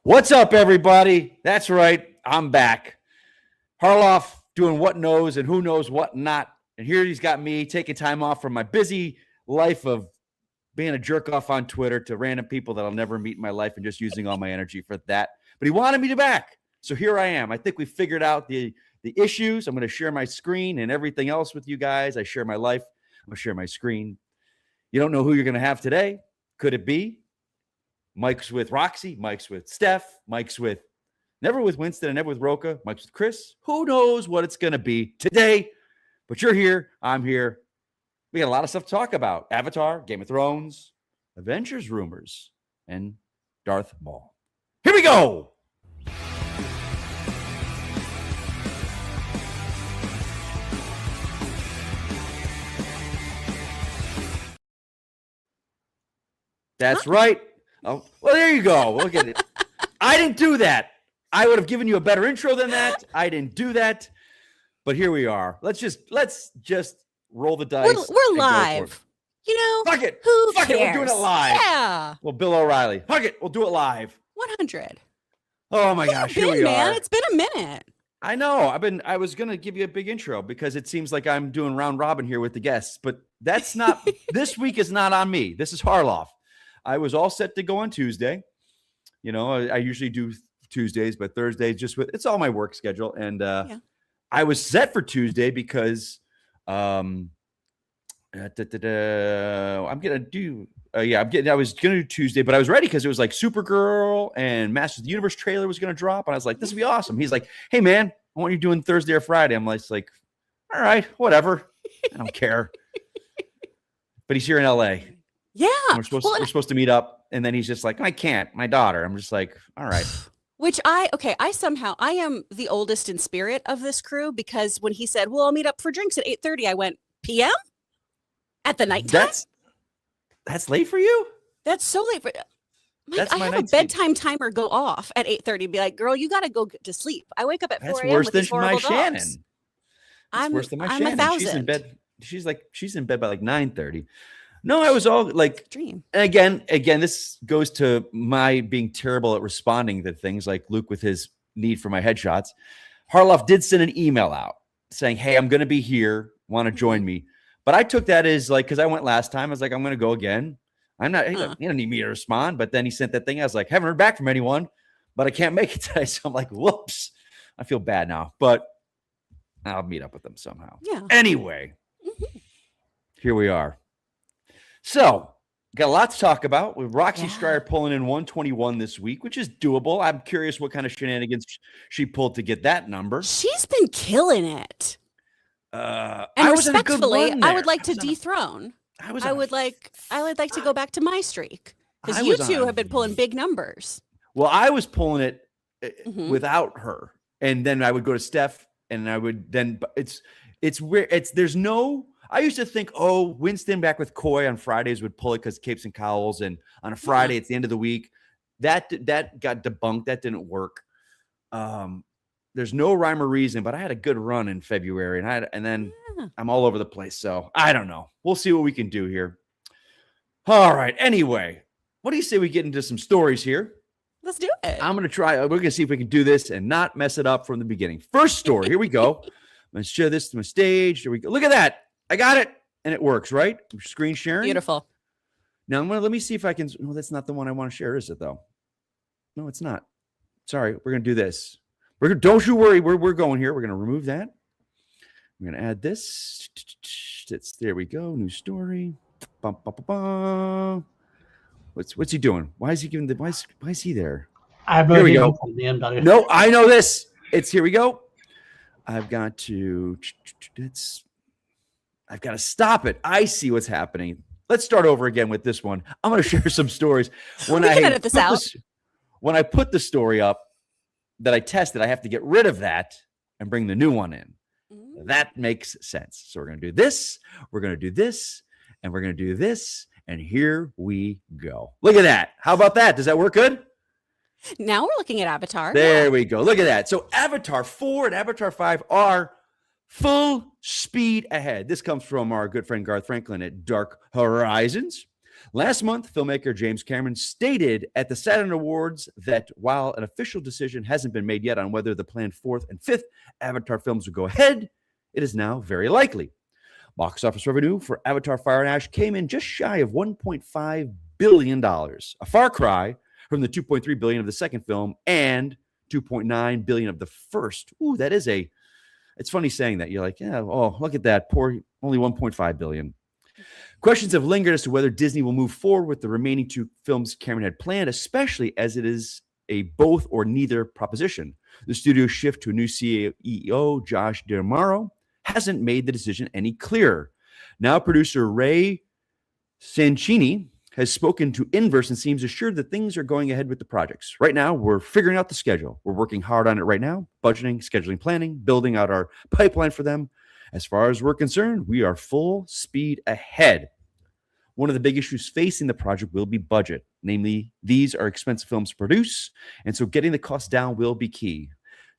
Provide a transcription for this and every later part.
What's up, everybody? That's right. I'm back. Harloff doing what knows and who knows what not. And here he's got me taking time off from my busy life of being a jerk off on Twitter to random people that I'll never meet in my life and just using all my energy for that. But he wanted me to back. So here I am. I think we figured out the issues. I'm going to share my screen and everything else with you guys. I share my life. I'm going to share my screen. You don't know who you're going to have today. Could it be Mike's with Roxy, Mike's with Steph, Mike's with never with Winston and never with Roca, Mike's with Chris? Who knows what it's going to be today? But you're here. I'm here. We got a lot of stuff to talk about. Avatar, Game of Thrones, Avengers rumors, and Darth Maul. Here we go. That's right. Oh, well, there you go. Look at it. I didn't do that. I would have given you a better intro than that. I didn't do that. But here we are. Let's just roll the dice. We're live. You know, fuck it. Who fuck cares? it. We're doing it live. Yeah. Well, Bill O'Reilly. Fuck it. We'll do it live. 100. Oh my gosh. Here we are. It's been a minute. I know. I was gonna give you a big intro because it seems like I'm doing round robin here with the guests, but that's not. This week is not on me. This is Harloff. I was all set to go on Tuesday. You know, I usually do Tuesdays, but Thursdays it's all my work schedule. And I was set for Tuesday because I'm gonna do I was gonna do Tuesday, but I was ready because it was like Supergirl and Masters of the Universe trailer was gonna drop, and I was like, this will be awesome. He's like, hey man, I want you doing Thursday or Friday. I'm like, all right, whatever. I don't care. But he's here in LA. Yeah. We're supposed to meet up, and then he's just like, I can't, my daughter. I'm just like, all right. Which I am the oldest in spirit of this crew, because when he said, well, I'll meet up for drinks at 8:30, I went, PM? At the nighttime? That's late for you? That's so late for That's I have a bedtime timer go off at 8:30. Be like, girl, you got to go to sleep. I wake up at 4 a.m. That's worse than my Shannon. Dogs. That's worse than my I'm Shannon. 1,000. She's in bed. She's in bed by like 9:30. No, I was all like, dream. Again, this goes to my being terrible at responding to things, like Luke with his need for my headshots. Harloff did send an email out saying, hey, I'm going to be here. Want to join me? But I took that as like, because I went last time, I was like, I'm going to go again. I'm not, he don't need me to respond. But then he sent that thing. I was like, haven't heard back from anyone, but I can't make it today. So I'm like, whoops, I feel bad now, but I'll meet up with them somehow. Yeah. Anyway, here we are. So, got a lot to talk about with Roxy Stryer pulling in 121 this week, which is doable. I'm curious what kind of shenanigans she pulled to get that number. She's been killing it. And respectfully, I would like to dethrone. I would like to go back to my streak, because you two have been pulling big numbers. Well, I was pulling it without her, and then I would go to Steph, and I would then it's weird. There's no. I used to think, Winston back with Coy on Fridays would pull it because Capes and Cowls, and on a Friday it's the end of the week. That got debunked. That didn't work. There's no rhyme or reason, but I had a good run in February, and then I'm all over the place. So I don't know. We'll see what we can do here. All right. Anyway, what do you say we get into some stories here? Let's do it. I'm going to try. We're going to see if we can do this and not mess it up from the beginning. First story. Here we go. I'm going to share this to my stage. Here we go. Look at that. I got it. And it works, right? Screen sharing. Beautiful. Now, let me see if I can. No, that's not the one I want to share, is it, though? No, it's not. Sorry. We're going to do this. Don't you worry. We're going here. We're going to remove that. We're going to add this. There we go. New story. Bum, bum, bum, bum. What's he doing? Why is he giving the? Why is he there? Here we go. No, I know this. Here we go. I've got to stop it. I see what's happening. Let's start over again with this one. I'm going to share some stories. When I edit this out. When I put the story up that I tested, I have to get rid of that and bring the new one in. That makes sense. So we're going to do this. We're going to do this. And we're going to do this. And here we go. Look at that. How about that? Does that work good? Now we're looking at Avatar. There we go. Look at that. So Avatar 4 and Avatar 5 are full speed ahead. This comes from our good friend Garth Franklin at Dark Horizons. Last month, filmmaker James Cameron stated at the Saturn Awards that while an official decision hasn't been made yet on whether the planned fourth and fifth Avatar films will go ahead, it is now very likely. Box office revenue for Avatar Fire and Ash came in just shy of $1.5 billion, a far cry from the $2.3 billion of the second film and $2.9 billion of the first. Ooh, it's funny saying that. You're like, yeah, oh, look at that. Poor, only $1.5 billion. Questions have lingered as to whether Disney will move forward with the remaining two films Cameron had planned, especially as it is a both or neither proposition. The studio's shift to a new CEO, Josh D'Amaro, hasn't made the decision any clearer. Now, producer Ray Sancini has spoken to Inverse and seems assured that things are going ahead with the projects. Right now, we're figuring out the schedule. We're working hard on it right now, budgeting, scheduling, planning, building out our pipeline for them. As far as we're concerned, we are full speed ahead. One of the big issues facing the project will be budget. Namely, these are expensive films to produce, and so getting the cost down will be key.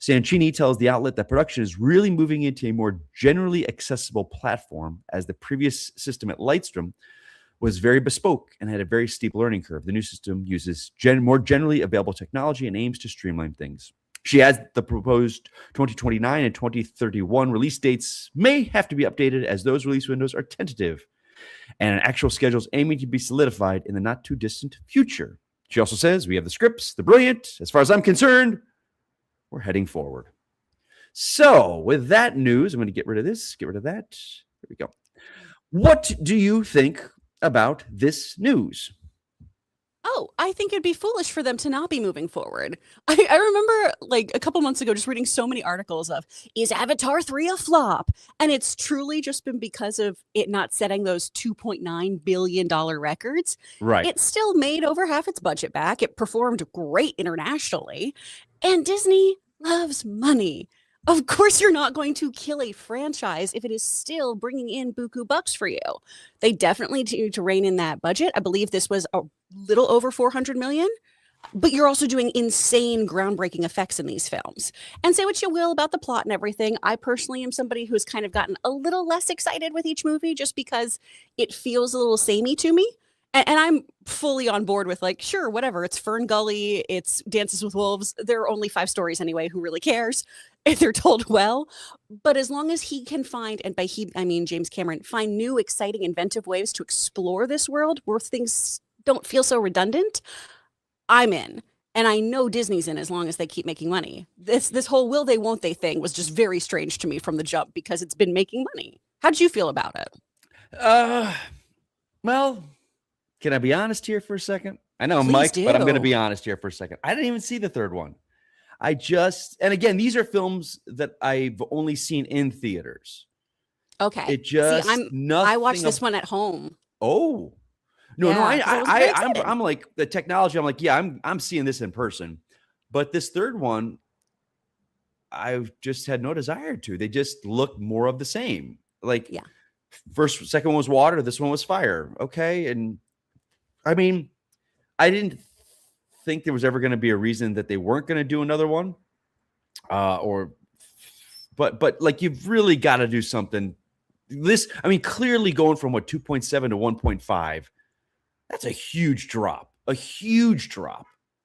Sancini tells the outlet that production is really moving into a more generally accessible platform, as the previous system at Lightstream was very bespoke and had a very steep learning curve. The new system uses more generally available technology and aims to streamline things. She adds the proposed 2029 and 2031 release dates may have to be updated, as those release windows are tentative, and an actual schedule is aiming to be solidified in the not-too-distant future. She also says, we have the scripts, they're brilliant. As far as I'm concerned, we're heading forward. So, with that news, I'm going to get rid of this, get rid of that. There we go. What do you think about this news? Oh, I think it'd be foolish for them to not be moving forward. I remember like a couple months ago just reading so many articles of, is Avatar 3 a flop? And it's truly just been because of it not setting those $2.9 billion records. Right. It still made over half its budget back. It performed great internationally. And Disney loves money. Of course, you're not going to kill a franchise if it is still bringing in buku bucks for you. They definitely need to rein in that budget. I believe this was a little over 400 million, but you're also doing insane groundbreaking effects in these films. And say what you will about the plot and everything. I personally am somebody who's kind of gotten a little less excited with each movie just because it feels a little samey to me. And I'm fully on board with like, sure, whatever. It's Fern Gully. It's Dances with Wolves. There are only 5 stories anyway. Who really cares if they're told well? But as long as he can find, and by he, I mean James Cameron, find new, exciting, inventive ways to explore this world where things don't feel so redundant, I'm in. And I know Disney's in as long as they keep making money. This whole will they, won't they thing was just very strange to me from the jump because it's been making money. How'd you feel about it? Well, can I be honest here for a second? I know I'm Please Mike, but I'm going to do. be honest here for a second. I didn't even see the third one. And again, these are films that I've only seen in theaters. Okay. It just, I watched this one at home. Oh, no, Yeah, 'cause I was very excited. I'm like the technology. I'm like, yeah, I'm seeing this in person, but this third one, I've just had no desire to. They just look more of the same. Like, Yeah. second one was water. This one was fire. Okay. And I mean, I didn't think there was ever going to be a reason that they weren't going to do another one. But like, you've really got to do something. Clearly going from 2.7 to 1.5, that's a huge drop,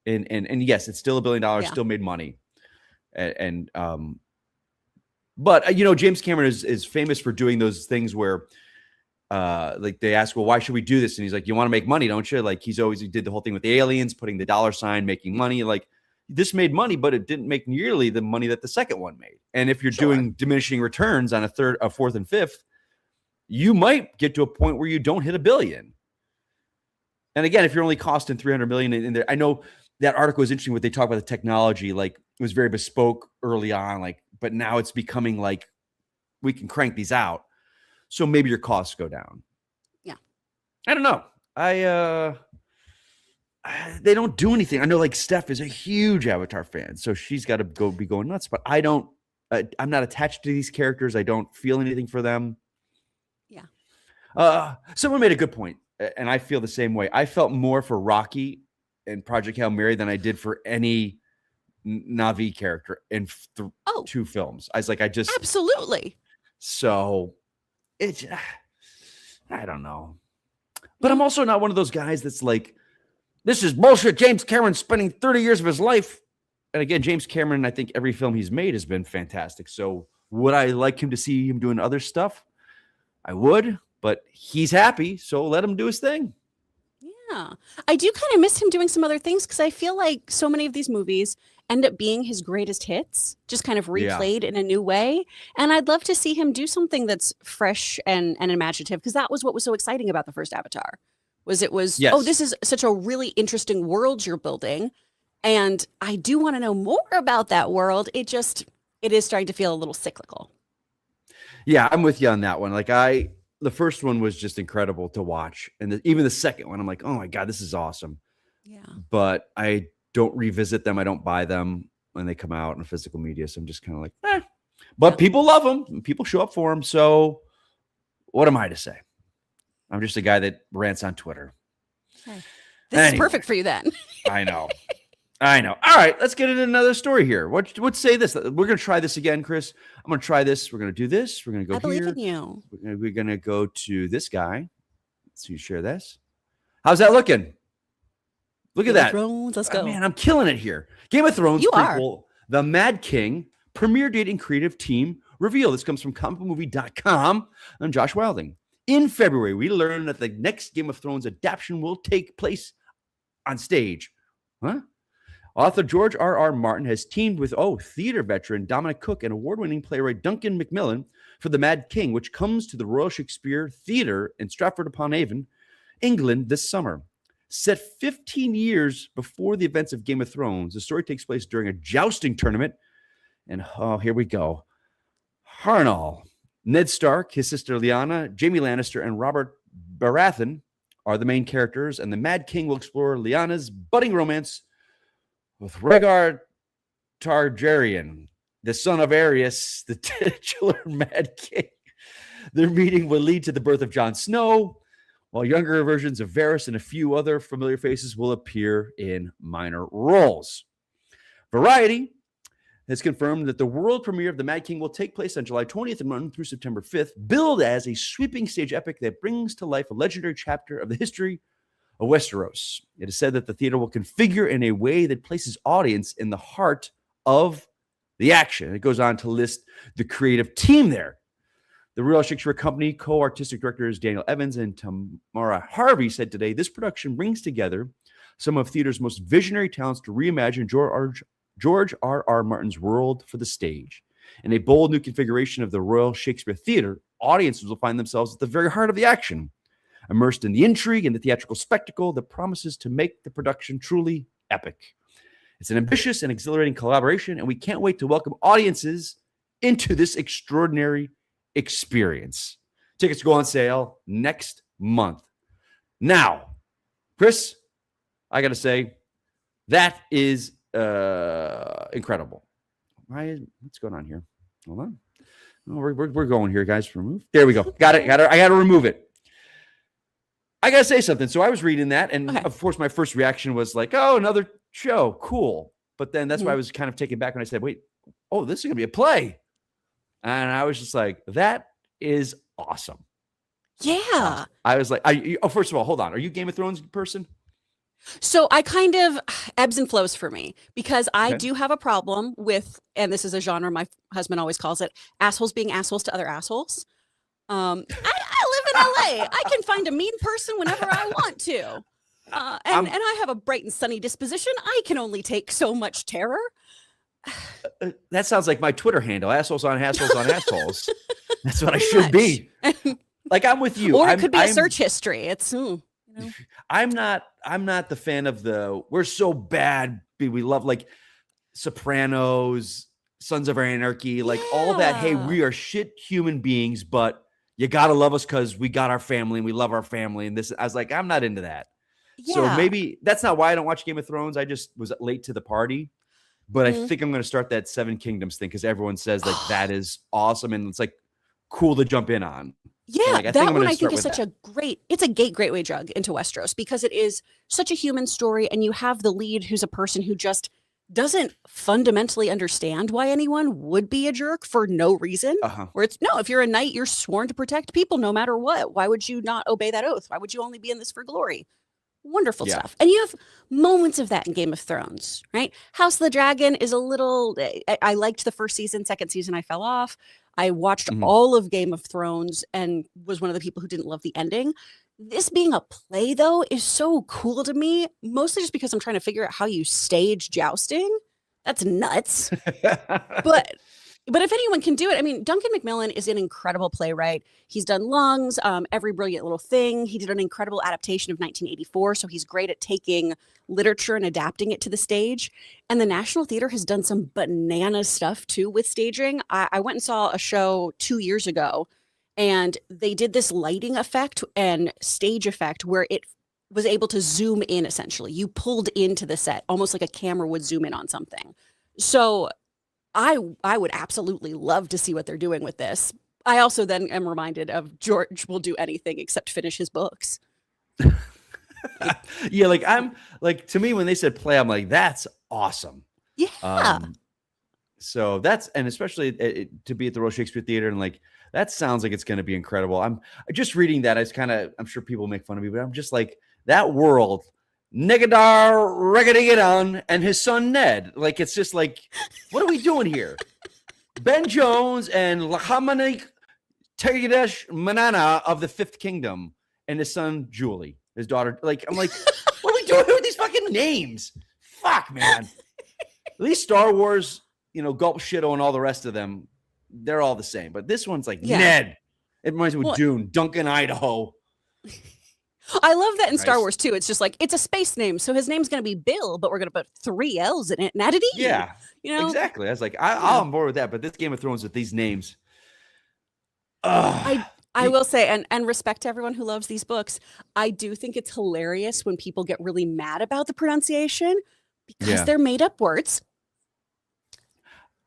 And yes, it's still $1 billion, Yeah. still made money. But James Cameron is famous for doing those things where, like they ask, well, why should we do this? And he's like, you want to make money, don't you? Like he did the whole thing with the aliens, putting the dollar sign, making money. Like this made money, but it didn't make nearly the money that the second one made. And if you're doing diminishing returns on a fourth and fifth, you might get to a point where you don't hit $1 billion. And again, if you're only costing 300 million in there, I know that article is interesting. What they talk about the technology, like it was very bespoke early on, like, but now it's becoming like we can crank these out. So maybe your costs go down. Yeah. I don't know. They don't do anything. I know like Steph is a huge Avatar fan, so she's got to be going nuts, but I don't, I'm not attached to these characters. I don't feel anything for them. Yeah. Someone made a good point, and I feel the same way. I felt more for Rocky and Project Hail Mary than I did for any Na'vi character in 2 films. I was like, Absolutely. So I don't know. But I'm also not one of those guys that's like, this is bullshit. James Cameron's spending 30 years of his life. And again, James Cameron, I think every film he's made has been fantastic. So would I like him to see him doing other stuff? I would, but he's happy. So let him do his thing. Yeah. I do kind of miss him doing some other things because I feel like so many of these movies end up being his greatest hits, just kind of replayed in a new way. And I'd love to see him do something that's fresh and imaginative, because that was what was so exciting about the first Avatar. Oh, this is such a really interesting world you're building. And I do want to know more about that world. It is starting to feel a little cyclical. Yeah, I'm with you on that one. Like the first one was just incredible to watch. And even the second one, I'm like, oh my God, this is awesome. Yeah. But I don't revisit them. I don't buy them when they come out in physical media. So I'm just kind of like, eh. But people love them. And people show up for them. So what am I to say? I'm just a guy that rants on Twitter. Okay. This is perfect for you then. I know. All right, let's get into another story here. What say this? We're going to try this again, Chris. I'm going to try this. We're going to do this. We're going to go I here. believe in you. We're going to go to this guy. Let's see, share this. How's that looking? Look at that. Thrones, let's go. Man, I'm killing it here. Game of Thrones You prequel, The Mad King, premiere date and creative team reveal. This comes from comicbookmovie.com. I'm Josh Wilding. In February, we learned that the next Game of Thrones adaptation will take place on stage. Huh? Author George R.R. Martin has teamed with theater veteran Dominic Cook and award-winning playwright Duncan Macmillan for The Mad King, which comes to the Royal Shakespeare Theatre in Stratford-upon-Avon, England this summer. Set 15 years before the events of Game of Thrones, the story takes place during a jousting tournament. And here we go. Harnall, Ned Stark, his sister Lyanna, Jaime Lannister, and Robert Baratheon are the main characters, and the Mad King will explore Lyanna's budding romance with Rhaegar Targaryen, the son of Aerys, the titular Mad King. Their meeting will lead to the birth of Jon Snow, while younger versions of Varys and a few other familiar faces will appear in minor roles. Variety has confirmed that the world premiere of The Mad King will take place on July 20th and run through September 5th, billed as a sweeping stage epic that brings to life a legendary chapter of the history of Westeros. It is said that the theater will configure in a way that places audience in the heart of the action. It goes on to list the creative team there. The Royal Shakespeare Company co-artistic directors Daniel Evans and Tamara Harvey said today, this production brings together some of theater's most visionary talents to reimagine George R.R. Martin's world for the stage. In a bold new configuration of the Royal Shakespeare Theatre, audiences will find themselves at the very heart of the action, immersed in the intrigue and the theatrical spectacle that promises to make the production truly epic. It's an ambitious and exhilarating collaboration, and we can't wait to welcome audiences into this extraordinary experience. Tickets go on sale next month. Now, Chris, I got to say, that is incredible. What's going on here? Hold on. Oh, we're going here, guys. Remove. There we go. Got it. I got to remove it. I got to say something. So I was reading that, and of course, my first reaction was like, oh, another show. Cool. But then that's why I was kind of taken back when I said, wait, this is going to be a play. And I was just like, that is awesome. Yeah. I was like, first of all, hold on. Are you Game of Thrones person? So I kind of ebbs and flows for me, because I do have a problem with, and this is a genre my husband always calls it, assholes being assholes to other assholes. I live in LA. I can find a mean person whenever I want to. And I have a bright and sunny disposition. I can only take so much terror. That sounds like my Twitter handle, assholes on assholes on assholes. That's what I should be. Like, I'm with you. Or it could be a search history. It's, I'm not the fan of we're so bad. We love like Sopranos, Sons of Anarchy, like all that. Hey, we are shit human beings, but you got to love us because we got our family and we love our family. And this, I was like, I'm not into that. Yeah. So maybe that's not why I don't watch Game of Thrones. I just was late to the party. But I think I'm going to start that Seven Kingdoms thing because everyone says like that is awesome and it's like cool to jump in on. Yeah, so, like, that one I think is such a gateway drug into Westeros, because it is such a human story, and you have the lead who's a person who just doesn't fundamentally understand why anyone would be a jerk for no reason. Where it's, no, if you're a knight, you're sworn to protect people no matter what. Why would you not obey that oath? Why would you only be in this for glory? Wonderful stuff. And you have moments of that in Game of Thrones, right? House of the Dragon is a little, I liked the first season, second season I fell off. I watched all of Game of Thrones and was one of the people who didn't love the ending. This being a play, though, is so cool to me, mostly just because I'm trying to figure out how you stage jousting. That's nuts. But if anyone can do it, I mean, Duncan Macmillan is an incredible playwright. He's done Lungs, Every Brilliant Little Thing. He did an incredible adaptation of 1984, so he's great at taking literature and adapting it to the stage. And the National Theater has done some banana stuff, too, with staging. I went and saw a show 2 years ago, and they did this lighting effect and stage effect where it was able to zoom in, essentially. You pulled into the set, almost like a camera would zoom in on something. So I would absolutely love to see what they're doing with this. I also then am reminded of George will do anything except finish his books. Yeah, like I'm like, to me, when they said play, I'm like, that's awesome. Yeah. So that's, and especially to be at the Royal Shakespeare Theater, and like, that sounds like it's going to be incredible. I'm just reading that. I'm sure people make fun of me, but I'm just like, that world, Negadar Regadigadon and his son Ned. Like, it's just like, what are we doing here? Ben Jones and Lahamanik Tegedesh Manana of the Fifth Kingdom and his son Julie, his daughter. Like, I'm like, what are we doing with these fucking names? Fuck, man. At least Star Wars, Gulp Shido and all the rest of them, they're all the same. But this one's like Ned. It reminds me of Dune, Duncan, Idaho. I love that in Star Wars, too. It's just like, it's a space name. So his name's going to be Bill, but we're going to put 3 L's in it and add an E. Yeah, exactly. I was like, I'm on board with that. But this Game of Thrones with these names. I will say, and respect to everyone who loves these books, I do think it's hilarious when people get really mad about the pronunciation because they're made up words.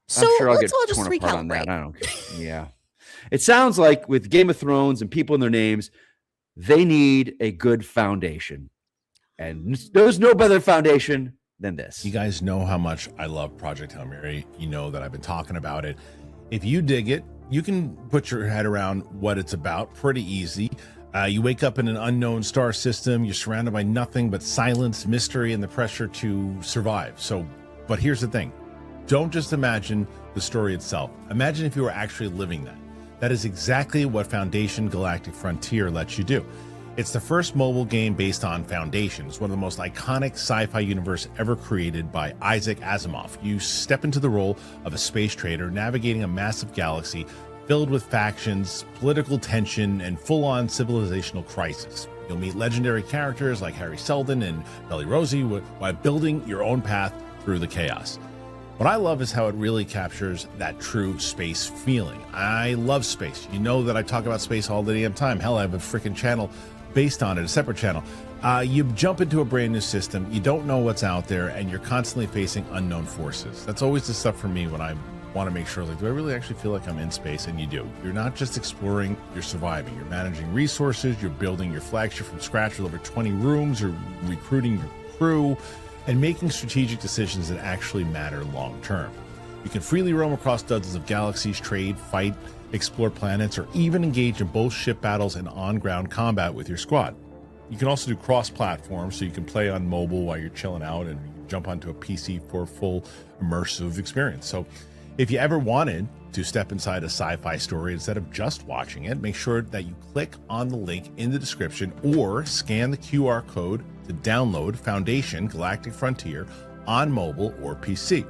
So I'm sure I'll let's get all just torn apart on recalibrate. that. I don't care. Yeah. It sounds like with Game of Thrones and people in their names, they need a good foundation. And there's no better foundation than this. You guys know how much I love Project Hail Mary. You know that I've been talking about it. If you dig it, you can put your head around what it's about pretty easy. You wake up in an unknown star system. You're surrounded by nothing but silence, mystery, and the pressure to survive. But here's the thing. Don't just imagine the story itself. Imagine if you were actually living that. That is exactly what Foundation Galactic Frontier lets you do. It's the first mobile game based on Foundation. It's one of the most iconic sci-fi universe ever created by Isaac Asimov. You step into the role of a space trader navigating a massive galaxy filled with factions, political tension, and full-on civilizational crisis. You'll meet legendary characters like Harry Seldon and Beli Rosie while building your own path through the chaos. What I love is how it really captures that true space feeling. I love space. You know that I talk about space all the damn time. Hell, I have a freaking channel based on it, a separate channel. You jump into a brand new system, you don't know what's out there, and you're constantly facing unknown forces. That's always the stuff for me when I want to make sure, like, do I really actually feel like I'm in space? And you do. You're not just exploring, you're surviving. You're managing resources, you're building your flagship from scratch with over 20 rooms, you're recruiting your crew, and making strategic decisions that actually matter long term. You can freely roam across dozens of galaxies, trade, fight, explore planets, or even engage in both ship battles and on-ground combat with your squad. You can also do cross-platform, so you can play on mobile while you're chilling out and you can jump onto a PC for a full immersive experience. So if you ever wanted to step inside a sci-fi story instead of just watching it, make sure that you click on the link in the description or scan the QR code to download Foundation Galactic Frontier on mobile or PC.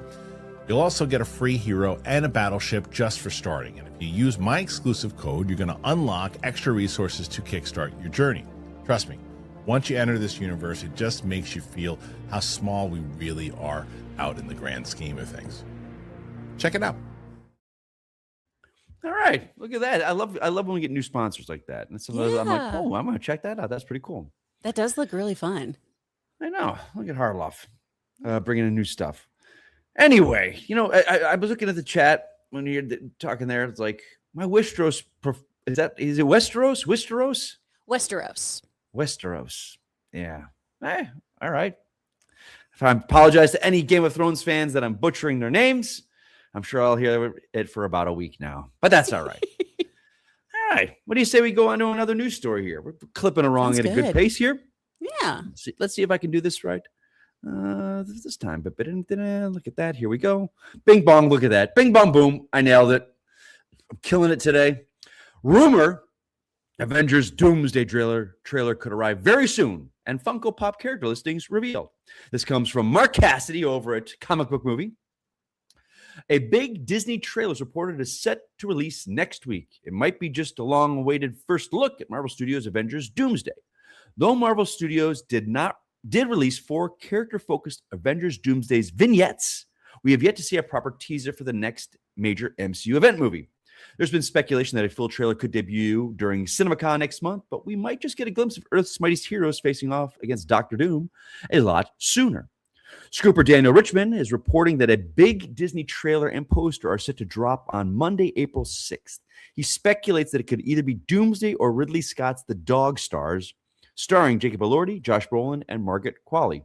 You'll also get a free hero and a battleship just for starting. And if you use my exclusive code, you're going to unlock extra resources to kickstart your journey. Trust me, once you enter this universe, it just makes you feel how small we really are out in the grand scheme of things. Check it out. All right, look at that. I love when we get new sponsors like that. And sometimes I'm like, oh, I'm gonna check that out. That's pretty cool. That does look really fun. I know. Look at Harloff bringing in new stuff. Anyway, I was looking at the chat when you're talking there. It's like my Westeros. Is it Westeros? Westeros. Westeros. Yeah. All right. I apologize to any Game of Thrones fans that I'm butchering their names. I'm sure I'll hear it for about a week now, but that's all right. All right. What do you say we go on to another news story here? We're clipping along Sounds at a good good. pace here. Yeah. Let's see if I can do this right. This time, but look at that. Here we go. Bing bong. Look at that. Bing bong boom. I nailed it. I'm killing it today. Rumor: Avengers Doomsday trailer could arrive very soon, and Funko Pop character listings revealed. This comes from Mark Cassidy over at Comic Book Movie. A big Disney trailer is reported is set to release next week. It might be just a long-awaited first look at Marvel Studios' Avengers Doomsday. Though Marvel Studios did release 4 character-focused Avengers Doomsday's vignettes, we have yet to see a proper teaser for the next major MCU event movie. There's been speculation that a full trailer could debut during CinemaCon next month, but we might just get a glimpse of Earth's mightiest heroes facing off against Doctor Doom a lot sooner. Scooper Daniel Richmond is reporting that a big Disney trailer and poster are set to drop on Monday, April 6th. He speculates that it could either be Doomsday or Ridley Scott's The Dog Stars, starring Jacob Elordi, Josh Brolin, and Margaret Qualley.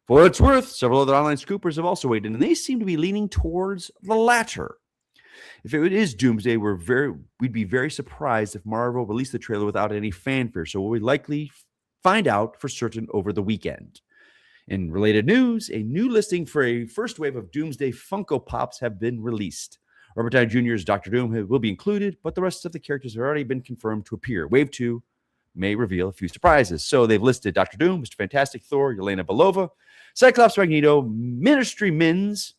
For what it's worth, several other online scoopers have also weighed in, and they seem to be leaning towards the latter. If it is Doomsday, we'd be very surprised if Marvel released the trailer without any fanfare, so we'll likely find out for certain over the weekend. In related news, a new listing for a first wave of Doomsday Funko Pops have been released. Robert Downey Jr.'s Doctor Doom will be included, but the rest of the characters have already been confirmed to appear. Wave 2 may reveal a few surprises. So they've listed Doctor Doom, Mr. Fantastic, Thor, Yelena Belova, Cyclops, Magneto, Ministry Mins,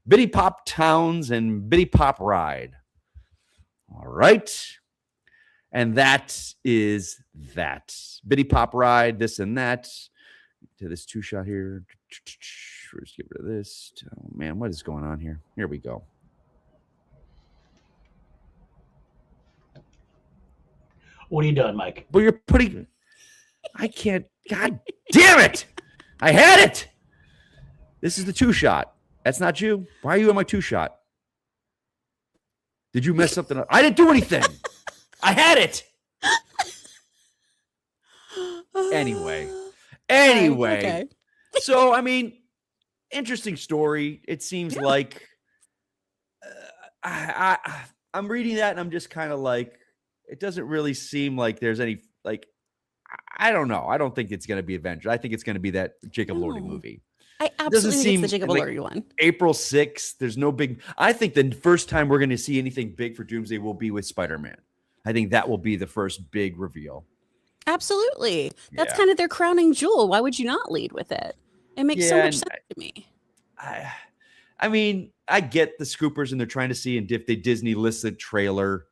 Bitty Pop Towns, and Bitty Pop Ride. All right. And that is that. Bitty Pop Ride, this and that. To this 2-shot here. Let's get rid of this. Oh, man, what is going on here? Here we go. What are you doing, Mike? Well, you're putting... I can't... God damn it! I had it! This is the 2-shot. That's not you. Why are you on my 2-shot? Did you mess something up? I didn't do anything. I had it. Anyway. Okay. So, I mean, interesting story. It seems like I'm reading that and I'm just kind of like, it doesn't really seem like there's any, like, I don't know. I don't think it's going to be Avengers. I think it's going to be that Jacob Elordi movie. I absolutely think it's the Jacob like Elordi one. April 6th, there's no big... I think the first time we're going to see anything big for Doomsday will be with Spider-Man. I think that will be the first big reveal. Absolutely. That's kind of their crowning jewel. Why would you not lead with it? It makes so much sense to me. I mean, I get the scoopers and they're trying to see if they Disney lists a trailer,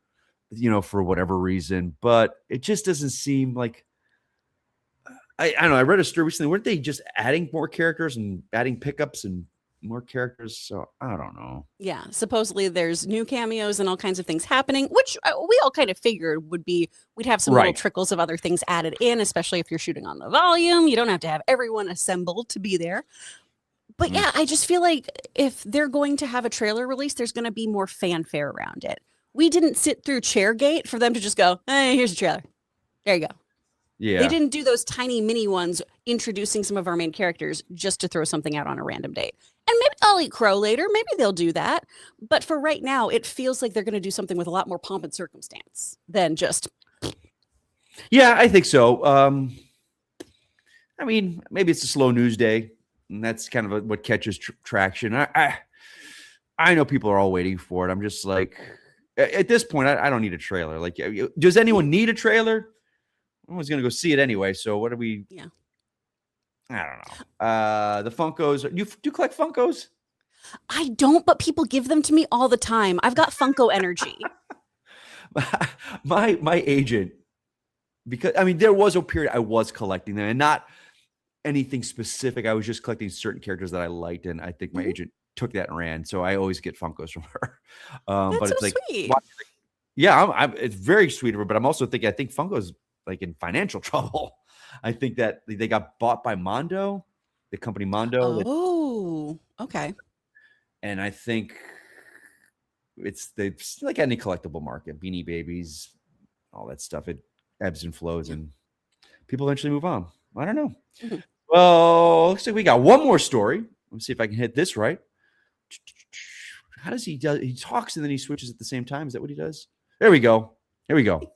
for whatever reason, but it just doesn't seem like... I don't know. I read a story recently. Weren't they just adding more characters and adding pickups and more characters? So I don't know. Yeah. Supposedly there's new cameos and all kinds of things happening, which we all kind of figured we'd have some little trickles of other things added in, especially if you're shooting on the volume. You don't have to have everyone assembled to be there. But yeah, I just feel like if they're going to have a trailer release, there's going to be more fanfare around it. We didn't sit through Chairgate for them to just go, hey, here's a trailer. There you go. Yeah. They didn't do those tiny mini ones introducing some of our main characters just to throw something out on a random date. And maybe I'll eat crow later. Maybe they'll do that. But for right now, it feels like they're going to do something with a lot more pomp and circumstance than just... Yeah, I think so. I mean, maybe it's a slow news day, and that's kind of what catches traction. I know people are all waiting for it. I'm just like, at this point, I don't need a trailer. Like, does anyone need a trailer? I was going to go see it anyway. So what do we? Yeah. I don't know. The Funkos. Do you collect Funkos? I don't, but people give them to me all the time. I've got Funko energy. my agent, because I mean, there was a period I was collecting them, and not anything specific. I was just collecting certain characters that I liked, and I think my agent took that and ran. So I always get Funkos from her. That's but it's so like, sweet. yeah, it's very sweet of her. But I'm also thinking, I think Funkos like in financial trouble. I think that they got bought by Mondo, the company Mondo. Oh, okay. And I think it's like any collectible market, Beanie Babies, all that stuff. It ebbs and flows, and people eventually move on. I don't know. Well, looks like we got one more story. Let's see if I can hit this right. How does he do? He talks and then he switches at the same time. Is that what he does? There we go. Here we go.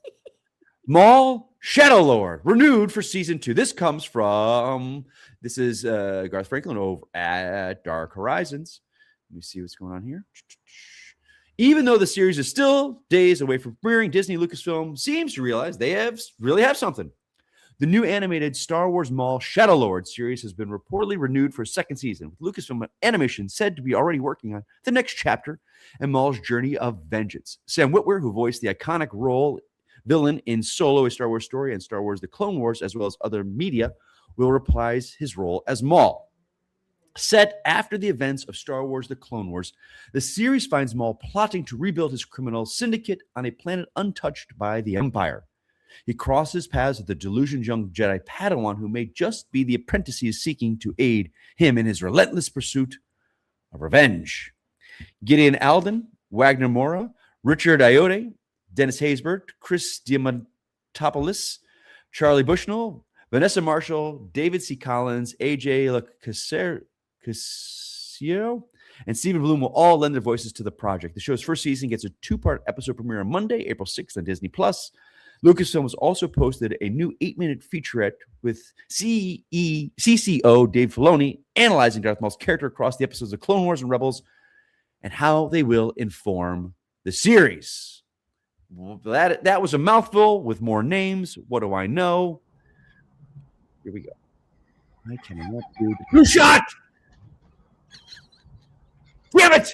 Maul Shadow Lord renewed for season 2. This comes from Garth Franklin over at Dark Horizons. Let me see what's going on here. Even though the series is still days away from premiering, Disney Lucasfilm seems to realize they really have something. The new animated Star Wars Maul Shadow Lord series has been reportedly renewed for a second season, with Lucasfilm Animation said to be already working on the next chapter and Maul's journey of vengeance. Sam Witwer, who voiced the iconic villain in Solo: A Star Wars Story and Star Wars: The Clone Wars, as well as other media, will reprise his role as Maul. Set after the events of Star Wars: The Clone Wars, the series finds Maul plotting to rebuild his criminal syndicate on a planet untouched by the Empire. He crosses paths with the delusioned young Jedi Padawan who may just be the apprentice he is seeking to aid him in his relentless pursuit of revenge. Gideon Alden, Wagner Moura, Richard Ayoade, Dennis Haysbert, Chris Diamantopoulos, Charlie Bushnell, Vanessa Marshall, David C. Collins, AJ Lacasio, and Stephen Bloom will all lend their voices to the project. The show's first season gets a 2-part episode premiere on Monday, April 6th on Disney+. Lucasfilm has also posted a new 8-minute featurette with CCO Dave Filoni analyzing Darth Maul's character across the episodes of Clone Wars and Rebels and how they will inform the series. Well, that was a mouthful with more names. What do I know? Here we go. I cannot do the blue shot. Damn it!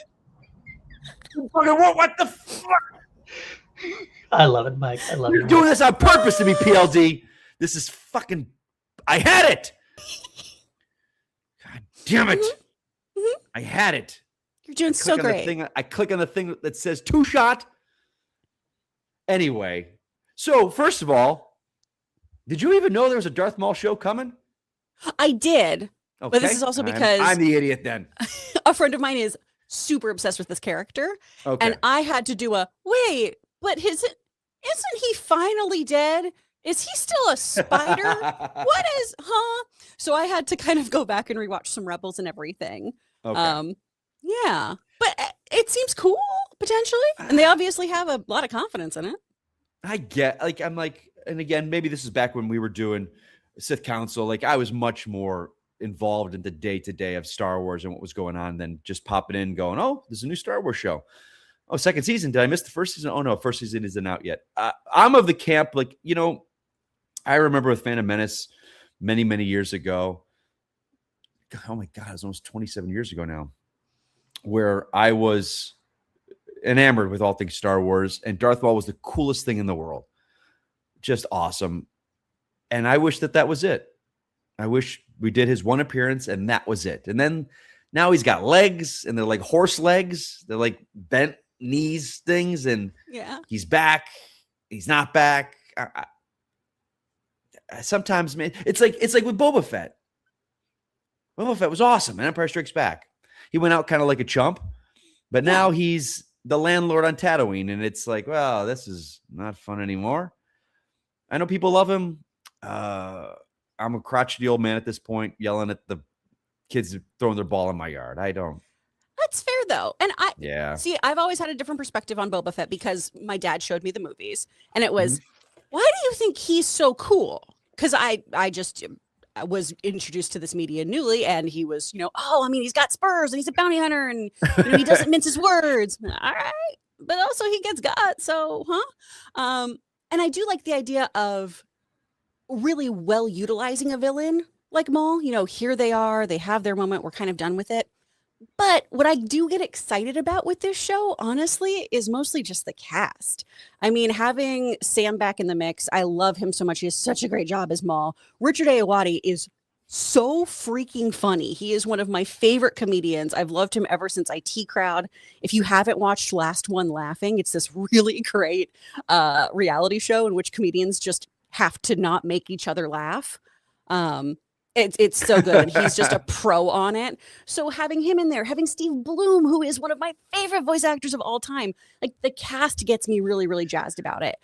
What the fuck? I love it, Mike. I love You're it. doing this on purpose to me, PLD. This is fucking. I had it. God damn it! Mm-hmm. I had it. You're doing so great. I click on the thing that says 2-shot. Anyway, so first of all, did you even know there was a Darth Maul show coming? I did. Okay. But this is also because I'm the idiot then. a friend of mine is super obsessed with this character. Okay. And I had to do but isn't he finally dead? Is he still a spider? So I had to kind of go back and rewatch some Rebels and everything. Okay. Yeah. But it seems cool, potentially. And they obviously have a lot of confidence in it. And again, maybe this is back when we were doing Sith Council. Like, I was much more involved in the day-to-day of Star Wars and what was going on than just popping in going, oh, there's a new Star Wars show. Oh, second season. Did I miss the first season? Oh, no, first season isn't out yet. I'm of the camp, I remember with Phantom Menace many, many years ago. Oh, my God, it was almost 27 years ago now, where I was enamored with all things Star Wars, and Darth Maul was the coolest thing in the world. Just awesome. And I wish that was it. I wish we did his one appearance and that was it. And then now he's got legs and they're like horse legs. They're like bent knees things. And he's back. He's not back. Sometimes, man, it's like with Boba Fett. Boba Fett was awesome in Empire Strikes Back. He went out kind of like a chump, but now he's the landlord on Tatooine. And it's like, well, this is not fun anymore. I know people love him. I'm a crotchety old man at this point, yelling at the kids throwing their ball in my yard. I don't. That's fair, though. And I've always had a different perspective on Boba Fett because my dad showed me the movies, and it was, why do you think he's so cool? Because I was introduced to this media newly, and he was, he's got spurs, and he's a bounty hunter, and he doesn't mince his words. All right, but also he gets got. So, and I do like the idea of really well utilizing a villain like Maul. Here they are, they have their moment, we're kind of done with it. But what I do get excited about with this show, honestly, is mostly just the cast. I mean, having Sam back in the mix, I love him so much. He does such a great job as Maul. Richard Ayoade is so freaking funny. He is one of my favorite comedians. I've loved him ever since IT Crowd. If you haven't watched Last One Laughing, it's this really great reality show in which comedians just have to not make each other laugh. It's so good. And he's just a pro on it. So having him in there, having Steve Bloom, who is one of my favorite voice actors of all time, like the cast gets me really, really jazzed about it.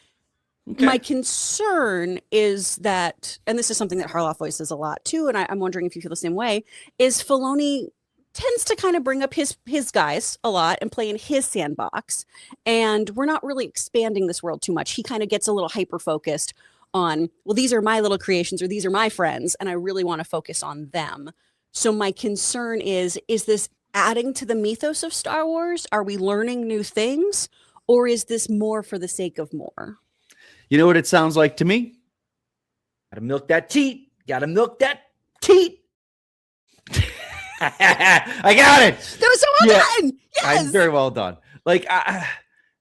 Okay. My concern is that, and this is something that Harloff voices a lot too, and I'm wondering if you feel the same way, is Filoni tends to kind of bring up his guys a lot and play in his sandbox, and we're not really expanding this world too much. He kind of gets a little hyper focused on, well, these are my little creations or these are my friends, and I really want to focus on them. So my concern is this adding to the mythos of Star Wars? Are we learning new things, or is this more for the sake of more? You know what it sounds like to me? Gotta milk that teat. Gotta milk that teat. I got it. That was so well done. Yes. Very well done. Like, I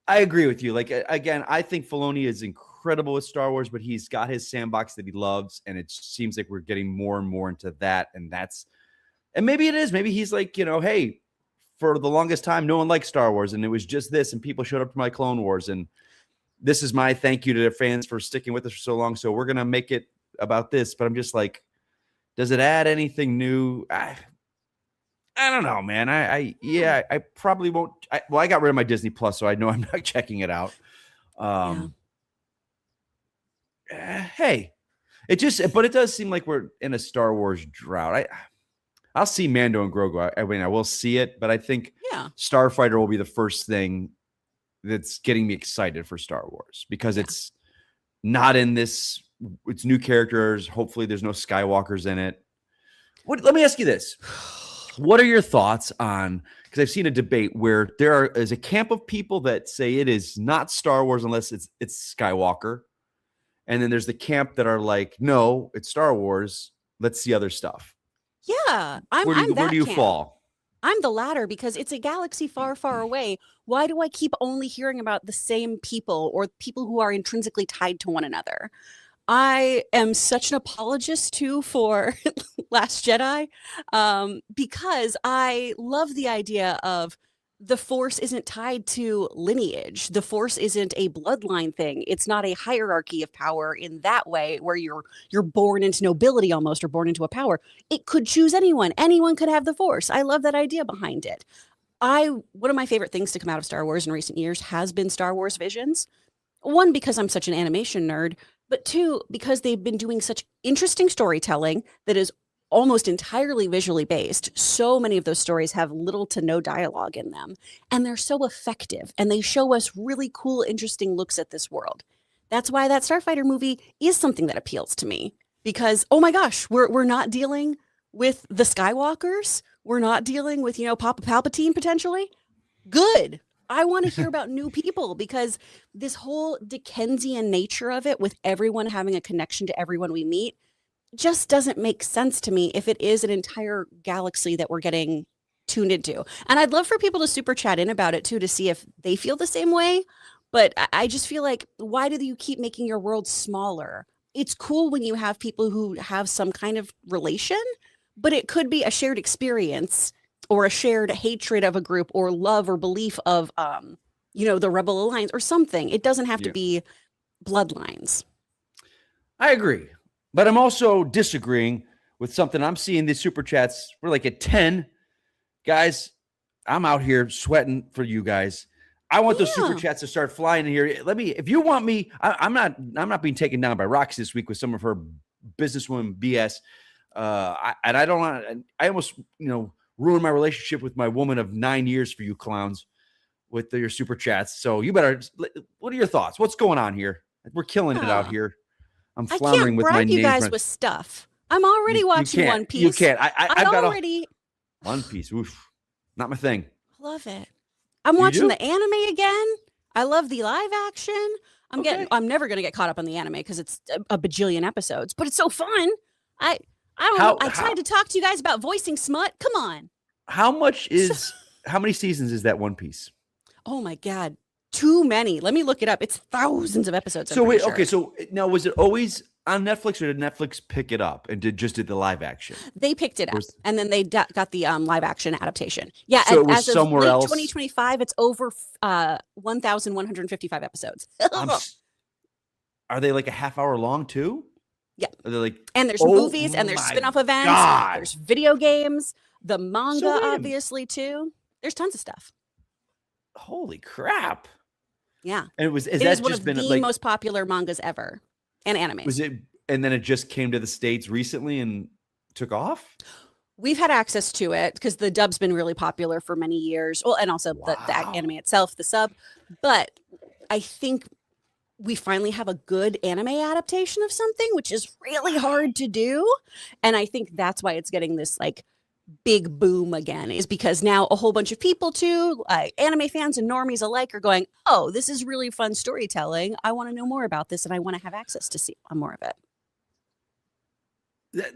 agree with you. Like, again, I think Filoni is incredible with Star Wars, but he's got his sandbox that he loves, and it seems like we're getting more and more into that. And maybe it is. Maybe he's like, hey, for the longest time, no one liked Star Wars, and it was just this, and people showed up to my Clone Wars, and this is my thank you to the fans for sticking with us for so long. So we're gonna make it about this. But I'm just like, does it add anything new? I don't know, man. I probably won't. I got rid of my Disney Plus, so I know I'm not checking it out. Hey, but it does seem like we're in a Star Wars drought. I'll see Mando and Grogu. I mean, I will see it, but I think Starfighter will be the first thing that's getting me excited for Star Wars, because it's not in this. It's new characters. Hopefully, there's no Skywalkers in it. Let me ask you this. What are your thoughts on, because I've seen a debate where there is a camp of people that say it is not Star Wars unless it's Skywalker. And then there's the camp that are like, no, it's Star Wars. Let's see other stuff. Yeah. Where do you fall? I'm the latter, because it's a galaxy far, far away. Why do I keep only hearing about the same people or people who are intrinsically tied to one another? I am such an apologist too for Last Jedi, because I love the idea of the Force isn't tied to lineage. The Force isn't a bloodline thing. It's not a hierarchy of power in that way, where you're born into nobility almost, or born into a power. It could choose anyone. Anyone could have the Force. I love that idea behind it. One of my favorite things to come out of Star Wars in recent years has been Star Wars Visions. One, because I'm such an animation nerd, but two, because they've been doing such interesting storytelling that is almost entirely visually based. So many of those stories have little to no dialogue in them, and they're so effective, and they show us really cool, interesting looks at this world. That's why that Starfighter movie is something that appeals to me, because, oh my gosh, we're not dealing with the Skywalkers. We're not dealing with, Papa Palpatine potentially. Good. I want to hear about new people, because this whole Dickensian nature of it, with everyone having a connection to everyone we meet, just doesn't make sense to me if it is an entire galaxy that we're getting tuned into. And I'd love for people to super chat in about it too, to see if they feel the same way. But I just feel like, why do you keep making your world smaller? It's cool when you have people who have some kind of relation, but it could be a shared experience, or a shared hatred of a group, or love or belief of, the Rebel Alliance or something. It doesn't have to be bloodlines. I agree. But I'm also disagreeing with something. I'm seeing these super chats. We're like at 10. Guys, I'm out here sweating for you guys. I want those super chats to start flying in here. If you want me, I'm not being taken down by Roxy this week with some of her businesswoman BS. I almost, ruined my relationship with my woman of 9 years for you clowns with your super chats. So you better, what are your thoughts? What's going on here? We're killing it out here. I'm floundering with my name. I can't bribe you guys with stuff. I'm already watching One Piece. You can't. I've got already. One Piece. Oof. Not my thing. Love it. I'm watching the anime again. I love the live action. I'm never going to get caught up on the anime because it's a bajillion episodes, but it's so fun. I don't know. I tried to talk to you guys about voicing smut. Come on. How many seasons is that One Piece? Oh my God. Too many. Let me look it up. It's thousands of episodes. Okay. So now, was it always on Netflix, or did Netflix pick it up and did the live action? They picked it up, and then they got the live action adaptation. Yeah. So it was somewhere else. 2025, it's over 1,155 episodes. Are they like a half hour long too? Yeah. Are they like? And there's movies, and there's spin-off events. God. There's video games, the manga, obviously too. There's tons of stuff. Holy crap. Yeah. And is It that is one just of been the like, most popular mangas ever and anime. was it, and then it just came to the States recently and took off? We've had access to it because the dub's been really popular for many years. Well, and also the Wow. anime itself, the sub. But I think we finally have a good anime adaptation of something, which is really hard to do. And I think that's why it's getting this like big boom again, is because now a whole bunch of people too, anime fans and normies alike, are going, oh, this is really fun storytelling. I want to know more about this and I want to have access to see more of it.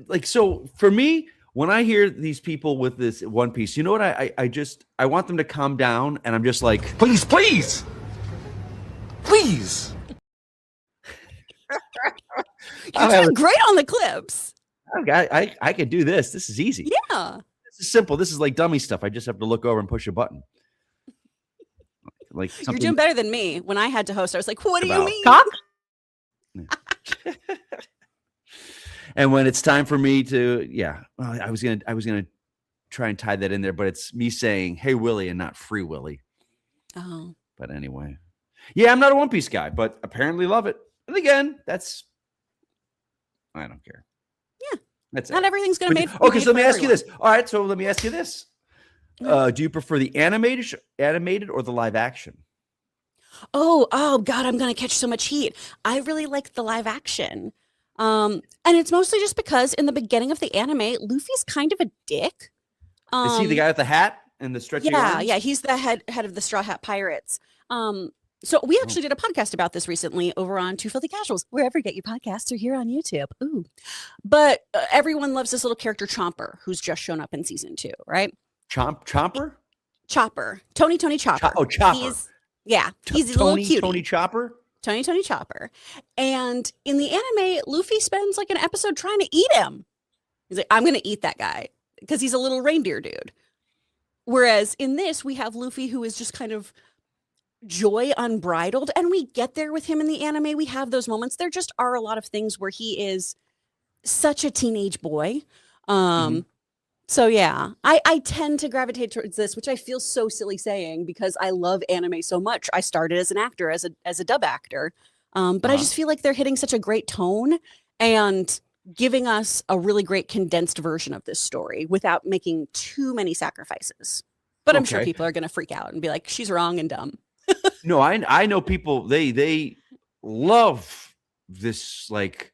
Like, so for me, when I hear these people with this One Piece, you know what? I want them to calm down, and I'm just like, Please, please, please. You're doing great on the clips. I could do this. This is easy. Yeah. This is simple. This is like dummy stuff. I just have to look over and push a button. Like You're doing better than me. When I had to host, I was like, what do you About mean? Cock? And when it's time for me to, well, I was gonna try and tie that in there, but it's me saying, "Hey Willie," and not "Free Willie." Oh. But anyway, yeah, I'm not a One Piece guy, but apparently love it. And again, I don't care. Yeah, that's not it. everything's gonna make. Okay, so let me ask you this. All right, so let me ask you this: do you prefer the animated or the live action? Oh God, I'm gonna catch so much heat. I really like the live action. And it's mostly just because in the beginning of the anime, Luffy's kind of a dick. Is he the guy with the hat and the stretchy arms? Yeah, he's the head of the Straw Hat Pirates. So we actually did a podcast about this recently over on Two Filthy Casuals, wherever you get your podcasts, or here on YouTube. Ooh, but everyone loves this little character Chomper, who's just shown up in season 2, right? Chomper? Chopper, Tony Chopper. Chopper. He's a little cutie. Tony Chopper. Tony Chopper. And in the anime, Luffy spends like an episode trying to eat him. He's like, I'm going to eat that guy because he's a little reindeer dude. Whereas in this, we have Luffy who is just kind of joy unbridled. And we get there with him in the anime. We have those moments. There just are a lot of things where he is such a teenage boy. So yeah, I tend to gravitate towards this, which I feel so silly saying because I love anime so much. I started as an actor, as a dub actor, but I just feel like they're hitting such a great tone and giving us a really great condensed version of this story without making too many sacrifices. But I'm sure people are going to freak out and be like, she's wrong and dumb. No, I know people, they love this, like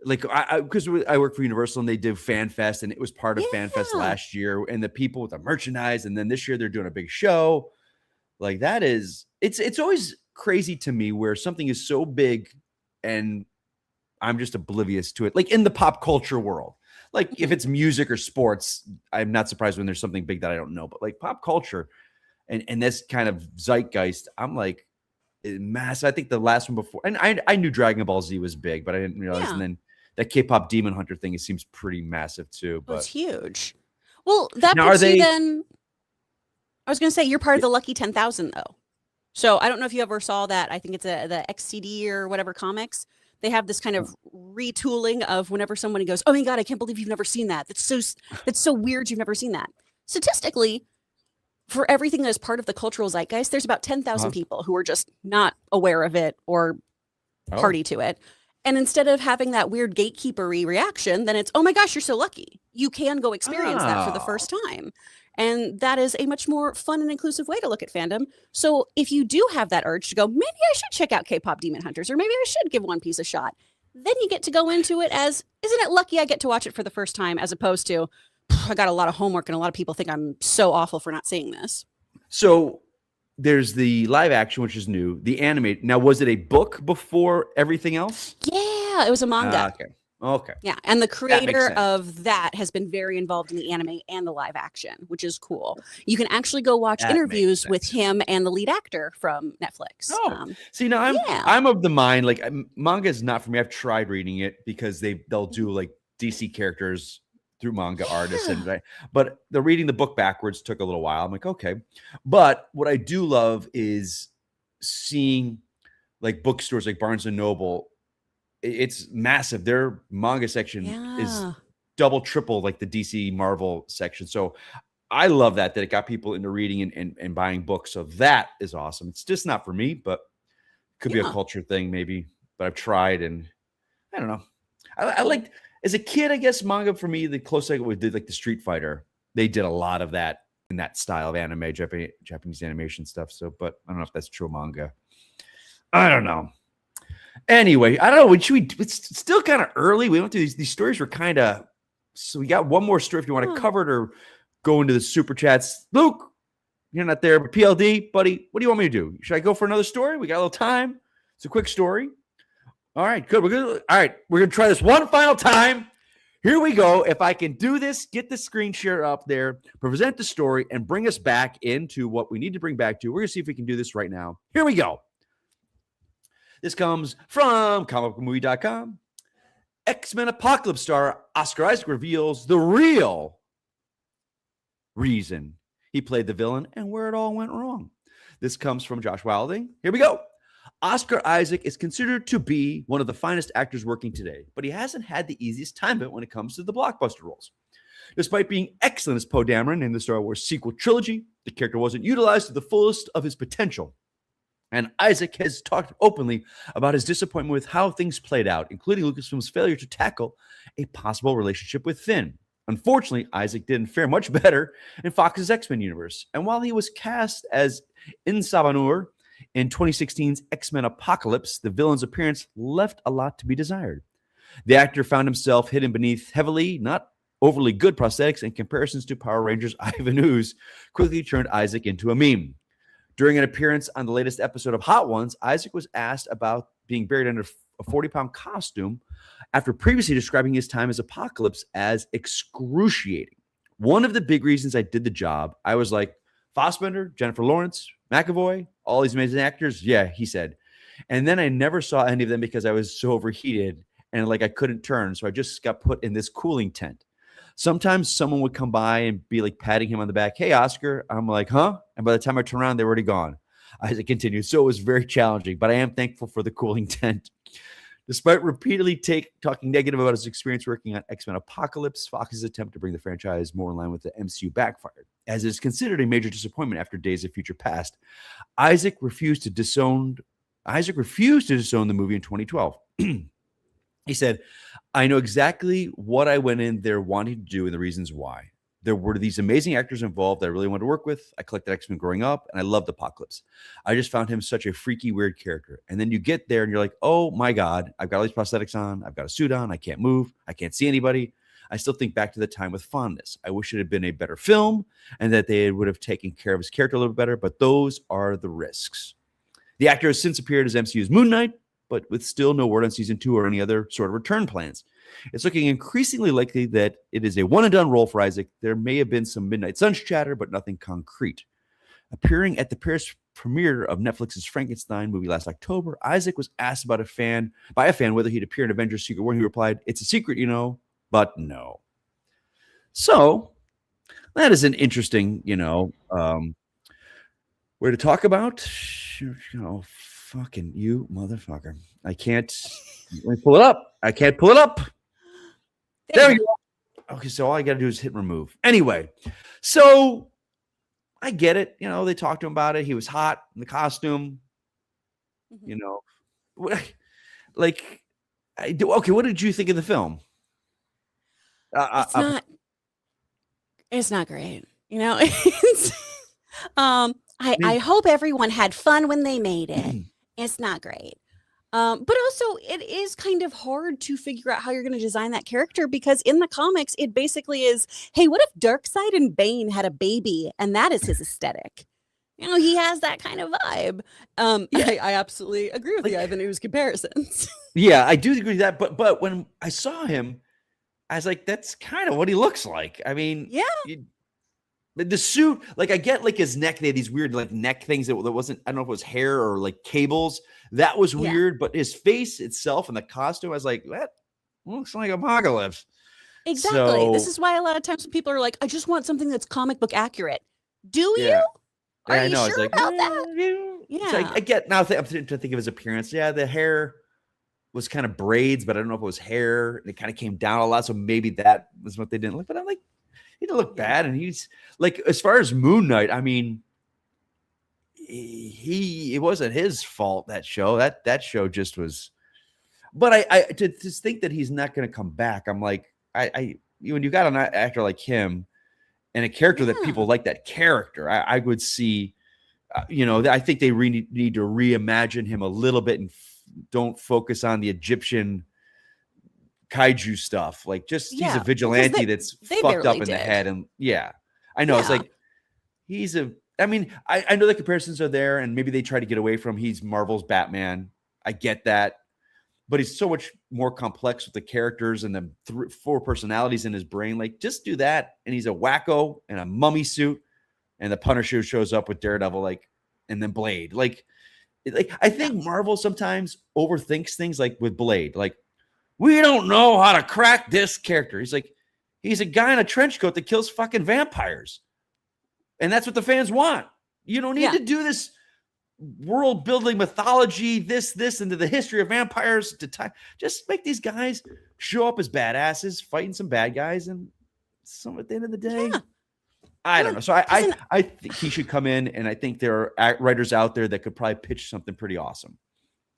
because I work for Universal and they did Fan Fest, and it was part of Fan Fest last year, and the people with the merchandise, and then this year they're doing a big show. Like that is, it's always crazy to me where something is so big and I'm just oblivious to it. Like in the pop culture world, like if it's music or sports, I'm not surprised when there's something big that I don't know, but like pop culture and this kind of zeitgeist, I'm like massive. I think the last one before, and I knew Dragon Ball Z was big, but I didn't realize. And then that K-pop Demon Hunter thing, it seems pretty massive too. But it's huge. Well, that puts you then. I was going to say you're part of the lucky 10,000 though. So I don't know if you ever saw that. I think it's the XCD or whatever comics. They have this kind of retooling of whenever somebody goes, "Oh my God, I can't believe you've never seen that. That's so weird. You've never seen that." Statistically, for everything that is part of the cultural zeitgeist, there's about 10,000 people who are just not aware of it or party to it. And instead of having that weird gatekeepery reaction, then it's, oh my gosh, you're so lucky. You can go experience that for the first time. And that is a much more fun and inclusive way to look at fandom. So if you do have that urge to go, maybe I should check out K-pop Demon Hunters, or maybe I should give One Piece a shot, then you get to go into it as, isn't it lucky I get to watch it for the first time, as opposed to, I got a lot of homework and a lot of people think I'm so awful for not seeing this. So there's the live action, which is new. The animated. Now, was it a book before everything else? Yeah, it was a manga. Okay. Yeah, and the creator of that has been very involved in the anime and the live action, which is cool. You can actually go watch interviews with him and the lead actor from Netflix. See, now I'm of the mind, like manga is not for me. I've tried reading it because they'll do like DC characters through manga artists, but the reading the book backwards took a little while. I'm like, okay. But what I do love is seeing like bookstores like Barnes and Noble. It's massive. Their manga section is double, triple like the DC Marvel section. So I love that it got people into reading and buying books. So that is awesome. It's just not for me, but Could be a Yeah. culture thing, maybe, but I've tried and I don't know. I liked as a kid, I guess manga for me, the closest we did like the Street Fighter. They did a lot of that in that style of anime, Japanese animation stuff. So, but I don't know if that's true manga. I don't know. Anyway, I don't know. It's still kind of early. We went through these stories were kind of, so we got one more story if you want to cover it or go into the super chats. Luke, you're not there, but PLD, buddy, what do you want me to do? Should I go for another story? We got a little time. It's a quick story. All right, good. We're gonna try this one final time. Here we go. If I can do this, get the screen share up there, present the story, and bring us back into what we need to bring back to. We're gonna see if we can do this right now. Here we go. This comes from comicbookmovie.com. X-Men Apocalypse star Oscar Isaac reveals the real reason he played the villain and where it all went wrong. This comes from Josh Wilding. Here we go. Oscar Isaac is considered to be one of the finest actors working today, but he hasn't had the easiest time of it when it comes to the blockbuster roles. Despite being excellent as Poe Dameron in the Star Wars sequel trilogy, the character wasn't utilized to the fullest of his potential. And Isaac has talked openly about his disappointment with how things played out, including Lucasfilm's failure to tackle a possible relationship with Finn. Unfortunately, Isaac didn't fare much better in Fox's X-Men universe. And while he was cast as Insabanur in 2016's X-Men Apocalypse, the villain's appearance left a lot to be desired. The actor found himself hidden beneath heavily, not overly good prosthetics, and comparisons to Power Rangers Ivan Ooze quickly turned Isaac into a meme. During an appearance on the latest episode of Hot Ones, Isaac was asked about being buried under a 40-pound costume after previously describing his time as Apocalypse as excruciating. One of the big reasons I did the job, I was like, Fassbender, Jennifer Lawrence, McAvoy, all these amazing actors. Yeah, he said. And then I never saw any of them because I was so overheated and like I couldn't turn. So I just got put in this cooling tent. Sometimes someone would come by and be like patting him on the back. Hey, Oscar. I'm like, huh? And by the time I turn around, they were already gone. Isaac continued. So it was very challenging, but I am thankful for the cooling tent. Despite repeatedly talking negative about his experience working on X-Men Apocalypse, Fox's attempt to bring the franchise more in line with the MCU backfired, as it is considered a major disappointment after Days of Future Past. Isaac refused to disown the movie in 2012. He said, I know exactly what I went in there wanting to do and the reasons why. There were these amazing actors involved that I really wanted to work with. I collected X-Men growing up, and I loved Apocalypse. I just found him such a freaky, weird character. And then you get there, and you're like, oh, my God, I've got all these prosthetics on. I've got a suit on. I can't move. I can't see anybody. I still think back to the time with fondness. I wish it had been a better film and that they would have taken care of his character a little better, but those are the risks. The actor has since appeared as MCU's Moon Knight, but with still no word on season 2 or any other sort of return plans. It's looking increasingly likely that it is a one-and-done role for Isaac. There may have been some Midnight Suns chatter, but nothing concrete. Appearing at the Paris premiere of Netflix's Frankenstein movie last October, Isaac was asked by a fan whether he'd appear in Avengers Secret War. He replied, it's a secret, but no. So that is an interesting, where to talk about, fucking you motherfucker. I can't, let me pull it up. I can't pull it up. There we go. Okay, so all I got to do is hit remove. Anyway, so I get it. They talked to him about it. He was hot in the costume. Mm-hmm. Okay, what did you think of the film? It's not great. I hope everyone had fun when they made it. It's not great. But also it is kind of hard to figure out how you're going to design that character because in the comics, it basically is, hey, what if Darkseid and Bane had a baby and that is his aesthetic? He has that kind of vibe. I absolutely agree with the Ivan Ooze comparisons. Yeah, I do agree with that. But when I saw him, I was like, that's kind of what he looks like. I mean, yeah. The suit, I get his neck. They had these weird neck things that wasn't, I don't know if it was hair or cables. That was weird, but his face itself and the costume, I was like, that looks like Apocalypse. Exactly. So, this is why a lot of times people are like, I just want something that's comic book accurate. Do you? Are you sure about that? Yeah. I get now. I'm trying to think of his appearance. Yeah, the hair was kind of braids, but I don't know if it was hair. And it kind of came down a lot, so maybe that was what they didn't look. But I'm like, he didn't look bad, and he's as far as Moon Knight. I mean, it wasn't his fault, that show. That show just was. But I to think that he's not going to come back, I'm like, when you got an actor like him and a character that people like that character, I would see, I think they need to reimagine him a little bit and don't focus on the Egyptian kaiju stuff. Like, just he's a vigilante that's fucked up in the head. And I know it's like I mean, I know the comparisons are there, and maybe they try to get away from he's Marvel's Batman. I get that. But he's so much more complex with the characters and the 4 personalities in his brain. Like, just do that. And he's a wacko in a mummy suit. And the Punisher shows up with Daredevil, and then Blade. Like I think Marvel sometimes overthinks things, like with Blade. Like, we don't know how to crack this character. He's like, he's a guy in a trench coat that kills fucking vampires. And that's what the fans want. You don't need to do this world building mythology, this into the history of vampires to time. Just make these guys show up as badasses fighting some bad guys, and at the end of the day, I don't know. So I think he should come in, and I think there are writers out there that could probably pitch something pretty awesome.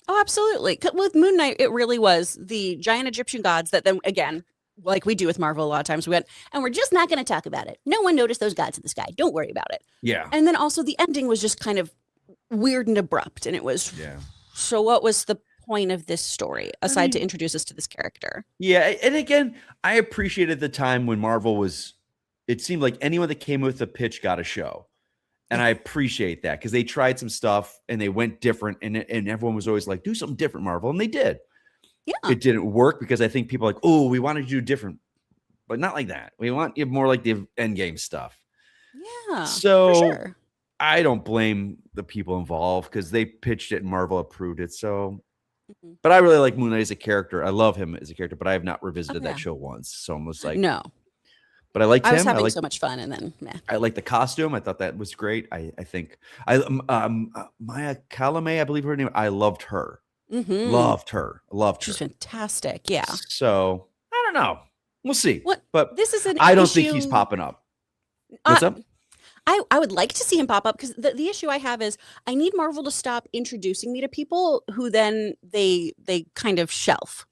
Oh, absolutely. With Moon Knight, it really was the giant Egyptian gods that then again, like we do with Marvel a lot of times, we went, and we're just not going to talk about it. No one noticed those gods in the sky. Don't worry about it. Yeah. And then also the ending was just kind of weird and abrupt, and it was so what was the point of this story aside to introduce us to this character? And again, I appreciated the time when Marvel it seemed like anyone that came with a pitch got a show, and I appreciate that, because they tried some stuff and they went different, and everyone was always like, do something different, Marvel, and they did. It didn't work because I think people are like, oh, we wanted to do different, but not like that. We want you more like the Endgame stuff. So for sure. I don't blame the people involved, because they pitched it and Marvel approved it. So, but I really like Moon Knight as a character. I love him as a character, but I have not revisited that show once. So I'm just like, no. But I liked him. I was having so much fun, and then I like the costume. I thought that was great. I think Maya Calame, I believe her name. I loved her. Loved her. She's fantastic. Yeah. So I don't know. We'll see. But this is I don't think he's popping up. What's up? I would like to see him pop up, because the issue I have is I need Marvel to stop introducing me to people who then they kind of shelf.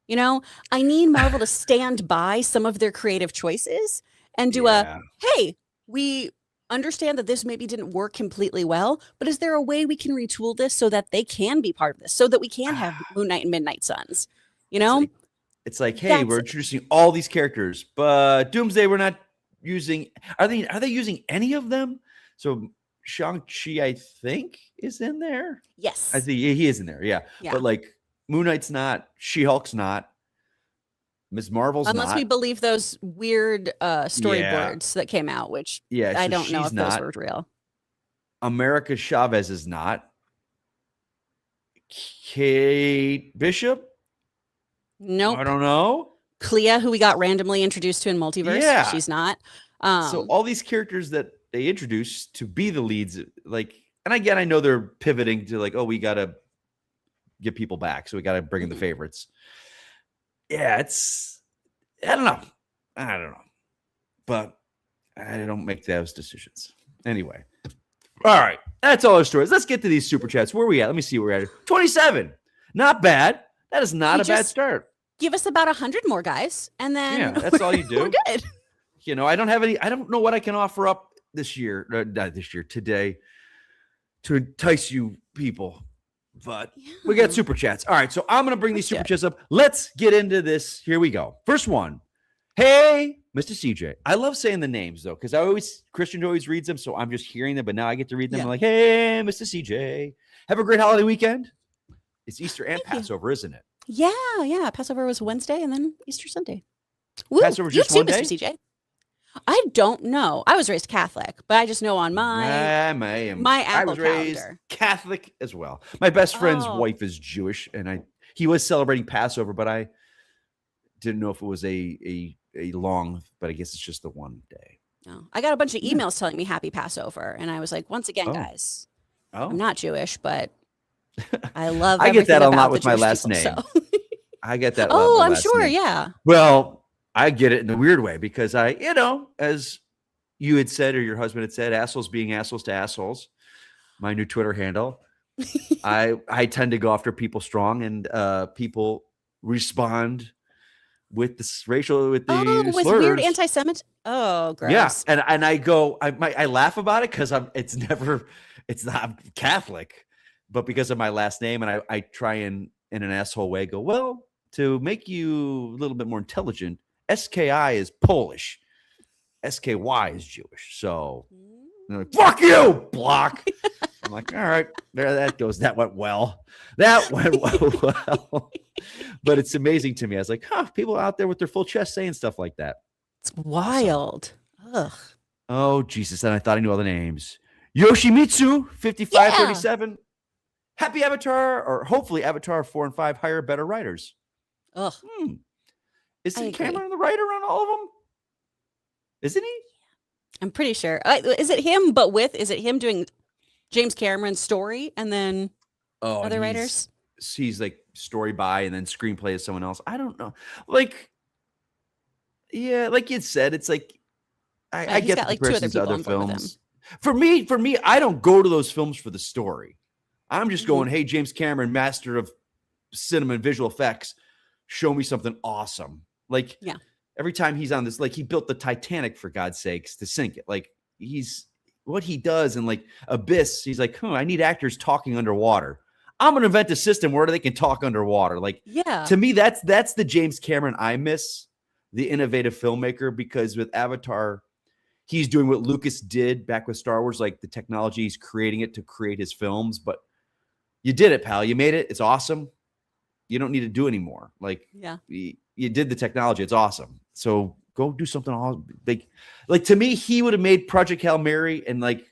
I need Marvel to stand by some of their creative choices and do hey, we understand that this maybe didn't work completely well, but is there a way we can retool this so that they can be part of this, so that we can have Moon Knight and Midnight Suns? It's like, hey, we're introducing all these characters, but Doomsday we're not using. Are they using any of them? So Shang-Chi, I think, is in there. Yes, I think he is in there. Yeah. But like, Moon Knight's not. She-Hulk's not. Ms. Marvel's unless not. we believe those weird storyboards that came out, which I don't know if those were real. America Chavez is not. Kate Bishop? Nope. I don't know. Clea, who we got randomly introduced to in Multiverse, she's not. So all these characters that they introduced to be the leads, like, and again, I know they're pivoting to like, oh, we got to get people back, so we got to bring in the favorites. Yeah, I don't know, but I don't make those decisions anyway. All right, that's all our stories. Let's get to these super chats. Where are we at? Let me see where we're at. 27, not bad. That is not a bad start. Give us about 100 more, guys, and then that's all you do. We're good. I don't have any. I don't know what I can offer up today, to entice you people. But we got super chats. All right, so I'm going to bring these super chats up. Let's get into this. Here we go. First one. Hey, Mr. CJ. I love saying the names, though, because Kristian always reads them, so I'm just hearing them, but now I get to read them. I'm like, hey, Mr. CJ. Have a great holiday weekend. It's Easter and Passover, isn't it? Yeah. Passover was Wednesday and then Easter Sunday. Woo, Passover just one day? Mr. CJ. I don't know. I was raised Catholic, but I just know on my Apple calendar. Catholic as well. My best friend's wife is Jewish, and he was celebrating Passover, but I didn't know if it was a long. But I guess it's just the one day. No, I got a bunch of emails telling me Happy Passover, and I was like, once again, guys, I'm not Jewish, but I love. I get that a lot with my Jewish last people, name. So. I get that. I'm sure. Name. Yeah. Well. I get it in a weird way because as you had said, or your husband had said, assholes being assholes to assholes. my new Twitter handle. I tend to go after people strong, and people respond with this racial, with the with slurs. weird anti-Semitic. Oh, gross. Yeah, and I go, I laugh about it because it's not Catholic, but because of my last name, and I try and in an asshole way go, well, to make you a little bit more intelligent, SKI is Polish, SKY is Jewish, so they're like, fuck you, block. I'm like, all right, there that goes. That went well. That went well. But it's amazing to me. I was like, people out there with their full chest saying stuff like that. It's wild. Ugh. Oh, Jesus. And I thought I knew all the names. Yoshimitsu, 5537. Happy Avatar, or hopefully Avatar 4 and 5 hire better writers. Ugh. Isn't Cameron the writer on all of them? Isn't he? I'm pretty sure. Is it him, is it him doing James Cameron's story and then other writers? He's like story by and then screenplay is someone else. I don't know. Like, yeah, like you said, it's like I get the comparisons to other films. For me, I don't go to those films for the story. I'm just going, hey, James Cameron, master of cinema and visual effects, show me something awesome. Like, every time he's on this, like he built the Titanic for God's sakes to sink it. Like what he does and like Abyss, he's like, I need actors talking underwater. I'm going to invent a system where they can talk underwater. Like, to me, that's the James Cameron I miss, the innovative filmmaker, because with Avatar, he's doing what Lucas did back with Star Wars, like the technology, he's creating it to create his films. But you did it, pal. You made it. It's awesome. You don't need to do anymore. Like, you did the technology. It's awesome. So go do something all like to me, he would have made Project Hail Mary and like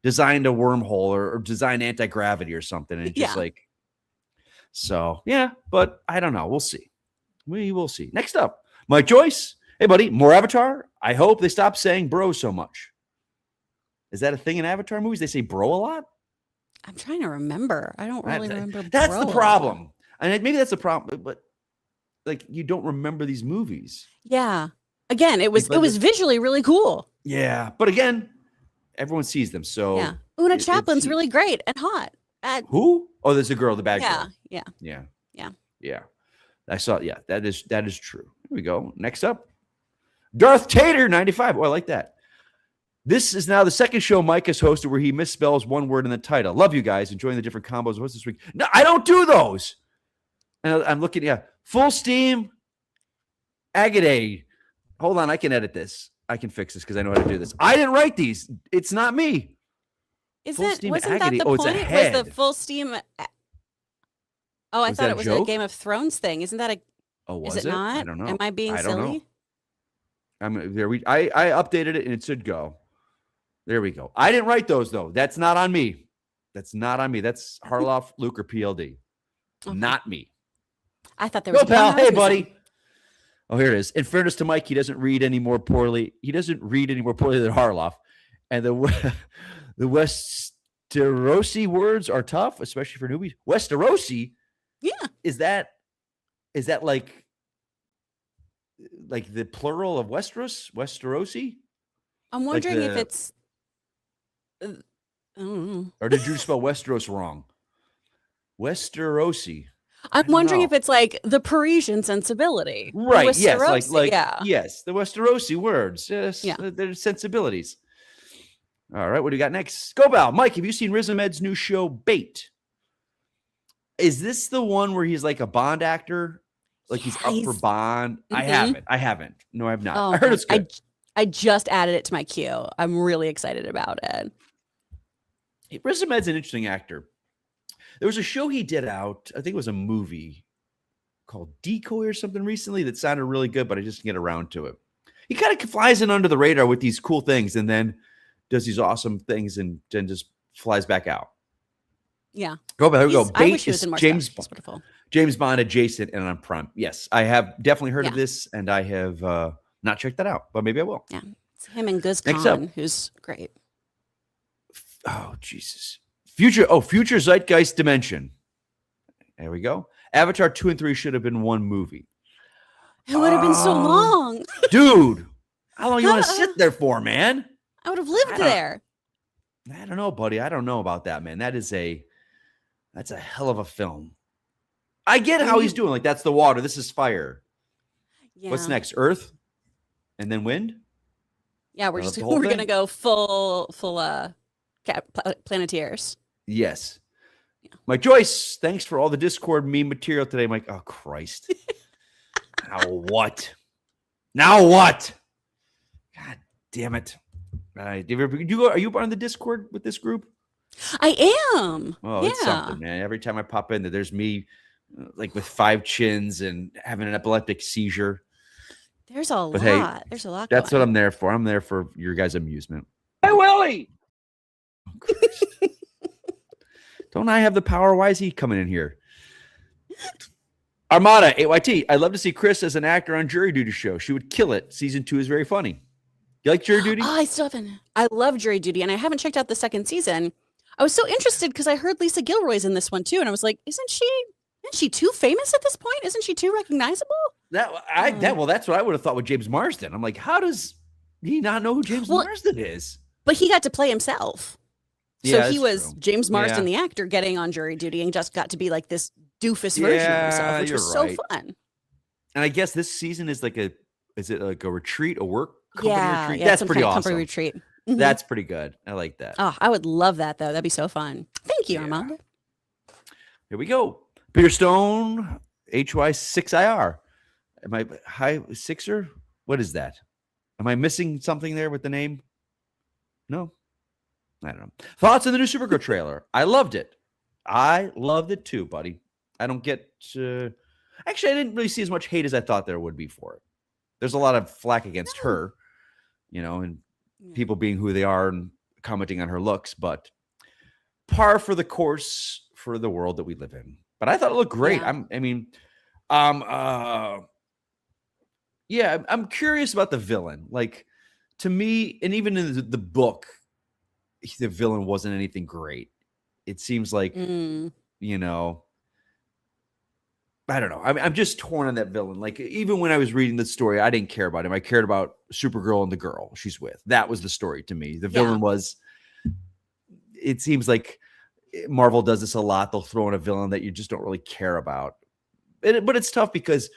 designed a wormhole or designed anti-gravity or something. And just like, so yeah, but I don't know. We'll see. We will see. Next up, Mike Joyce. Hey, buddy, more Avatar. I hope they stop saying bro so much. Is that a thing in Avatar movies? They say bro a lot? I'm trying to remember. I don't really remember. That's the problem. And maybe that's the problem, but like you don't remember these movies. Yeah. Again, it was visually really cool. Yeah. But again, everyone sees them. So Una Chaplin's really great and hot. Who? Oh, there's a girl, the bad girl. Yeah. I saw. Yeah, that is true. Here we go. Next up, Darth Tater 95. Oh, I like that. This is now the second show Mike has hosted where he misspells one word in the title. Love you guys. Enjoying the different combos. What's this week? No, I don't do those. And I'm looking. Yeah, Full Steam Agade. Hold on, I can edit this. I can fix this because I know how to do this. I didn't write these. It's not me. Wasn't that the point? Was the Full Steam? Oh, I thought it was a Game of Thrones thing. Isn't that a? Oh, was it not? I don't know. Am I being silly? I updated it and it should go. There we go. I didn't write those though. That's not on me. That's Harloff, Luke, or PLD. Okay. Not me. I thought there was. Go, pal. Hey, buddy. Oh, here it is. In fairness to Mike, he doesn't read any more poorly. He doesn't read any more poorly than Harloff. And the Westerosi words are tough, especially for newbies. Westerosi? Yeah. Is that like the plural of Westeros? Westerosi? I'm wondering if it's I don't know. Or did you spell Westeros wrong? Westerosi. I'm wondering if it's like the Parisian sensibility. Right. Yes. Yes. The Westerosi words. Yes. Yeah. Their sensibilities. All right. What do you got next? Go, Bal. Mike, have you seen Riz Ahmed's new show, Bait? Is this the one where he's like a Bond actor? Like he's up for Bond? Mm-hmm. I haven't. No, I have not. I heard it's good. I just added it to my queue. I'm really excited about it. Riz Ahmed's an interesting actor. There was a show he did out, I think it was a movie called Decoy or something recently that sounded really good, but I just didn't get around to it. He kind of flies in under the radar with these cool things and then does these awesome things and then just flies back out. Yeah. Go back. Here we go. I wish he was in more James stuff. Wonderful. James Bond adjacent and on Prime. Yes, I have definitely heard of this and I have not checked that out, but maybe I will. Yeah. It's him and Guz Khan, who's great. Oh, Jesus. Future Zeitgeist Dimension. There we go. Avatar 2 and 3 should have been one movie. It would have been so long. Dude, how long you want to sit there for, man? I would have lived there. I don't know, buddy. I don't know about that, man. That's a hell of a film. I get how he's doing. Like, that's the water. This is fire. Yeah. What's next? Earth, and then wind. Yeah, we're gonna go full Planeteers. Yes. Yeah. Mike Joyce, thanks for all the Discord meme material today. Mike, oh Christ. Now what? Now what? God damn it. Are you on the Discord with this group? I am. Oh, yeah. It's something, man. Every time I pop in there, there's me like with 5 chins and having an epileptic seizure. There's a lot. Hey, there's a lot. That's what I'm there for. I'm there for your guys' amusement. Hey, Willie. Oh, don't I have the power? Why is he coming in here? Armada, AYT. I'd love to see Chris as an actor on Jury Duty show. She would kill it. Season 2 is very funny. You like Jury Duty? Oh, I still haven't. I love Jury Duty, and I haven't checked out the second season. I was so interested because I heard Lisa Gilroy's in this one too, and I was like, isn't she too famous at this point? Isn't she too recognizable? Well, that's what I would have thought with James Marsden. I'm like, how does he not know who James Marsden is? But he got to play himself. So Yeah, he was true. James Marsden, the actor, getting on Jury Duty and just got to be like this doofus version of himself, which was so fun. And I guess this season is is it like a retreat, a work company retreat? Yeah, That's pretty awesome. Company retreat. Mm-hmm. That's pretty good. I like that. Oh, I would love that though. That'd be so fun. Thank you, Armando. Here we go. Peter Stone, HY6IR. Am I high sixer? What is that? Am I missing something there with the name? No, I don't know. Thoughts on the new Supergirl trailer? I loved it. I loved it too, buddy. I don't get actually, I didn't really see as much hate as I thought there would be for it. There's a lot of flack against her, and people being who they are and commenting on her looks, but par for the course for the world that we live in. But I thought it looked great. Yeah. I'm curious about the villain. Like, to me, and even in the book, the villain wasn't anything great. It seems like, I don't know. I'm just torn on that villain. Like, even when I was reading the story, I didn't care about him. I cared about Supergirl and the girl she's with. That was the story to me. The villain was, it seems like Marvel does this a lot. They'll throw in a villain that you just don't really care about. But it's tough because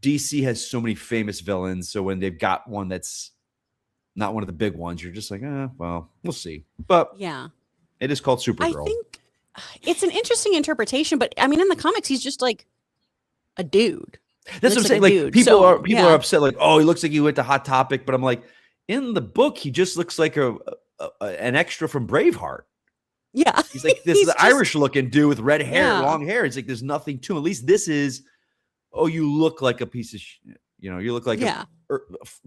DC has so many famous villains. So when they've got one that's not one of the big ones, you're just like, well, we'll see. But yeah, it is called Supergirl. I think it's an interesting interpretation, but I mean, in the comics, he's just like a dude. That's what I'm saying. Like, people are upset. Like, oh, he looks like he went to Hot Topic. But I'm like, in the book, he just looks like an extra from Braveheart. Yeah, he's like this Irish looking dude with red hair, long hair. It's like there's nothing to him. At least this is. Oh, you look like a piece of shit. You look like a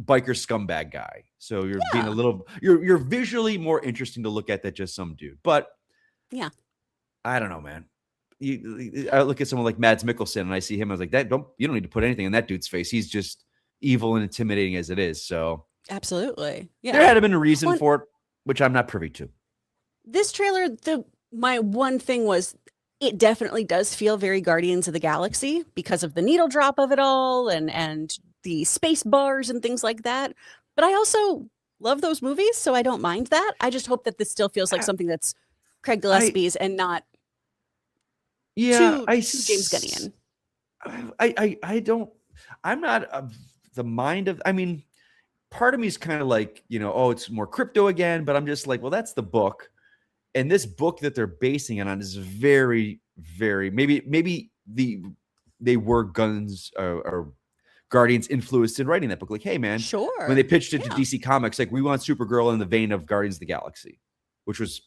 biker scumbag guy. So you're being a little. You're visually more interesting to look at than just some dude. But I don't know, man. I look at someone like Mads Mikkelsen and I see him. I was like, you don't need to put anything in that dude's face. He's just evil and intimidating as it is. So absolutely, there had been a reason for it, which I'm not privy to. This trailer, my one thing was, it definitely does feel very Guardians of the Galaxy because of the needle drop of it all and the space bars and things like that. But I also love those movies, so I don't mind that. I just hope that this still feels like something that's Craig Gillespie's and not too James Gunnian. I'm not of the mind of, part of me is kind of like, it's more crypto again, but I'm just like, well, that's the book. And this book that they're basing it on is very, very, maybe they were Guns or Guardians influenced in writing that book. Like, hey man, when they pitched it to DC Comics, like, we want Supergirl in the vein of Guardians of the Galaxy, which was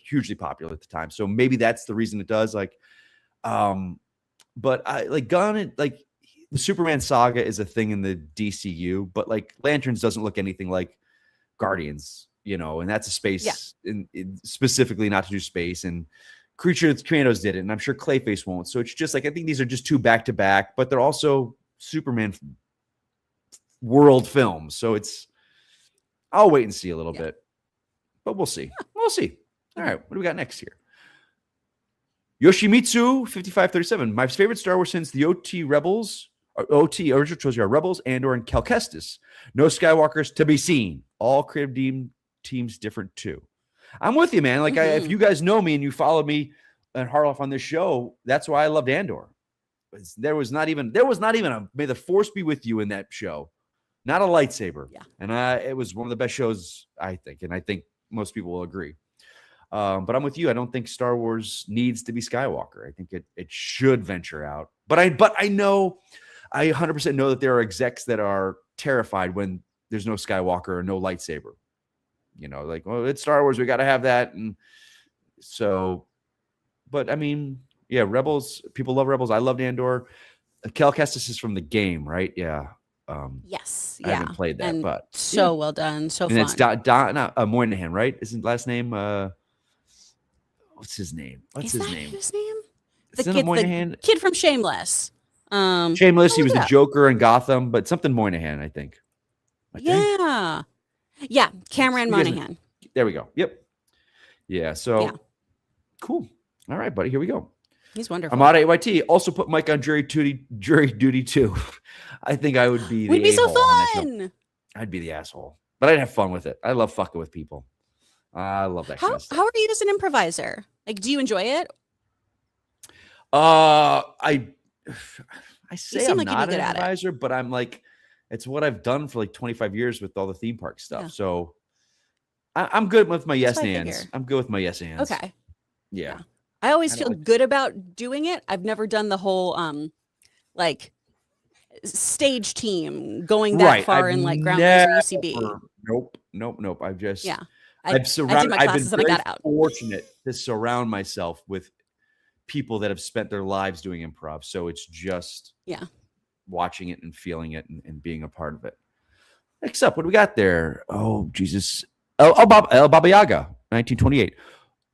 hugely popular at the time. So maybe that's the reason it does. Like, but I like Gunn, like the Superman saga is a thing in the DCU, but like Lanterns doesn't look anything like Guardians, and that's a space in specifically not to do space, and Creature of the Commandos did it. And I'm sure Clayface won't. So it's just like, I think these are just 2 back-to-back, but they're also Superman world films. So I'll wait and see a little bit, but we'll see. We'll see. All right. What do we got next here? Yoshimitsu 5537. My favorite Star Wars since the OT original trilogy are Rebels, Andor, and Cal Kestis. No Skywalkers to be seen. All creative teams different too. I'm with you, man. Like if you guys know me and you followed me and Harloff on this show, that's why I loved Andor. There was not even a may the force be with you in that show. Not a lightsaber. Yeah. And it was one of the best shows, I think. And I think most people will agree. But I'm with you. I don't think Star Wars needs to be Skywalker. I think it should venture out. But I 100% know that there are execs that are terrified when there's no Skywalker or no lightsaber. You know, like, well, it's Star Wars. We got to have that. And so, but I mean, yeah, Rebels, people love Rebels. I loved Andor. Cal Kestis is from the game, right? Yeah. Yes. I haven't played that, and but so well done. So and fun. it's Moynihan, right? Isn't last name? What's his name? Is that his name? The kid from Shameless. Shameless. He was the Joker in Gotham, but something Moynihan, I think. Yeah. Cameron Moynihan. There we go. Yep. Yeah. So cool. All right, buddy. Here we go. He's wonderful. Ahmad AYT also put Mike on jury duty too. I think I would be. Would be so fun. I'd be the asshole, but I'd have fun with it. I love fucking with people. I love that kind of stuff. How are you as an improviser? Like, do you enjoy it? I say I'm like not an improviser, but I'm like, it's what I've done for like 25 years with all the theme park stuff. Yeah. So I'm good with my yes ands. I'm good with my yes ands. Okay. Yeah. I always feel good about doing it. I've never done the whole like stage team going that far in like Groundlings or UCB. Nope. I've just I've been very fortunate to surround myself with people that have spent their lives doing improv. So it's just watching it and feeling it and being a part of it. Next up, what do we got there? Oh, Jesus. Baba Yaga, 1928.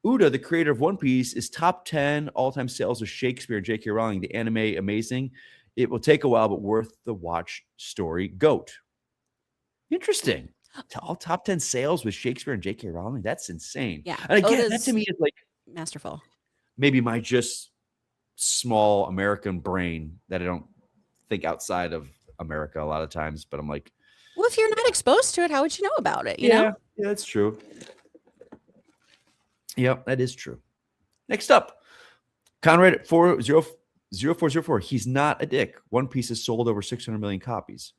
Uda, the creator of One Piece, is top 10 all-time sales of Shakespeare and J.K. Rowling. The anime, amazing. It will take a while, but worth the watch. Story, GOAT. Interesting. All top 10 sales with Shakespeare and J.K. Rowling. That's insane. Yeah. And again, that to me is like masterful. Maybe my just small American brain that I don't think outside of America a lot of times, but I'm like, well, if you're not exposed to it, how would you know about it? You know? Yeah, that's true. Yep, that is true. Next up, Conrad at 40404. He's not a dick. One Piece has sold over 600 million copies.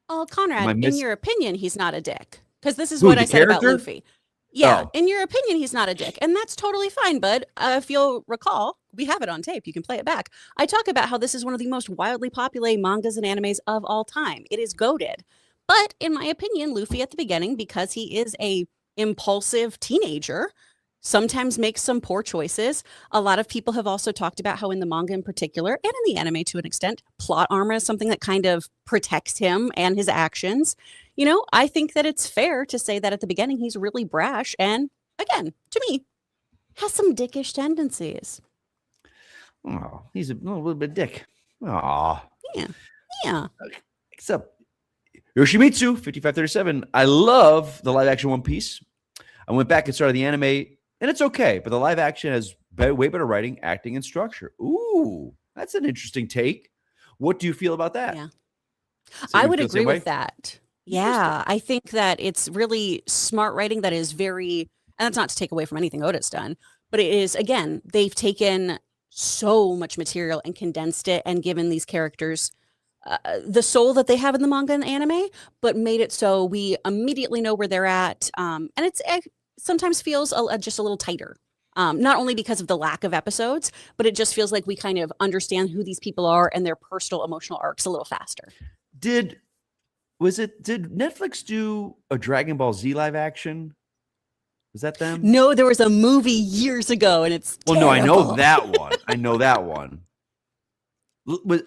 Oh, Conrad, in your opinion, he's not a dick. Because this is what I said about Luffy. Yeah, in your opinion, he's not a dick. And that's totally fine, bud. If you'll recall, we have it on tape. You can play it back. I talk about how this is one of the most wildly populated mangas and animes of all time. It is goated. But in my opinion, Luffy at the beginning, because he is a impulsive teenager, sometimes makes some poor choices. A lot of people have also talked about how in the manga in particular, and in the anime to an extent, plot armor is something that kind of protects him and his actions. You know, I think that it's fair to say that at the beginning, he's really brash and, again, to me, has some dickish tendencies. Oh, he's a little bit dick. Oh. Yeah. Except Yoshimitsu, 5537. I love the live action One Piece. I went back and started the anime, and it's okay, but the live action has way better writing, acting, and structure. Ooh, that's an interesting take. What do you feel about that? Yeah. I would agree with that. Yeah, I think that it's really smart writing that is very, and that's not to take away from anything Oda's done, but it is, again, they've taken so much material and condensed it and given these characters the soul that they have in the manga and anime, but made it so we immediately know where they're at. And it sometimes feels just a little tighter, not only because of the lack of episodes, but it just feels like we kind of understand who these people are and their personal emotional arcs a little faster. Did Netflix do a Dragon Ball Z live action? Was that them? No, there was a movie years ago, and it's terrible. No, I know that one.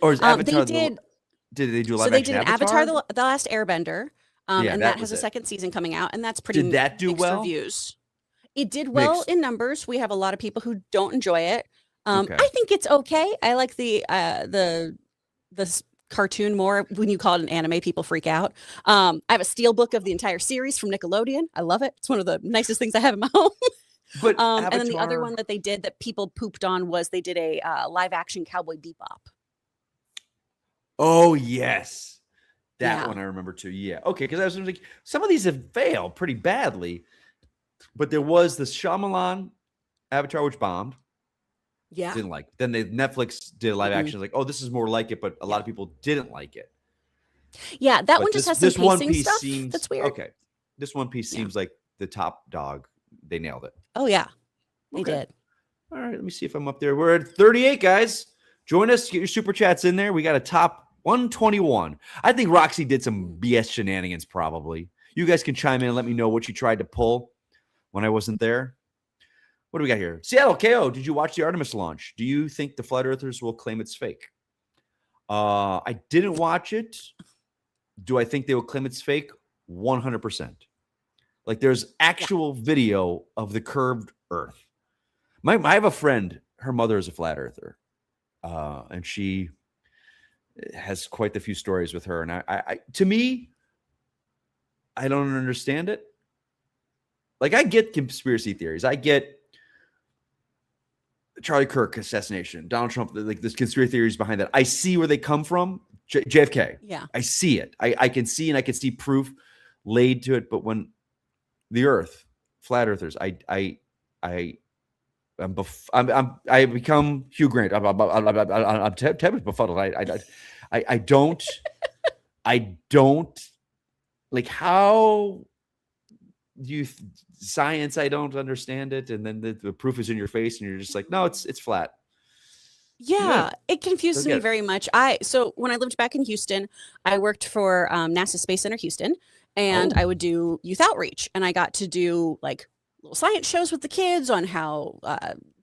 Or is Avatar? Did they do a live action? So they did an Avatar: The Last Airbender, and that has a second season coming out, and that's pretty. Did that do well? Reviews. It did well in numbers. We have a lot of people who don't enjoy it. I think it's okay. I like the cartoon more. When you call it an anime, people freak out. I have a steelbook of the entire series from Nickelodeon. I love it. It's one of the nicest things I have in my home. But and then the other one that they did that people pooped on was they did a live action Cowboy Bebop. Oh yes, that one I remember too. Yeah, okay, because I was like, some of these have failed pretty badly. But there was the Shyamalan Avatar, which bombed. Yeah. Didn't like. Then Netflix did a live action. Like, oh, this is more like it, but a lot of people didn't like it. Yeah, that But one just has this some One pacing Piece stuff seems that's weird. okay. This One Piece seems like the top dog. They nailed it. Oh yeah, they Okay. did. All right, let me see if I'm up there. We're at 38, guys. Join us. Get your super chats in there. We got a top 121. I think Roxy did some BS shenanigans, probably. You guys can chime in and let me know what you tried to pull when I wasn't there. What do we got here? Seattle KO, did you watch the Artemis launch? Do you think the Flat Earthers will claim it's fake? I didn't watch it. Do I think they will claim it's fake? 100%. Like, there's actual video of the curved Earth. I have a friend, her mother is a flat earther, and she has quite a few stories with her. And I to me, I don't understand it. Like, I get conspiracy theories. I get Charlie Kirk assassination, Donald Trump, like this conspiracy theories behind that. I see where they come from. JFK. Yeah. I see it. I can see, and I can see proof laid to it. But when the Earth, flat earthers, I become Hugh Grant. I'm tempted befuddled. I don't like how you science. I don't understand it, and then the proof is in your face, and you're just like, no, it's flat. Yeah, it confuses me very much. So when I lived back in Houston, I worked for NASA Space Center Houston, and I would do youth outreach, and I got to do like little science shows with the kids on how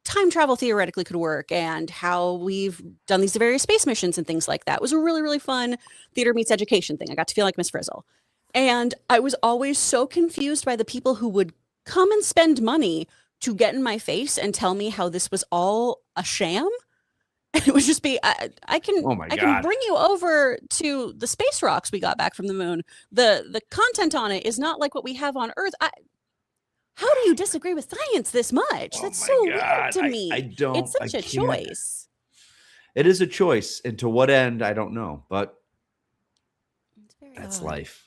time travel theoretically could work and how we've done these various space missions and things like that. It was a really, really fun theater meets education thing. I got to feel like Miss Frizzle. And I was always so confused by the people who would come and spend money to get in my face and tell me how this was all a sham. And it would just be, I can bring you over to the space rocks we got back from the moon. The content on it is not like what we have on Earth. How do you disagree with science this much? That's so weird to me. I don't. It's such a choice. It is a choice, and to what end, I don't know. But that's life.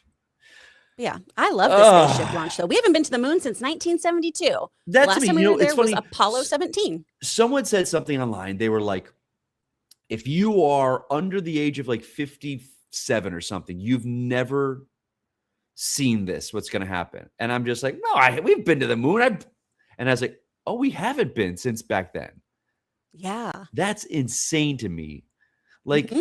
Yeah, I love the spaceship launch, though. We haven't been to the moon since 1972. That's last time we were there was funny. Apollo 17. Someone said something online. They were like, if you are under the age of like 57 or something, you've never seen this, what's going to happen? And I'm just like, no, we've been to the moon. And I was like, oh, we haven't been since back then. Yeah. That's insane to me. Like,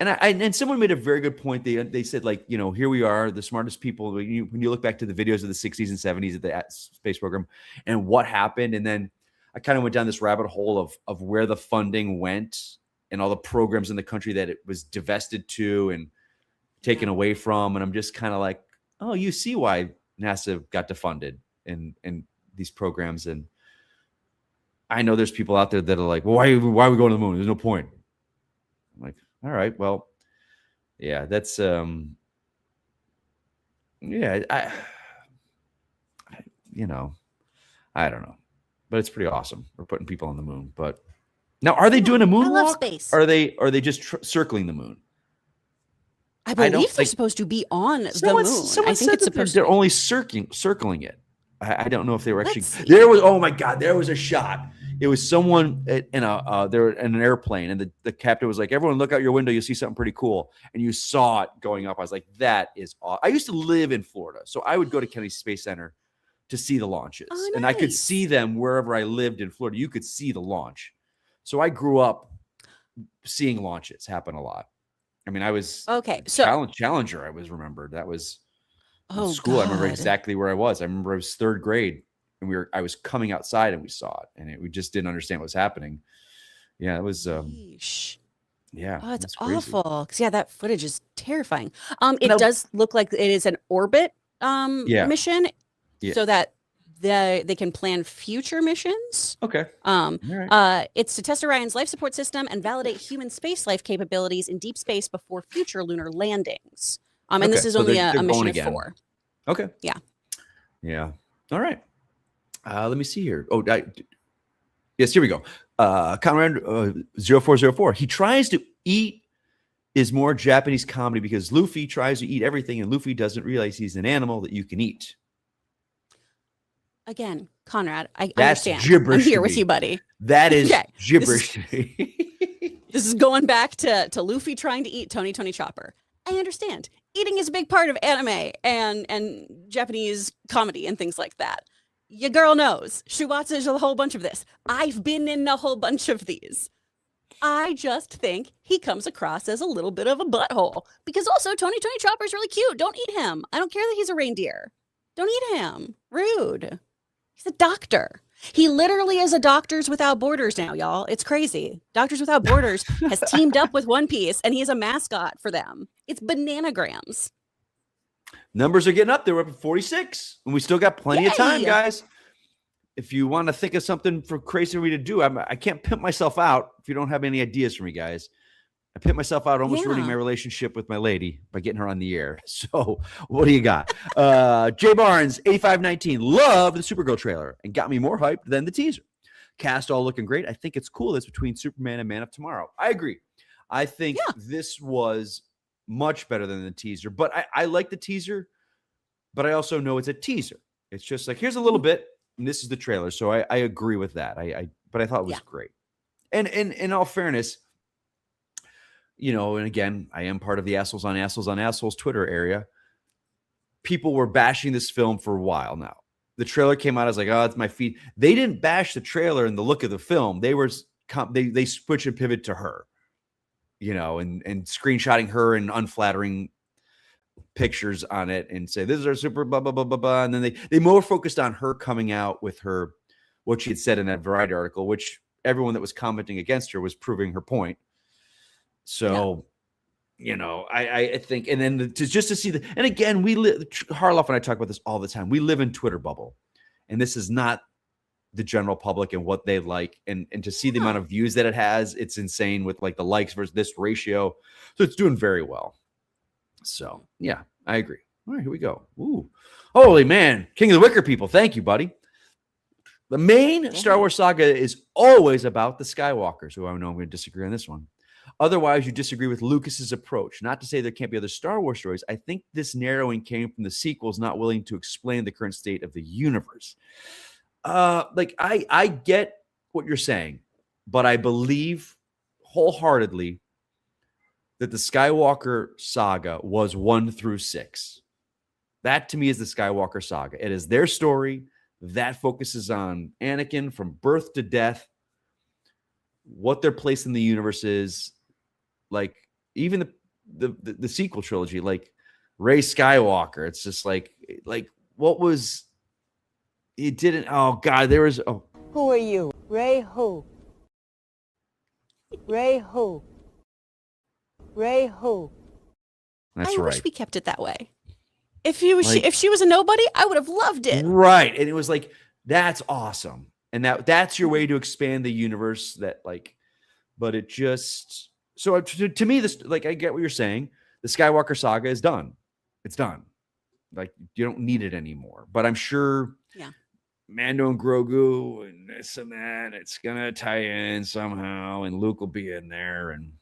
and someone made a very good point. They said, like, you know, here we are, the smartest people. When you look back to the videos of the 60s and 70s of the space program and what happened. And then I kind of went down this rabbit hole of where the funding went and all the programs in the country that it was divested to and taken away from. And I'm just kind of like, oh, you see why NASA got defunded and these programs. And I know there's people out there that are like, well, why are we going to the moon? There's no point. I'm like, all right, well, yeah, that's, I don't know, but it's pretty awesome. We're putting people on the moon, but now are they doing a moonwalk? I love space. Are they just circling the moon? I believe they're supposed to be on the moon. I think it's supposed they're only circling it. I don't know if they were actually. There was, oh my God, there was a shot. It was someone in an airplane, and the captain was like, "Everyone, look out your window. You'll see something pretty cool." And you saw it going up. I was like, "That is awesome." I used to live in Florida, so I would go to Kennedy Space Center to see the launches, and I could see them wherever I lived in Florida. You could see the launch, so I grew up seeing launches happen a lot. I mean, I was so Challenger. I was remembered. That was in school. God. I remember exactly where I was. I remember I was third grade, and I was coming outside, and we saw it, and we just didn't understand what was happening. Yeah, it was. Yeah, oh, it's awful. Because that footage is terrifying. It does look like it is an orbit mission, so that they can plan future missions. Okay. Right. It's to test Orion's life support system and validate human space life capabilities in deep space before future lunar landings. And this is only a mission of 4. Okay. Yeah. Yeah. All right. Let me see here. Oh, yes, here we go. Conrad 0404. He tries to eat is more Japanese comedy because Luffy tries to eat everything and Luffy doesn't realize he's an animal that you can eat. Again, Conrad, I That's understand. gibberish I'm here to with me. you, buddy. That is Okay, gibberish to me. This is going back to Luffy trying to eat Tony Chopper. I understand. Eating is a big part of anime and Japanese comedy and things like that. Your girl knows. She watches a whole bunch of this. I've been in a whole bunch of these. I just think he comes across as a little bit of a butthole. Because also, Tony Chopper's really cute. Don't eat him. I don't care that he's a reindeer. Don't eat him. Rude. He's a doctor. He literally is a Doctors Without Borders now, y'all. It's crazy. Doctors Without Borders has teamed up with One Piece, and he's a mascot for them. It's bananagrams. Numbers are getting up there. We're up at 46, and we still got plenty of time, guys. If you want to think of something for crazy to do, I can't pimp myself out if you don't have any ideas for me, guys. I pimp myself out almost ruining my relationship with my lady by getting her on the air. So what do you got? Jay Barnes, 8519, loved the Supergirl trailer and got me more hyped than the teaser. Cast all looking great. I think it's cool that's between Superman and Man of Tomorrow. I agree. I think this was much better than the teaser, but I like the teaser, but I also know it's a teaser. It's just like, here's a little bit, and this is the trailer. So I agree with that. But I thought it was great. And in all fairness, you know, and again, I am part of the Assholes on Assholes Twitter area. People were bashing this film for a while now. The trailer came out, I was like, oh, it's my feed. They didn't bash the trailer and the look of the film. They were they switch and pivot to her, you know, and screenshotting her and unflattering pictures on it and say, this is our super blah, blah, blah, blah, blah. And then they more focused on her coming out with her, what she had said in that Variety article, which everyone that was commenting against her was proving her point. So, you know, I think, and then just to see and again, Harloff and I talk about this all the time. We live in Twitter bubble, and this is not the general public and what they like. And to see the amount of views that it has, it's insane with like the likes versus this ratio. So it's doing very well. So yeah, I agree. All right, here we go. Ooh, holy man. King of the Wicker people. Thank you, buddy. The main Star Wars saga is always about the Skywalkers, who I know I'm going to disagree on this one. Otherwise, you disagree with Lucas's approach. Not to say there can't be other Star Wars stories. I think this narrowing came from the sequels not willing to explain the current state of the universe. Like I get what you're saying, but I believe wholeheartedly that the Skywalker saga was 1 through 6. That to me is the Skywalker saga. It is their story that focuses on Anakin from birth to death, what their place in the universe is. Like even the sequel trilogy, like Rey Skywalker, it's just like what was it didn't there was who are you? Rey who? Rey who? Rey who? That's I right. wish we kept it that way. If she was a nobody, I would have loved it. Right. And it was like, that's awesome. And that's your way to expand the universe that but it just, so to me, this, I get what you're saying. The Skywalker saga is done. It's done. Like you don't need it anymore, but I'm sure Mando and Grogu and this and that, it's going to tie in somehow and Luke will be in there and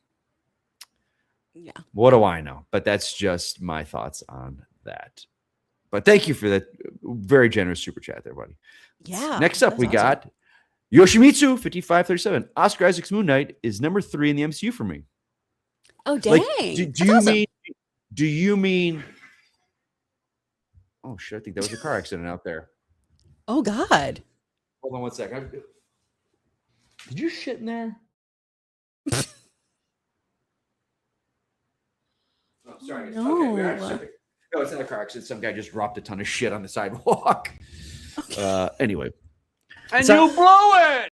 what do I know? But that's just my thoughts on that. But thank you for that very generous super chat there, buddy. Yeah. Next up, we got Yoshimitsu 5537. Oscar Isaac's Moon Knight is number 3 in the MCU for me. Oh, dang. Do you mean oh shit, I think that was a car accident out there. Oh God. Hold on one sec. Did you shit in there? Oh, sorry. No. Okay, no, it's not a car accident. Some guy just dropped a ton of shit on the sidewalk. Okay. Anyway. And you blow it.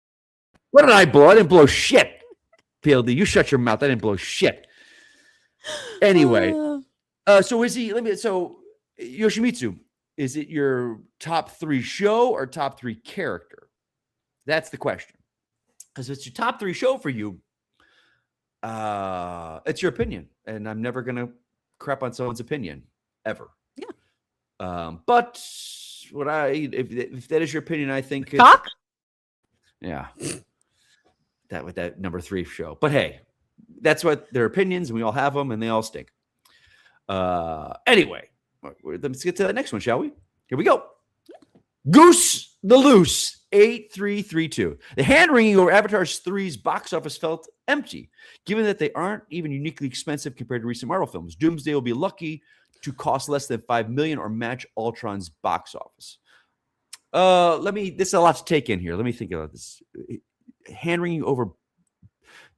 What did I blow? I didn't blow shit. PLD, you shut your mouth. I didn't blow shit. Anyway. So is he, so Yoshimitsu, is it your top 3 show or top 3 character? That's the question. Because if it's your top 3 show for you, it's your opinion. And I'm never going to crap on someone's opinion ever. Yeah. But what if that is your opinion, I think Cock? Yeah. That with that number 3 show. But hey, that's what their opinions, and we all have them, and they all stink. Anyway, let's get to the next one, shall we? Here we go. Goose The Loose, 8332. The hand-wringing over Avatar 3's box office felt empty, given that they aren't even uniquely expensive compared to recent Marvel films. Doomsday will be lucky to cost less than $5 million or match Ultron's box office. This is a lot to take in here. Let me think about this. Hand-wringing over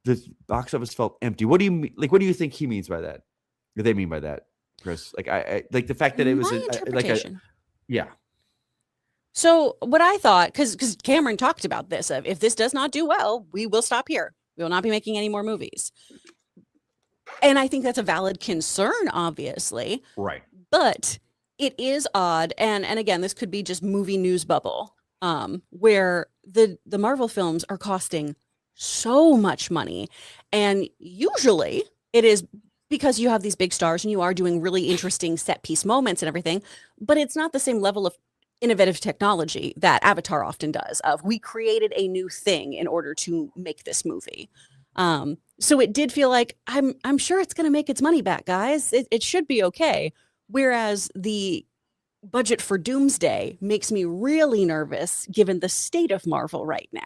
the box office felt empty. What do you mean? Like, what do you think he means by that? What they mean by that, Chris? Like, I like the fact that it was yeah. So what I thought, because Cameron talked about this, of if this does not do well, we will stop here. We will not be making any more movies. And I think that's a valid concern, obviously. Right. But it is odd. And again, this could be just movie news bubble, where the Marvel films are costing so much money. And usually it is because you have these big stars and you are doing really interesting set piece moments and everything, but it's not the same level of innovative technology that Avatar often does. We created a new thing in order to make this movie. So it did feel like I'm sure it's going to make its money back, guys. It should be okay. Whereas the budget for Doomsday makes me really nervous given the state of Marvel right now.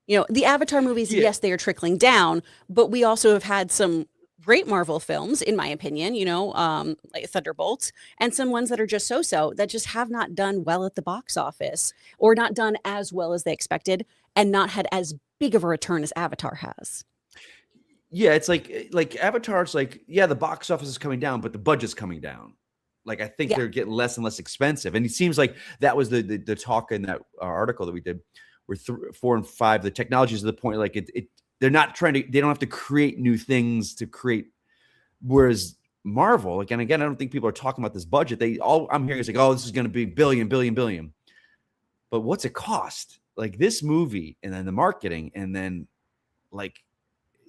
You know, the Avatar movies, yes, they are trickling down, but we also have had some great Marvel films, in my opinion, like Thunderbolts, and some ones that are just so-so that just have not done well at the box office or not done as well as they expected and not had as big of a return as Avatar has. Yeah, it's like Avatar's like, yeah, the box office is coming down, but the budget's coming down. Like, I think they're getting less and less expensive. And it seems like that was the talk in that article that we did where 4 and 5, the technology is to the point like they don't have to create new things to create. Whereas Marvel, again, I don't think people are talking about this budget. I'm hearing is like, oh, this is going to be billion. But what's it cost? Like this movie and then the marketing, and then like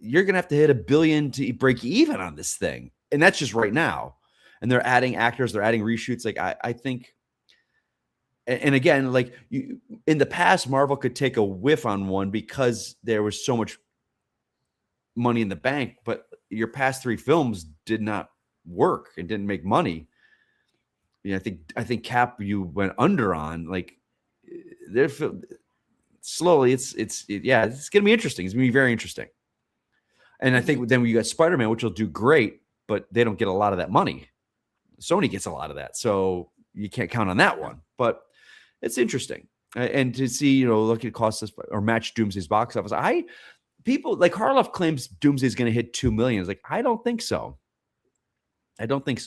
you're going to have to hit $1 billion to break even on this thing. And that's just right now. And they're adding actors, they're adding reshoots. Like I think, and again, like in the past, Marvel could take a whiff on one because there was so much money in the bank, but your past 3 films did not work and didn't make money. Yeah, I think Cap you went under on. Like they're slowly. It's gonna be interesting. It's gonna be very interesting. And I think then we got Spider-Man, which will do great, but they don't get a lot of that money. Sony gets a lot of that, so you can't count on that one. But it's interesting, and to see look at cost or match Doomsday's box office. People like Harloff claims Doomsday is going to hit 2 million. It's like, I don't think so. I think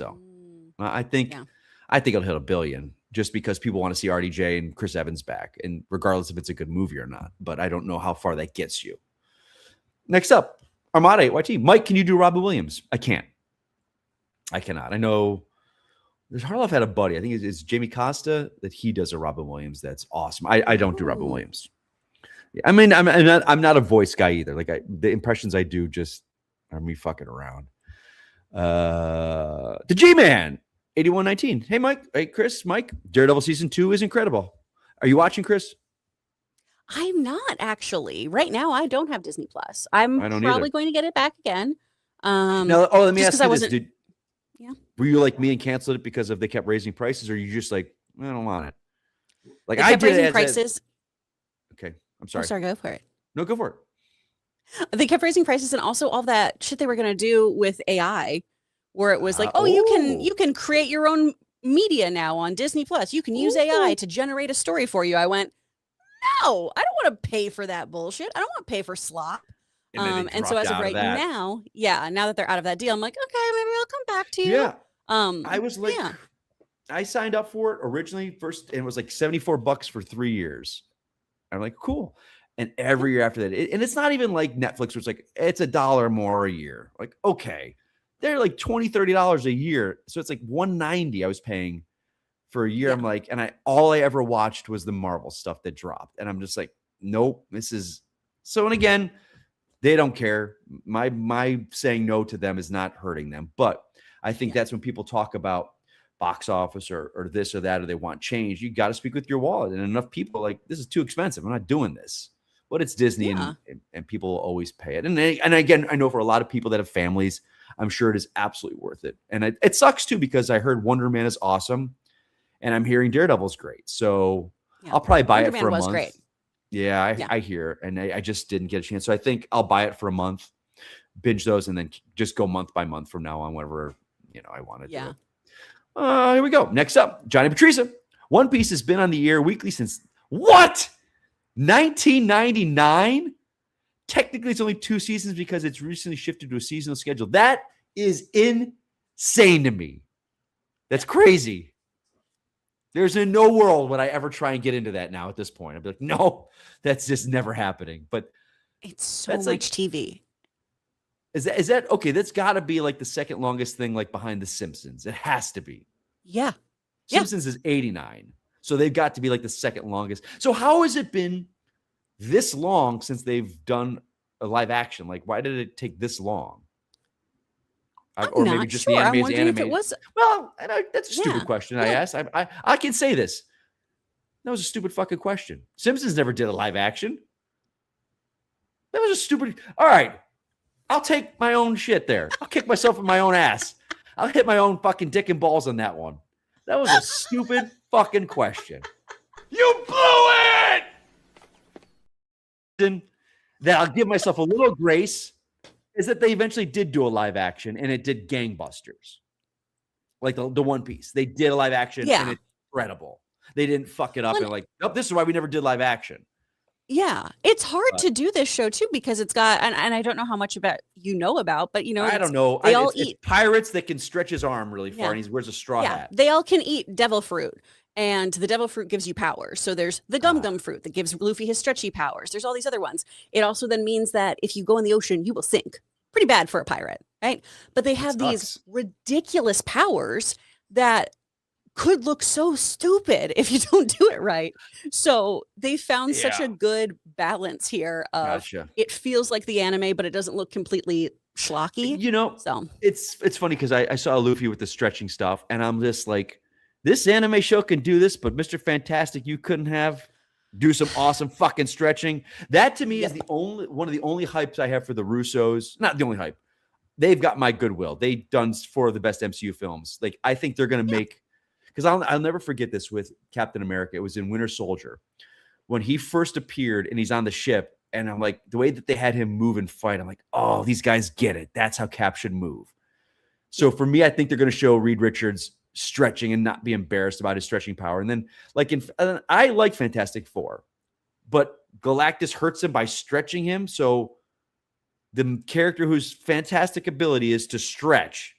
it'll hit $1 billion just because people want to see RDJ and Chris Evans back, and regardless if it's a good movie or not. But I don't know how far that gets you. Next up, Armada 8YT. Mike, can you do Robin Williams? I can't. I cannot. I know Harloff had a buddy. I think it's Jamie Costa that he does a Robin Williams. That's awesome. I don't do Robin Williams. I mean, I'm not a voice guy either. Like the impressions I do just are me fucking around. The G-Man, 8119. Hey, Mike. Hey, Chris. Mike. Daredevil season 2 is incredible. Are you watching, Chris? I'm not actually. Right now, I don't have Disney Plus. I'm probably going to get it back again. Let me ask you this. Were you like me and canceled it because they kept raising prices, or you just like, I don't want it? Like I did raising prices. Okay. I'm sorry. Go for it. No, go for it. They kept raising prices, and also all that shit they were going to do with AI, where it was like, you can create your own media now on Disney Plus. You can use AI to generate a story for you. I went, no, I don't want to pay for that bullshit. I don't want to pay for slop. And so as of right now, now that they're out of that deal, I'm like, okay, maybe I'll come back to you. Yeah. I was like, I signed up for it originally first, and it was like $74 for 3 years. I'm like, cool. And every year after that, and it's not even like Netflix, where it's like, it's $1 more a year. Like, okay, they're like $20, $30 a year. So it's like $190 I was paying for a year. I'm like, and all I ever watched was the Marvel stuff that dropped. And I'm just like, nope, this is so. And again, they don't care. My saying no to them is not hurting them. But I think that's when people talk about box office or this or that, or they want change. You got to speak with your wallet. And enough people like, this is too expensive. I'm not doing this. But it's Disney and people will always pay it. And again, I know for a lot of people that have families, I'm sure it is absolutely worth it. And it sucks too, because I heard Wonder Man is awesome and I'm hearing Daredevil's great. So Yeah. I'll probably buy Wonder it Man for a was month. great. Yeah, Yeah. I hear, and I just didn't get a chance. So I think I'll buy it for a month, binge those, and then just go month by month from now on, whenever I want to do Yeah. it. Here we go. Next up, Johnny Patricia. One Piece has been on the air weekly since what? 1999? Technically, it's only 2 seasons because it's recently shifted to a seasonal schedule. That is insane to me. That's crazy. There's in no world would I ever try and get into that now at this point. I'd be like, no, that's just never happening. But It's so that's much TV. is that okay? That's got to be like the second longest thing, like behind The Simpsons. It has to be. Yeah. Yeah. Simpsons is 89, so they've got to be like the second longest. So how has it been this long since they've done a live action? Like, why did it take this long? I'm not sure. I'm wondering if it was. Well, that's a stupid Yeah. question I asked. I can say this. That was a stupid fucking question. Simpsons never did a live action. That was a stupid. All right. I'll take my own shit there. I'll kick myself in my own ass. I'll hit my own fucking dick and balls on that one. That was a stupid fucking question. You blew it! Then that I'll give myself a little grace is that they eventually did do a live action and it did gangbusters. Like the One Piece. They did a live action and it's incredible. They didn't fuck it up and like, nope, this is why we never did live action. Yeah, it's hard to do this show too because it's got and I don't know how much about but I don't know. They all it's eat pirates that can stretch his arm really far and he wears a straw hat. They all can eat devil fruit. And the devil fruit gives you powers. So there's the gum fruit that gives Luffy his stretchy powers. There's all these other ones. It also then means that if you go in the ocean, you will sink. Pretty bad for a pirate, right? But they have these ridiculous powers that could look so stupid if you don't do it right. So they found such a good balance here of it feels like the anime, but it doesn't look completely schlocky. So it's funny because I saw Luffy with the stretching stuff, and I'm just like, this anime show can do this, but Mr. Fantastic, you couldn't do some awesome fucking stretching. That to me is one of the only hypes I have for the Russos. Not the only hype. They've got my goodwill. They've done 4 of the best MCU films. Like I think they're going to make, because I'll never forget this with Captain America. It was in Winter Soldier when he first appeared and he's on the ship. And I'm like, the way that they had him move and fight, I'm like, oh, these guys get it. That's how Cap should move. So for me, I think they're going to show Reed Richards stretching and not be embarrassed about his stretching power. And then I like Fantastic Four, but Galactus hurts him by stretching him. So the character whose fantastic ability is to stretch,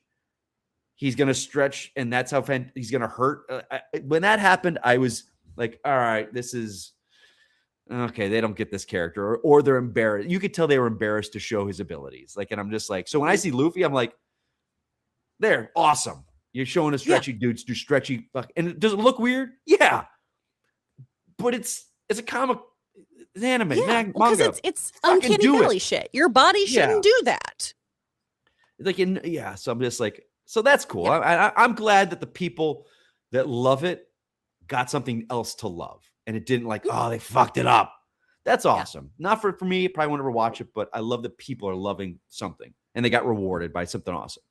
he's going to stretch, and that's how he's going to hurt. When that happened, I was like, all right, this is okay. They don't get this character, or they're embarrassed. You could tell they were embarrassed to show his abilities. Like, and I'm just like, so when I see Luffy, I'm like, they're awesome. You're showing a stretchy dudes do stretchy, and does it look weird? Yeah, but it's a comic, it's anime, manga. It's uncanny valley shit. Your body shouldn't do that. Like, so I'm just like, so that's cool. I'm glad that the people that love it got something else to love, and it didn't like, oh, they fucked it up. That's awesome. Not for me. Probably won't ever watch it, but I love that people are loving something, and they got rewarded by something awesome.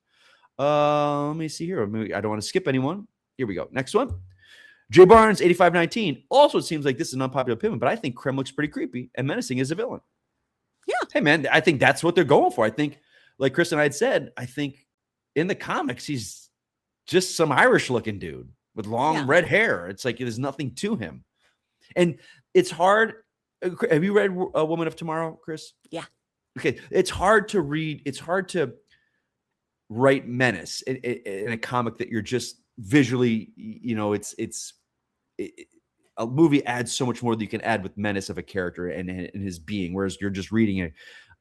Let me see here. I don't want to skip anyone. Here we go. Next one. Jay Barnes, 8519. Also, it seems like this is an unpopular opinion, but I think Krem looks pretty creepy and menacing as a villain. Yeah. Hey, man, I think that's what they're going for. I think, like Chris and I had said, I think in the comics, he's just some Irish-looking dude with long red hair. It's like there's nothing to him. And it's hard. Have you read A Woman of Tomorrow, Chris? Yeah. Okay. It's hard to read. It's hard to write menace in a comic that you're just visually, a movie adds so much more that you can add with menace of a character and his being, whereas you're just reading it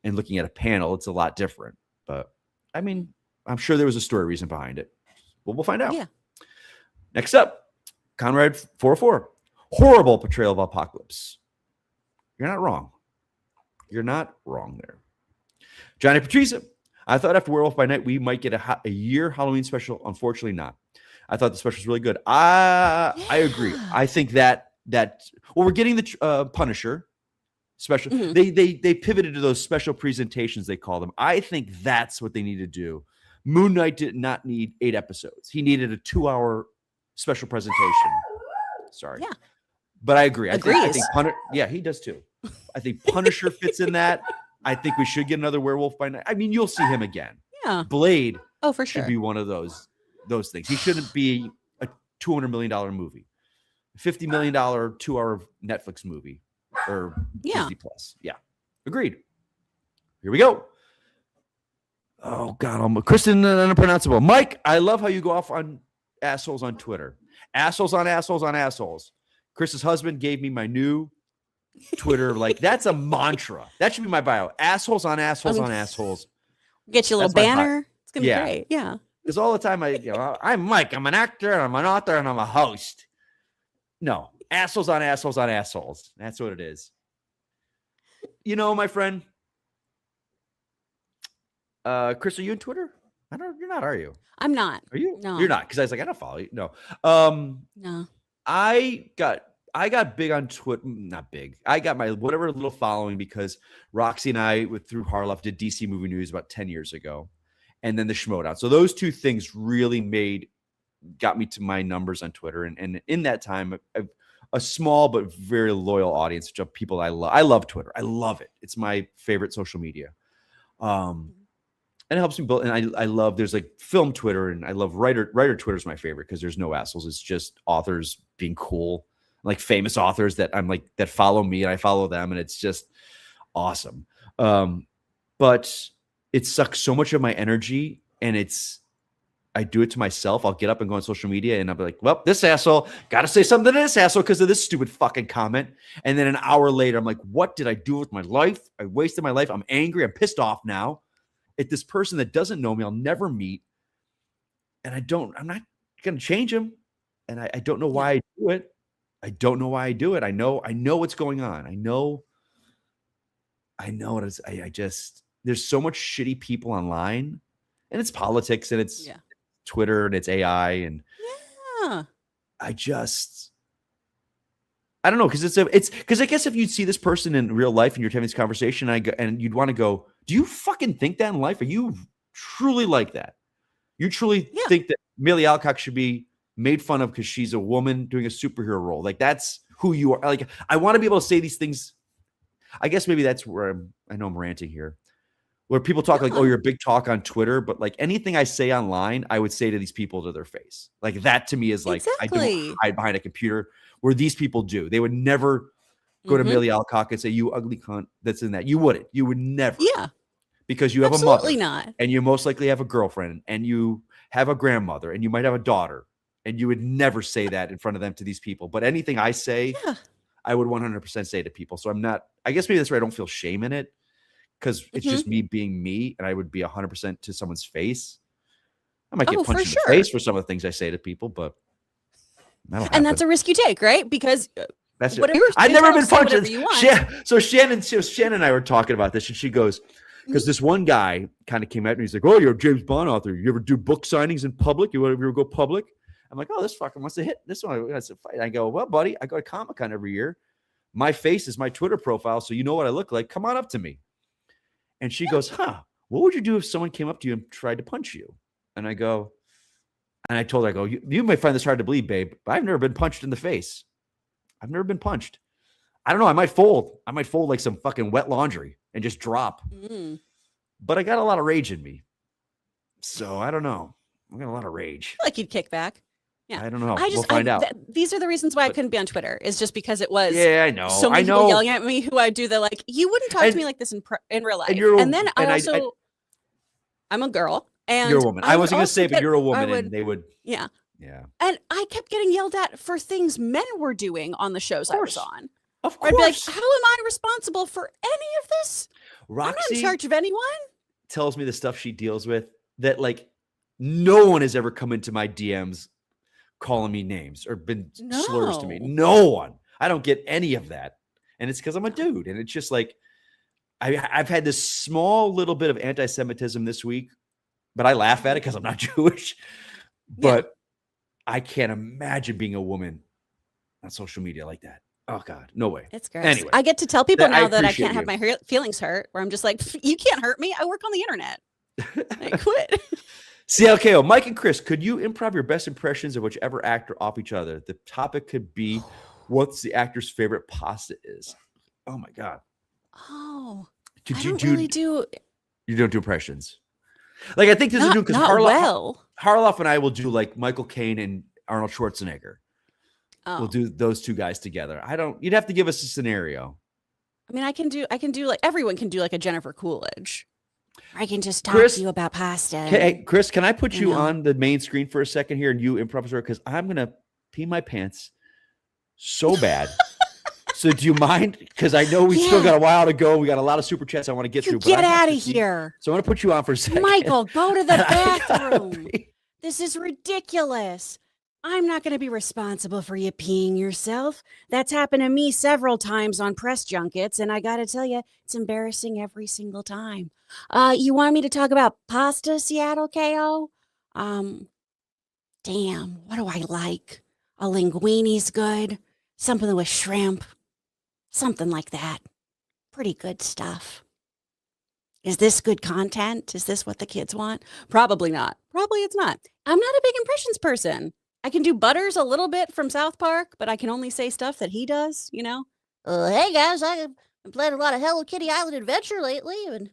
and looking at a panel, it's a lot different. But I mean, I'm sure there was a story reason behind it. Well, we'll find out. Yeah. Next up, Conrad 404. Horrible portrayal of Apocalypse. You're not wrong. You're not wrong there. Johnny Patricia. I thought after Werewolf by Night, we might get a year Halloween special. Unfortunately, not. I thought the special was really good. I agree. I think that we're getting the Punisher special. Mm-hmm. They pivoted to those special presentations, they call them. I think that's what they need to do. Moon Knight did not need 8 episodes. He needed a 2-hour special presentation. Sorry. Yeah. But I agree. I Agrees. think yeah, he does too. I think Punisher fits in that. I think we should get another werewolf by night. I mean, you'll see him again. Yeah. Blade Oh, for should sure. be one of those things. He shouldn't be a $200 million movie, $50 million 2-hour Netflix movie, or Disney Plus. Yeah, agreed. Here we go. Oh God, I'm Kristian unpronounceable. Mike, I love how you go off on assholes on Twitter. Assholes on assholes on assholes. Chris's husband gave me my new Twitter. Like, that's a mantra. That should be my bio. Assholes on assholes on assholes. Get you a little That's my banner. It's gonna be great. Yeah. Because all the time I'm Mike. I'm an actor. I'm an author, and I'm a host. No, assholes on assholes on assholes. That's what it is. You know, my friend. Chris, are you on Twitter? You're not, are you? I'm not. Are you? No. You're not, because I was like, I don't follow you. No. No. I got big on Twitter. Not big. I got my whatever little following because Roxy and I, through Harloff, did DC Movie News about 10 years ago, and then the Schmodown. So those two things really got me to my numbers on Twitter, and in that time, a small but very loyal audience of people I love. I love Twitter. I love it. It's my favorite social media. And it helps me build. And I love, there's like film Twitter, and I love writer Twitter is my favorite because there's no assholes. It's just authors being cool, like famous authors that I'm like, that follow me and I follow them. And it's just awesome. But it sucks so much of my energy, and I do it to myself. I'll get up and go on social media, and I'll be like, well, this asshole, got to say something to this asshole because of this stupid fucking comment. And then an hour later, I'm like, what did I do with my life? I wasted my life. I'm angry. I'm pissed off now at this person that doesn't know me. I'll never meet. And I'm not going to change him. And I don't know why I do it. I don't know why I do it. I know what's going on. I know what it's, I just, there's so much shitty people online, and it's politics, and it's Twitter, and it's AI, and I don't know, because it's because I guess if you'd see this person in real life and you're having this conversation, and you'd want to go, do you fucking think that in life? Are you truly like that? You truly think that Amelia Alcock should be made fun of because she's a woman doing a superhero role? Like, that's who you are. Like, I want to be able to say these things. I guess maybe that's where I know I'm ranting here, where people talk like, oh, you're a big talk on Twitter, but like anything I say online, I would say to these people to their face. Like, that to me is like, I don't hide behind a computer, where these people do. They would never go to Amelia Alcock and say, you ugly cunt that's in that. You wouldn't. You would never. Yeah. Because you have a mother. Absolutely not. And you most likely have a girlfriend, and you have a grandmother, and you might have a daughter, and you would never say that in front of them to these people. But anything I say, I would 100% say to people. So I'm not, I guess maybe that's why I don't feel shame in it, because it's just me being me, and I would be 100% to someone's face. I might get punched in the face for some of the things I say to people, but and that's a risk you take, right? Because that's it. I've never been punched. So Shannon and I were talking about this, and she goes, because this one guy kind of came at me. He's like, oh, you're a James Bond author. You ever do book signings in public? You ever go public? I'm like, oh, this fucking wants to hit this one. That's a fight. I go, well, buddy, I go to Comic-Con every year. My face is my Twitter profile, so you know what I look like. Come on up to me. And she goes, what would you do if someone came up to you and tried to punch you? And I go, and I told her, I go, you may find this hard to believe, babe, but I've never been punched in the face. I've never been punched. I don't know. I might fold like some fucking wet laundry and just drop. But I got a lot of rage in me. So I don't know. I got a lot of rage. Like you'd kick back. Yeah. I don't know. We'll find out. These are the reasons why I couldn't be on Twitter, is just because it was I know. So many people yelling at me who I do the like, you wouldn't talk to me like this in real life. And then I'm a girl. And you're a woman. I wasn't going to say, but you're a woman, and they would. Yeah. Yeah. And I kept getting yelled at for things men were doing on the shows I was on. Of course. I'd be like, how am I responsible for any of this? Roxy, I'm not in charge of anyone. Tells me the stuff she deals with that, like, no one has ever come into my DMs calling me names or been slurs to me. No one. I don't get any of that. And it's because I'm a dude. And it's just like, I've had this small little bit of anti-Semitism this week, but I laugh at it because I'm not Jewish. But I can't imagine being a woman on social media like that. Oh God, no way. It's gross. Anyway, I get to tell people now that I can't have my feelings hurt, where I'm just like, you can't hurt me. I work on the internet. I quit. CLKO, Mike and Chris, could you improv your best impressions of whichever actor off each other? The topic could be what's the actor's favorite pasta is. Oh my God. Oh, Could I you don't do, really do you don't do impressions? Like, I think this is new because Harloff and I will do like Michael Caine and Arnold Schwarzenegger. Oh. We'll do those two guys together. You'd have to give us a scenario. I mean, I can do like everyone can do like a Jennifer Coolidge. I can just talk to you about pasta. Hey, Chris, can I put you on the main screen for a second here and you improv? Because I'm going to pee my pants so bad. So do you mind? Because I know we still got a while to go. We got a lot of super chats I want to get through. Get out of here. So I'm going to put you on for a second. Michael, go to the bathroom. This is ridiculous. I'm not going to be responsible for you peeing yourself. That's happened to me several times on press junkets, and I got to tell you, it's embarrassing every single time. You want me to talk about pasta, Seattle KO? Damn, what do I like? A linguine's good. Something with shrimp. Something like that. Pretty good stuff. Is this good content? Is this what the kids want? Probably not. Probably it's not. I'm not a big impressions person. I can do Butters a little bit from South Park, but I can only say stuff that he does, you know? Hey guys, I've been playing a lot of Hello Kitty Island Adventure lately, and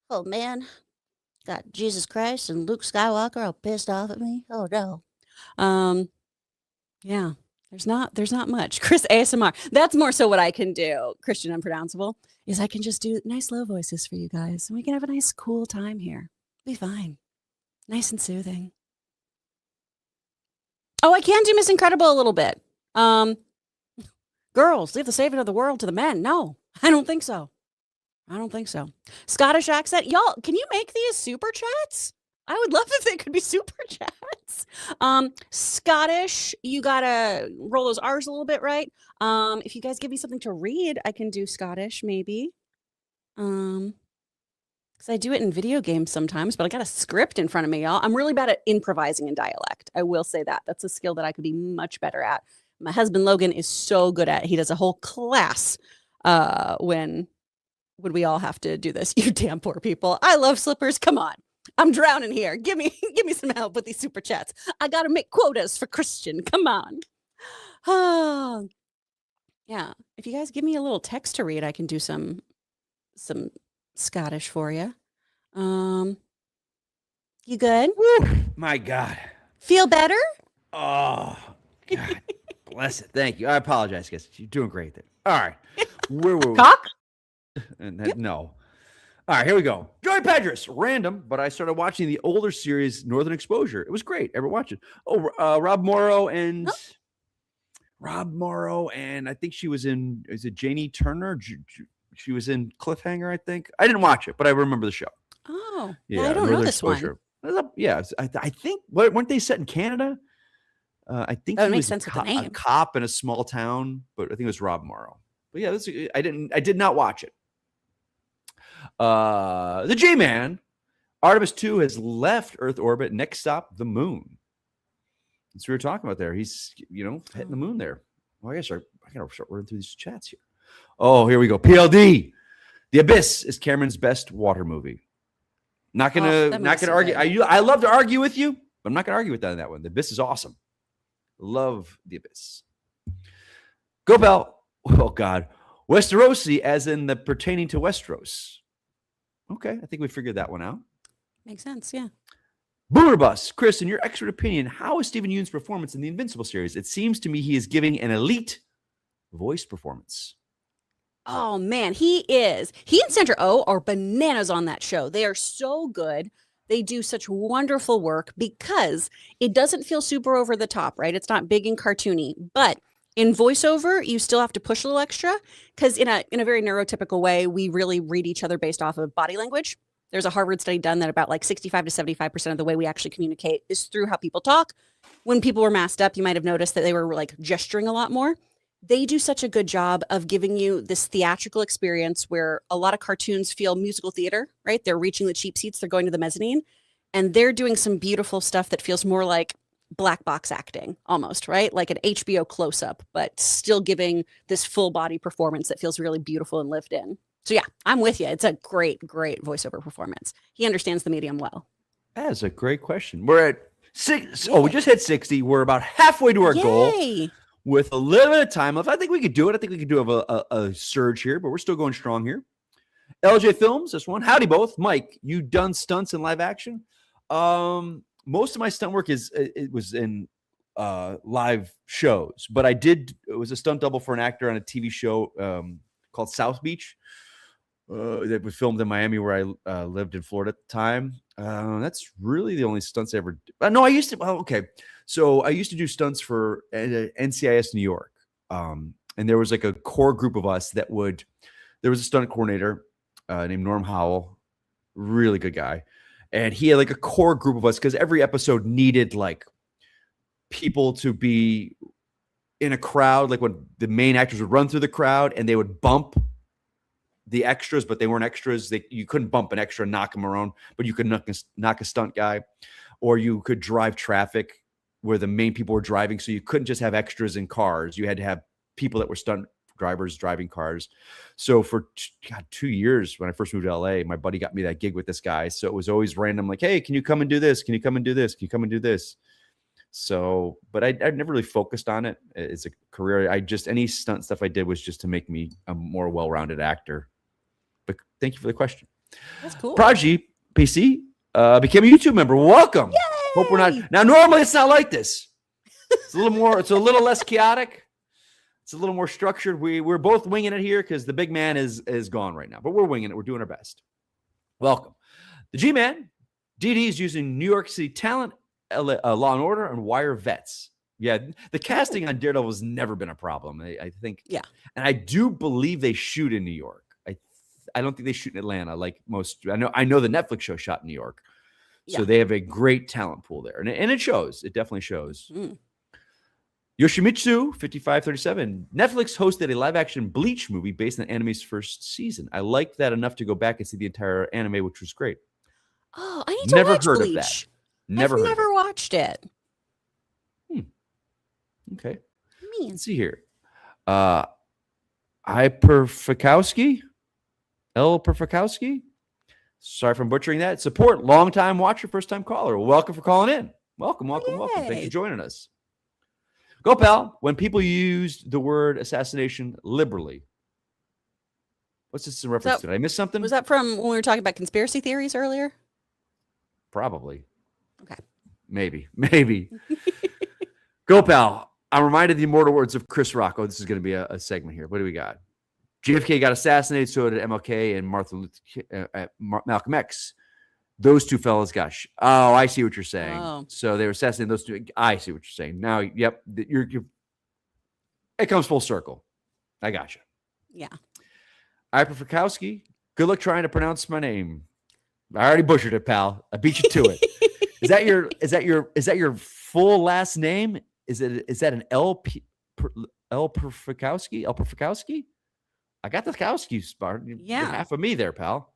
oh man, got Jesus Christ and Luke Skywalker all pissed off at me. Oh no. Yeah, there's not much. Chris ASMR. That's more so what I can do. Kristian Unpronounceable is I can just do nice low voices for you guys, and we can have a nice cool time here. Be fine. Nice and soothing. Oh, I can do Miss Incredible a little bit. Girls, leave the saving of the world to the men. No, I don't think so. Scottish accent. Y'all, can you make these super chats? I would love if they could be super chats. Scottish, you gotta roll those R's a little bit, right? If you guys give me something to read, I can do Scottish maybe. Because I do it in video games sometimes, but I got a script in front of me, y'all. I'm really bad at improvising in dialect. I will say that. That's a skill that I could be much better at. My husband, Logan, is so good at it. He does a whole class when we all have to do this. You damn poor people. I love slippers. Come on. I'm drowning here. Give me some help with these super chats. I got to make quotas for Kristian. Come on. Oh, yeah. If you guys give me a little text to read, I can do some Scottish for you. You good? Woo, my God. Feel better? Oh, God. Bless it. Thank you. I apologize, guys. You're doing great there. All right. Where were we? Cock? No. All right, here we go. Joey Pedras, random, but I started watching the older series, Northern Exposure. It was great. Ever watch it? Oh, Rob Morrow and I think she was in, is it Janie Turner? She was in Cliffhanger, I think. I didn't watch it, but I remember the show. Oh, yeah. I don't know this Exposure. One. Yeah, I think, weren't they set in Canada? I think it makes sense with the name. A cop in a small town, but I think it was Rob Morrow. But yeah, I did not watch it. The J-Man, Artemis 2 has left Earth orbit. Next stop, the moon. That's what we were talking about there. He's, hitting the moon there. Well, I gotta start running through these chats here. Oh, here we go. PLD. The Abyss is Cameron's best water movie. Not gonna argue. I love to argue with you, but I'm not gonna argue with that in that one. The Abyss is awesome. Love The Abyss. Go Bell. Oh God. Westerosi, as in the pertaining to Westeros. Okay, I think we figured that one out. Makes sense, yeah. Boomer Bus. Chris, in your expert opinion, how is Stephen Yeun's performance in the Invincible series? It seems to me he is giving an elite voice performance. Oh man, he is. He and Sandra Oh are bananas on that show. They are so good. They do such wonderful work because it doesn't feel super over the top, right? It's not big and cartoony, but in voiceover, you still have to push a little extra because in a very neurotypical way, we really read each other based off of body language. There's a Harvard study done that about like 65 to 75% of the way we actually communicate is through how people talk. When people were masked up, you might have noticed that they were like gesturing a lot more. They do such a good job of giving you this theatrical experience where a lot of cartoons feel musical theater, right? They're reaching the cheap seats, they're going to the mezzanine, and they're doing some beautiful stuff that feels more like black box acting almost, right? Like an HBO close-up, but still giving this full body performance that feels really beautiful and lived in. So yeah, I'm with you. It's a great voiceover performance. He understands the medium well. That is a great question. We're at 6. Oh, we just hit 60. We're about halfway to our goal. with a little bit of time left. I think we could do it. I think we could do a surge here, but we're still going strong here. LJ Films, this one. Howdy both. Mike, you done stunts in live action? Most of my stunt work was in live shows, but it was a stunt double for an actor on a TV show called South Beach that was filmed in Miami, where I lived in Florida at the time. That's really the only stunts I ever did. No, I used to. Oh, okay. So I used to do stunts for NCIS New York. And there was like a core group of us there was a stunt coordinator named Norm Howell, really good guy. And he had like a core group of us because every episode needed like people to be in a crowd. Like when the main actors would run through the crowd and they would bump the extras, but they weren't extras. You couldn't bump an extra and knock them around, but you could knock a stunt guy, or you could drive traffic where the main people were driving. So you couldn't just have extras in cars. You had to have people that were stunt drivers driving cars. So for 2 years, when I first moved to LA, my buddy got me that gig with this guy. So it was always random, like, hey, can you come and do this? Can you come and do this? Can you come and do this? So, but I never really focused on it as a career. Any stunt stuff I did was just to make me a more well-rounded actor. But thank you for the question. That's cool. Prodigy PC became a YouTube member. Welcome. Yay! Hope we're not. Now, normally it's not like this. It's a little less chaotic. It's a little more structured. We're both winging it here because the big man is gone right now, but we're winging it. We're doing our best. Welcome. The G-Man, DD is using New York City talent, Law and Order, and Wire vets. Yeah, the casting on Daredevil has never been a problem. I think. Yeah. And I do believe they shoot in New York. I don't think they shoot in Atlanta like most. I know the Netflix show shot in New York. So they have a great talent pool there. And it shows. It definitely shows. Yoshimitsu 5537. Netflix hosted a live-action Bleach movie based on anime's first season. I liked that enough to go back and see the entire anime, which was great. Oh, I need to watch heard Bleach. of that. Never watched it. Okay. Let's see here. Hyperfikowski? L. Perfakowski? Sorry if I'm butchering that. Support, long-time watcher, first-time caller. Welcome for calling in. Welcome. Thanks for joining us. Go, pal. When people used the word assassination liberally. What's this in reference to? Did I miss something? Was that from when we were talking about conspiracy theories earlier? Probably. Okay. Maybe. Go, pal. I'm reminded of the immortal words of Chris Rock. Oh, this is going to be a segment here. What do we got? JFK got assassinated, so did MLK and Malcolm X. Those two fellas got oh, I see what you're saying. Oh. So they were assassinating those two. I see what you're saying. Now, yep, you're it comes full circle. I got you. Yeah. Ipper Fikowski, good luck trying to pronounce my name. I already butchered it, pal. I beat you to it. Is that your full last name? Is that an El Perfakowski? I got the Kowski spot. Yeah. Half of me there, pal.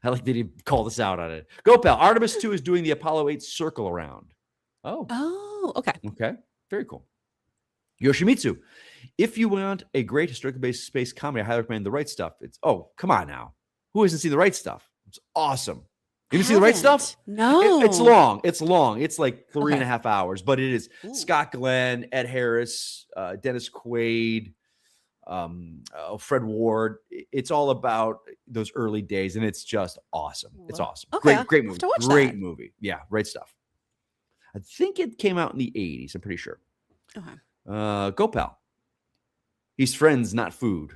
I like that he called us out on it. Go, pal. Artemis 2 is doing the Apollo 8 circle around. Oh, okay. Okay. Very cool. Yoshimitsu. If you want a great historical-based space comedy, I highly recommend The Right Stuff. Come on now. Who hasn't seen The Right Stuff? It's awesome. You didn't see The Right Stuff? No. It's long. It's like 3.5 hours, but it is Scott Glenn, Ed Harris, Dennis Quaid, Fred Ward. It's all about those early days, and it's just awesome. It's awesome. Okay. Great movie. Great movie. Yeah, Right Stuff. I think it came out in the 80s. I'm pretty sure. Okay. Go, pal. He's friends, not food.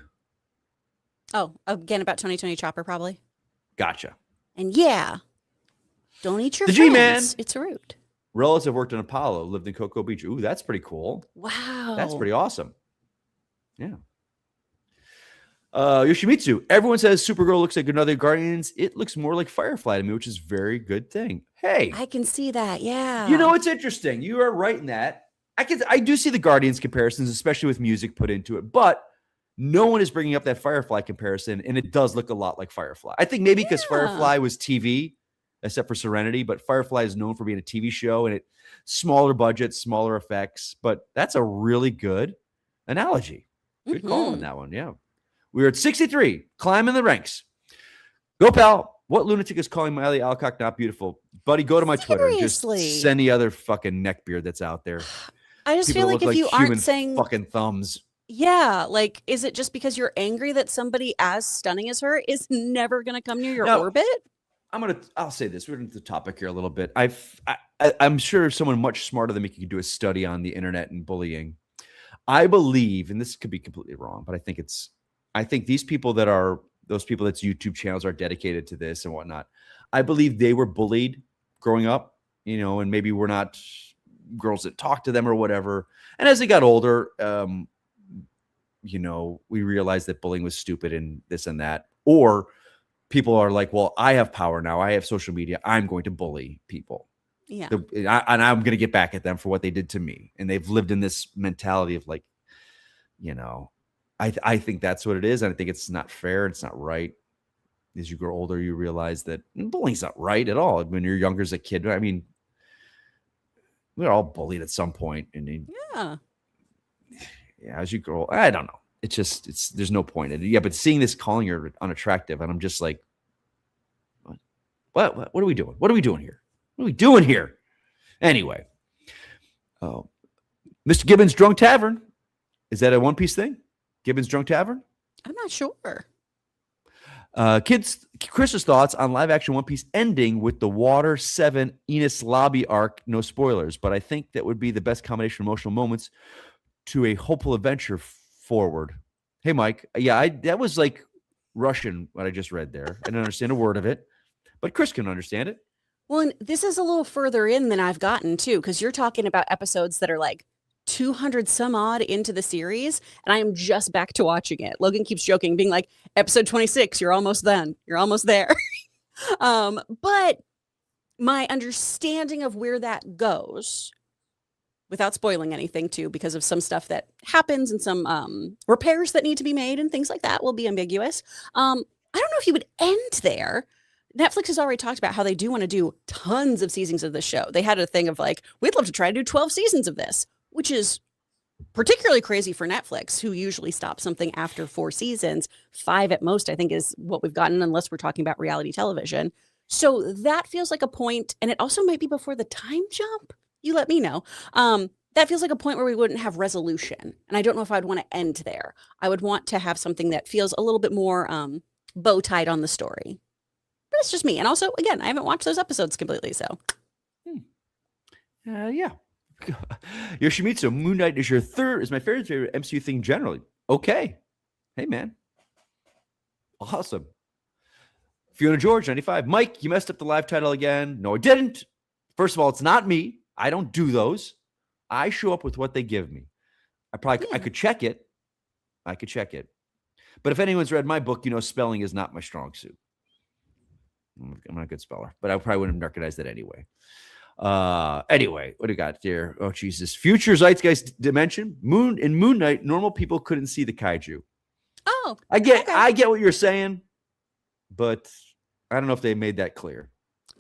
Oh, again about 2020 Chopper, probably. Gotcha. And don't eat your the friends. G-Man. It's rude. Relative worked in Apollo, lived in Cocoa Beach. Ooh, that's pretty cool. Wow. That's pretty awesome. Yeah. Yoshimitsu. Everyone says Supergirl looks like another Guardians. It looks more like Firefly to me, which is a very good thing. Hey. I can see that. Yeah. You know, it's interesting. You are right in that. I do see the Guardians comparisons, especially with music put into it, but no one is bringing up that Firefly comparison, and it does look a lot like Firefly. I think maybe because Firefly was TV, except for Serenity, but Firefly is known for being a TV show, and smaller budget, smaller effects, but that's a really good analogy. Good call on that one, yeah. We're at 63, climbing the ranks. Go, pal. What lunatic is calling Miley Alcock not beautiful? Buddy, go to my Twitter. Just send the other fucking neckbeard that's out there. I just People feel that like look if you human aren't saying, fucking thumbs. yeah, like, is it just because you're angry that somebody as stunning as her is never going to come near your Now, orbit? I'll say this. We're into the topic here a little bit. I'm sure someone much smarter than me could do a study on the internet and bullying. I believe, and this could be completely wrong, but I think these people those people that's YouTube channels are dedicated to this and whatnot. I believe they were bullied growing up, and maybe we're not girls that talk to them or whatever. And as they got older, we realized that bullying was stupid and this and that. Or people are like, well, I have power now. I have social media. I'm going to bully people. Yeah. And I'm going to get back at them for what they did to me. And they've lived in this mentality of like, I think that's what it is. And I think it's not fair. It's not right. As you grow older, you realize that bullying's not right at all. When you're younger as a kid, I mean, we're all bullied at some point. And Yeah. as you grow, I don't know. There's no point in it. Yeah, but seeing this calling her unattractive, and I'm just like, what are we doing? What are we doing here? What are we doing here? Anyway, Mr. Gibbons' Drunk Tavern. Is that a One Piece thing? Gibbons' Drunk Tavern? I'm not sure. Chris's thoughts on live action One Piece ending with the Water 7 Enos Lobby arc. No spoilers, but I think that would be the best combination of emotional moments to a hopeful adventure forward. Hey, Mike. Yeah, that was like Russian, what I just read there. I didn't understand a word of it, but Chris can understand it. Well, and this is a little further in than I've gotten too, because you're talking about episodes that are like 200 some odd into the series, and I am just back to watching it. Logan keeps joking, being like, episode 26, you're almost done. You're almost there. But my understanding of where that goes, without spoiling anything too, because of some stuff that happens and some repairs that need to be made and things like that will be ambiguous. I don't know if you would end there. Netflix has already talked about how they do want to do tons of seasons of this show. They had a thing of like, we'd love to try to do 12 seasons of this, which is particularly crazy for Netflix, who usually stop something after 4 seasons. 5 at most, I think, is what we've gotten, unless we're talking about reality television. So that feels like a point, and it also might be before the time jump. You let me know. That feels like a point where we wouldn't have resolution. And I don't know if I'd want to end there. I would want to have something that feels a little bit more bow tied on the story. But it's just me. And also, again, I haven't watched those episodes completely, so. Yeah. Yoshimitsu, Moon Knight is my favorite MCU thing generally. Okay. Hey, man. Awesome. Fiona George, 95. Mike, you messed up the live title again. No, I didn't. First of all, it's not me. I don't do those. I show up with what they give me. I could check it. But if anyone's read my book, spelling is not my strong suit. I'm not a good speller, but I probably wouldn't have recognized that anyway. Anyway, what do we got there? Oh, Jesus. Future Zeitgeist Dimension. Moon Knight, normal people couldn't see the kaiju. Oh, I get what you're saying, but I don't know if they made that clear.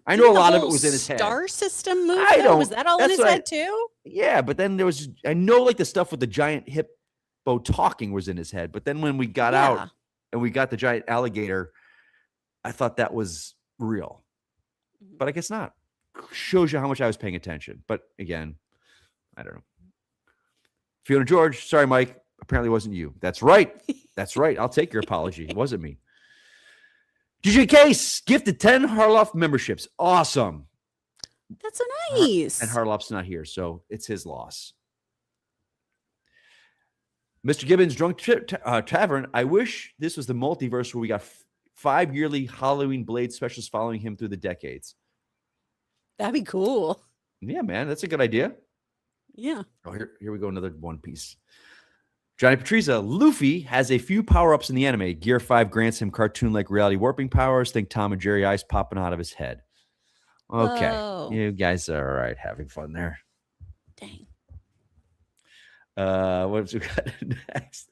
I know a lot of it was in his head. Star system movie? Was that all in that's his head too? Yeah, but then I know like the stuff with the giant hippo talking was in his head. But then when we got out and we got the giant alligator, I thought that was real. But I guess not. Shows you how much I was paying attention. But again, I don't know. Fiona George, sorry, Mike. Apparently it wasn't you. That's right. That's right. I'll take your apology. It wasn't me. DJ Case gifted 10 Harloff memberships. Awesome. That's so nice. And Harloff's not here, so it's his loss. Mr. Gibbons' Drunk Tavern. I wish this was the multiverse where we got 5 yearly Halloween Blade specials following him through the decades. That'd be cool. Yeah, man. That's a good idea. Yeah. Oh, here we go. Another One Piece. Johnny Patrizia, Luffy has a few power-ups in the anime. Gear 5 grants him cartoon-like reality warping powers. Think Tom and Jerry eyes popping out of his head. Okay. Whoa. You guys are all right, having fun there. Dang. What have we got next?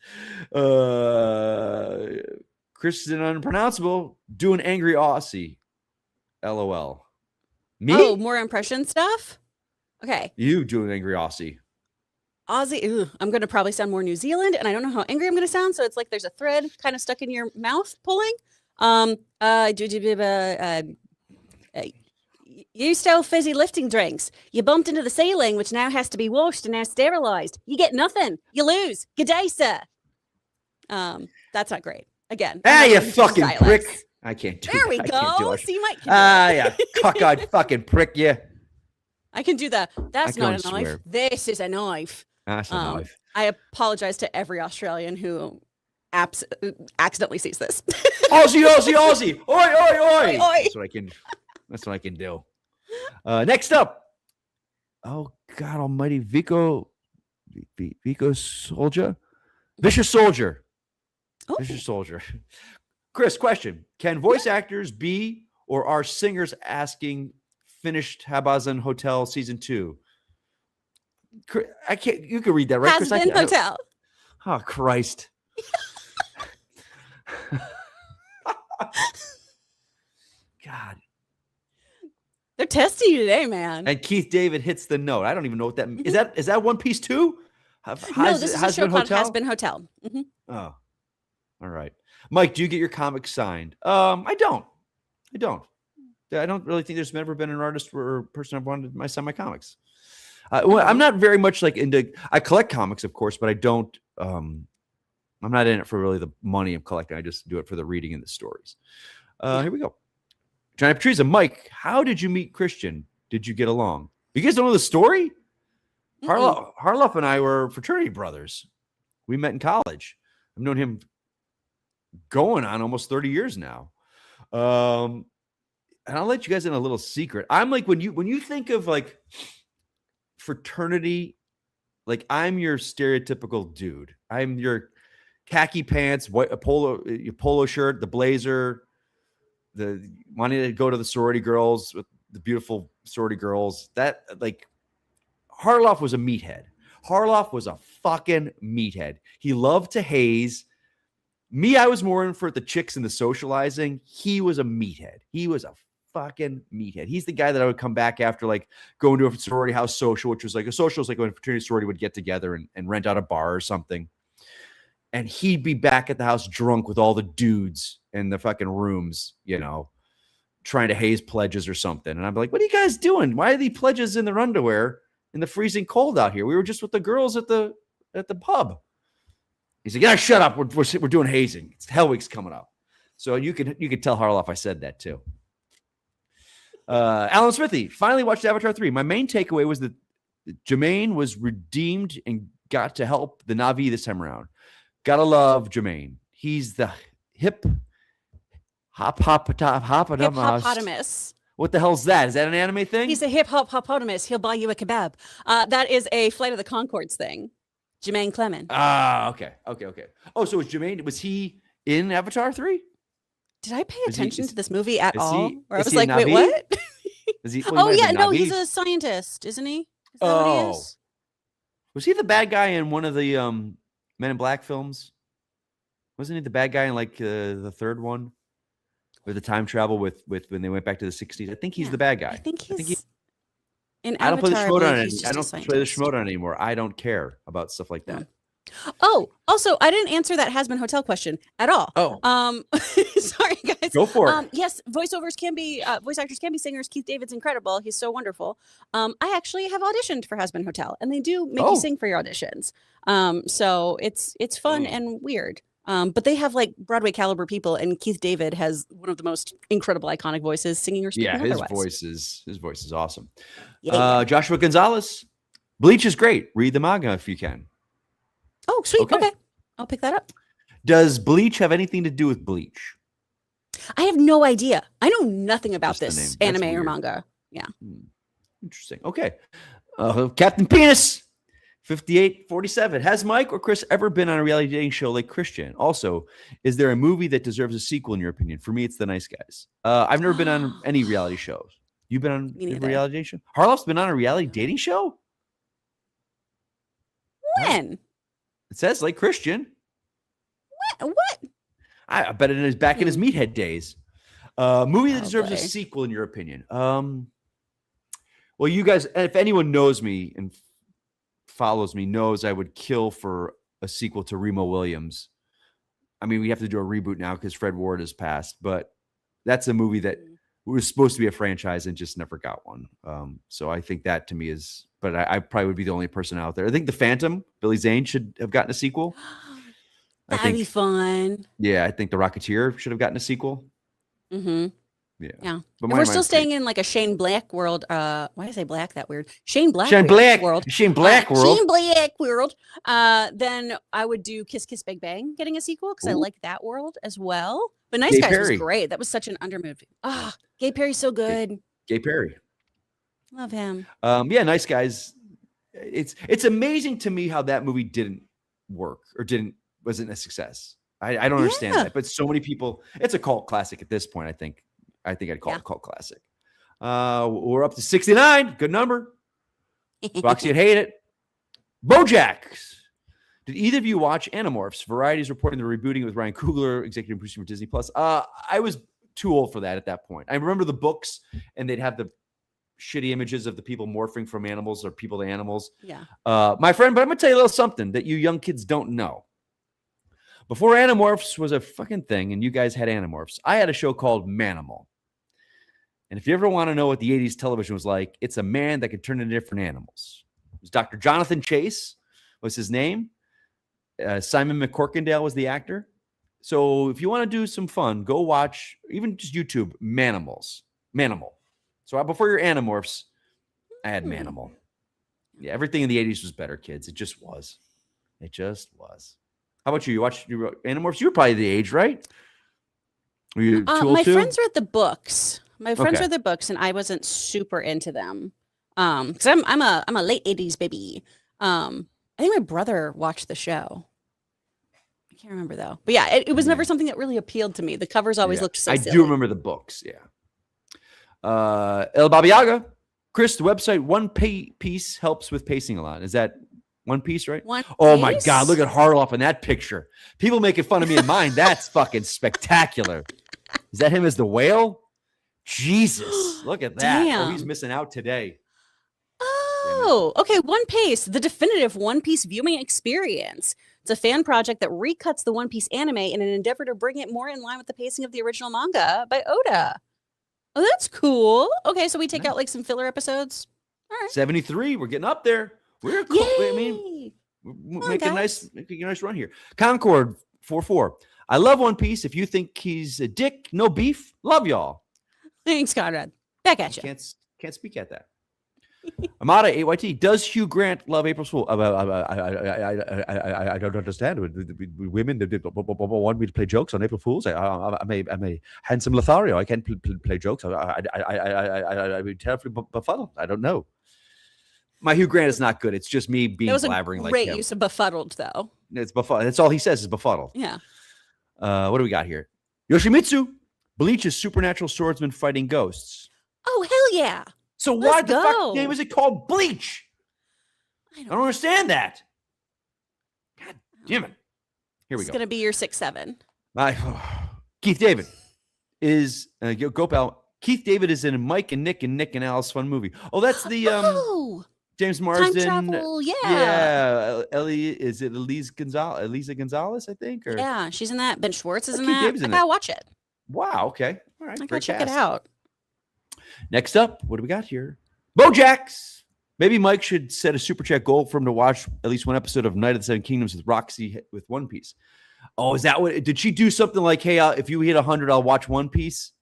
Kristian Unpronounceable, doing angry Aussie. LOL. Me? Oh, more impression stuff? Okay. You doing angry Aussie. Aussie, I'm going to probably sound more New Zealand, and I don't know how angry I'm going to sound, so it's like there's a thread kind of stuck in your mouth pulling. You stole fizzy lifting drinks. You bumped into the ceiling, which now has to be washed and now sterilized. You get nothing. You lose. Good day, sir. That's not great. Again. Ah, I'm not you one who teaches fucking dialects. prick. I can't do There that. we I can't do go. it. See, Mike can do Ah, it. yeah. Cockeyed fucking prick, yeah. I can do that. That's can not only a knife. swear. This is a knife. That's a knife. I apologize to every Australian who accidentally sees this. Aussie, Aussie, Aussie. Oi, oi, oi. Oi, oi. That's what I can do. Next up. Oh, God almighty. Vico Soldier? Vicious Soldier. Oh. Vicious Soldier. Chris, question. Can voice actors be or are singers asking finished Habazan Hotel season 2? I can't. You can read that, right, Has Chris? been hotel. Oh, Christ. God. They're testing you today, man. And Keith David hits the note. I don't even know what that means. Is that One Piece 2? No, this is a show called Has Been Hotel. Mhm. Oh, all right. Mike, do you get your comics signed? I don't. I don't really think there's ever been an artist or person I've wanted to sign my comics. Well, I'm not very much like into. I collect comics, of course, but I don't. I'm not in it for really the money of collecting. I just do it for the reading and the stories. Here we go. Johnny Patriza, Mike, how did you meet Kristian? Did you get along? You guys don't know the story? Harloff and I were fraternity brothers. We met in college. I've known him going on almost 30 years now. And I'll let you guys in a little secret. I'm like, when you think of like fraternity, like I'm your stereotypical dude. I'm your khaki pants, your polo shirt, the blazer, the wanting to go to the sorority girls with the beautiful sorority girls. That like Harloff was a meathead. Harloff was a fucking meathead. He loved to haze. Me, I was more in for the chicks and the socializing. He was a meathead. He was a fucking meathead. He's the guy that I would come back after, like going to a sorority house social, which was like a social, is like when a fraternity sorority would get together and rent out a bar or something. And he'd be back at the house drunk with all the dudes in the fucking rooms, you know, trying to haze pledges or something. And I'd be like, what are you guys doing? Why are these pledges in their underwear in the freezing cold out here? We were just with the girls at the pub. He's like, yeah, shut up. We're doing hazing. It's Hell Week's coming up. So you could tell Harloff I said that too. Alan Smithy finally watched Avatar 3. My main takeaway was that Jermaine was redeemed and got to help the Na'vi this time around. Gotta love Jermaine. He's the hip Hippopotamus. What the hell's that? Is that an anime thing? He's a hippopotamus. He'll buy you a kebab. That is a Flight of the Conchords thing. Jermaine Clement. Ah, okay. Oh, so was he in Avatar 3? Did I pay attention to this movie at all? Or I is was he a like, wait, Na'vi? what? Is he? Oh, he might yeah, have been no, Na'vi. he's a scientist, isn't he? Is that what he is? Was he the bad guy in one of the Men in Black films? Wasn't he the bad guy in like the third one? With the time travel with when they went back to the 60s? I think he's the bad guy. I think he's in I don't play the Avatar, Schmodown he's just I a don't play the scientist. Schmodown anymore. I don't care about stuff like that. Oh, also, I didn't answer that Has Been Hotel question at all. Oh. Sorry, guys. Go for it. Yes, voice actors can be singers. Keith David's incredible. He's so wonderful. I actually have auditioned for Has Been Hotel, and they do make you sing for your auditions. So it's fun and weird. But they have like Broadway caliber people, and Keith David has one of the most incredible iconic voices, singing or speaking otherwise. His voice is awesome. Yeah. Joshua Gonzalez, Bleach is great. Read the manga if you can. Oh, sweet. Okay. I'll pick that up. Does Bleach have anything to do with Bleach? I have no idea. I know nothing about Just the this name. That's anime or weird. manga. Yeah. Interesting. Okay. Captain Penis, 5847. Has Mike or Chris ever been on a reality dating show like Kristian? Also, is there a movie that deserves a sequel in your opinion? For me, it's The Nice Guys. I've never been on any reality shows. You've been on a reality dating show? Harloff's been on a reality dating show? When? It says like Kristian. What? I bet it is back in his meathead days. Movie that deserves a boy. sequel in your opinion. Well, you guys, if anyone knows me and follows me, knows I would kill for a sequel to Remo Williams. I mean, we have to do a reboot now because Fred Ward has passed, but that's a movie that was supposed to be a franchise and just never got one. So I think that to me is, but I probably would be the only person out there. I think The Phantom, Billy Zane should have gotten a sequel. That'd be fun. Yeah, I think The Rocketeer should have gotten a sequel. Mm-hmm. Yeah. But we're still staying in like a Shane Black world. Why did I say black that weird? Shane Black world. Shane Black world. Shane Black world. Then I would do Kiss Kiss Bang Bang getting a sequel because I like that world as well. But Nice Guys was great. That was such an under movie. Ah, Gay Perry's so good. Gay Perry. Love him. Yeah, Nice Guys. It's amazing to me how that movie didn't work or wasn't a success. I don't understand that. But so many people, it's a cult classic at this point, I think. I'd call it a cult classic. We're up to 69. Good number. Roxy would hate it. BoJack. Did either of you watch Animorphs? Variety is reporting the rebooting with Ryan Coogler, executive producer for Disney Plus. I was too old for that at that point. I remember the books, and they'd have the shitty images of the people morphing from animals or people to animals. Yeah. My friend, but I'm going to tell you a little something that you young kids don't know. Before Animorphs was a fucking thing, and you guys had Animorphs, I had a show called Manimal. And if you ever want to know what the 80s television was like, it's a man that could turn into different animals. It was Dr. Jonathan Chase was his name. Simon McCorkindale was the actor. So if you want to do some fun, go watch, even just YouTube, Manimal. So before your Animorphs, I had Manimal. Yeah, everything in the 80s was better, kids. It just was. How about you? You watched Animorphs? You were probably the age, right? Were you too old my too? friends read the books. My friends read the books, and I wasn't super into them. Because I'm a late 80s baby. I think my brother watched the show. I can't remember though. But yeah, it was never something that really appealed to me. The covers always looked so silly. I do remember the books, yeah. El Baba Yaga. Chris, the website One Piece helps with pacing a lot. Is that One Piece, right? Oh my God, look at Harloff in that picture. People making fun of me in mine. That's fucking spectacular. Is that him as the whale? Jesus, look at that. Damn. Oh, he's missing out today. Oh, okay. One Piece, the definitive One Piece viewing experience. It's a fan project that recuts the One Piece anime in an endeavor to bring it more in line with the pacing of the original manga by Oda. Oh, that's cool. Okay, so we take out like some filler episodes. All right. 73. We're getting up there. We're cool. I mean, we're making a nice run here. Concord 44. I love One Piece. If you think he's a dick, no beef. Love y'all. Thanks, Conrad. Back at you. Can't speak at that. Amada 8YT. Does Hugh Grant love April Fool? I don't understand. Women want me to play jokes on April Fools. I'm a handsome Lothario. I can't play jokes. I'd be terribly befuddled. I don't know. My Hugh Grant is not good. It's just me being blabbering like him. Great use of befuddled, though. It's befuddled. That's all he says is befuddled. Yeah. What do we got here? Yoshimitsu. Bleach is supernatural swordsman fighting ghosts. Oh, hell yeah. So why the fuck name is it called Bleach? I don't understand that. God damn it. Here we go. It's going to be your 6-7. Keith David is Gopal. Keith David is in Mike and Nick and Alice fun movie. Oh, that's the James Marsden. Time travel, yeah. Yeah. Is it Eliza Gonzalez, I think? Or? Yeah, she's in that. Ben Schwartz is in Keith that. David's I in gotta it. watch it. Wow, okay. All right. I gotta check it out. Next up, what do we got here? BoJack's. Maybe Mike should set a super chat goal for him to watch at least one episode of Night of the Seven Kingdoms with Roxy with One Piece. Oh, is that what? Did she do something like, hey, if you hit 100, I'll watch One Piece?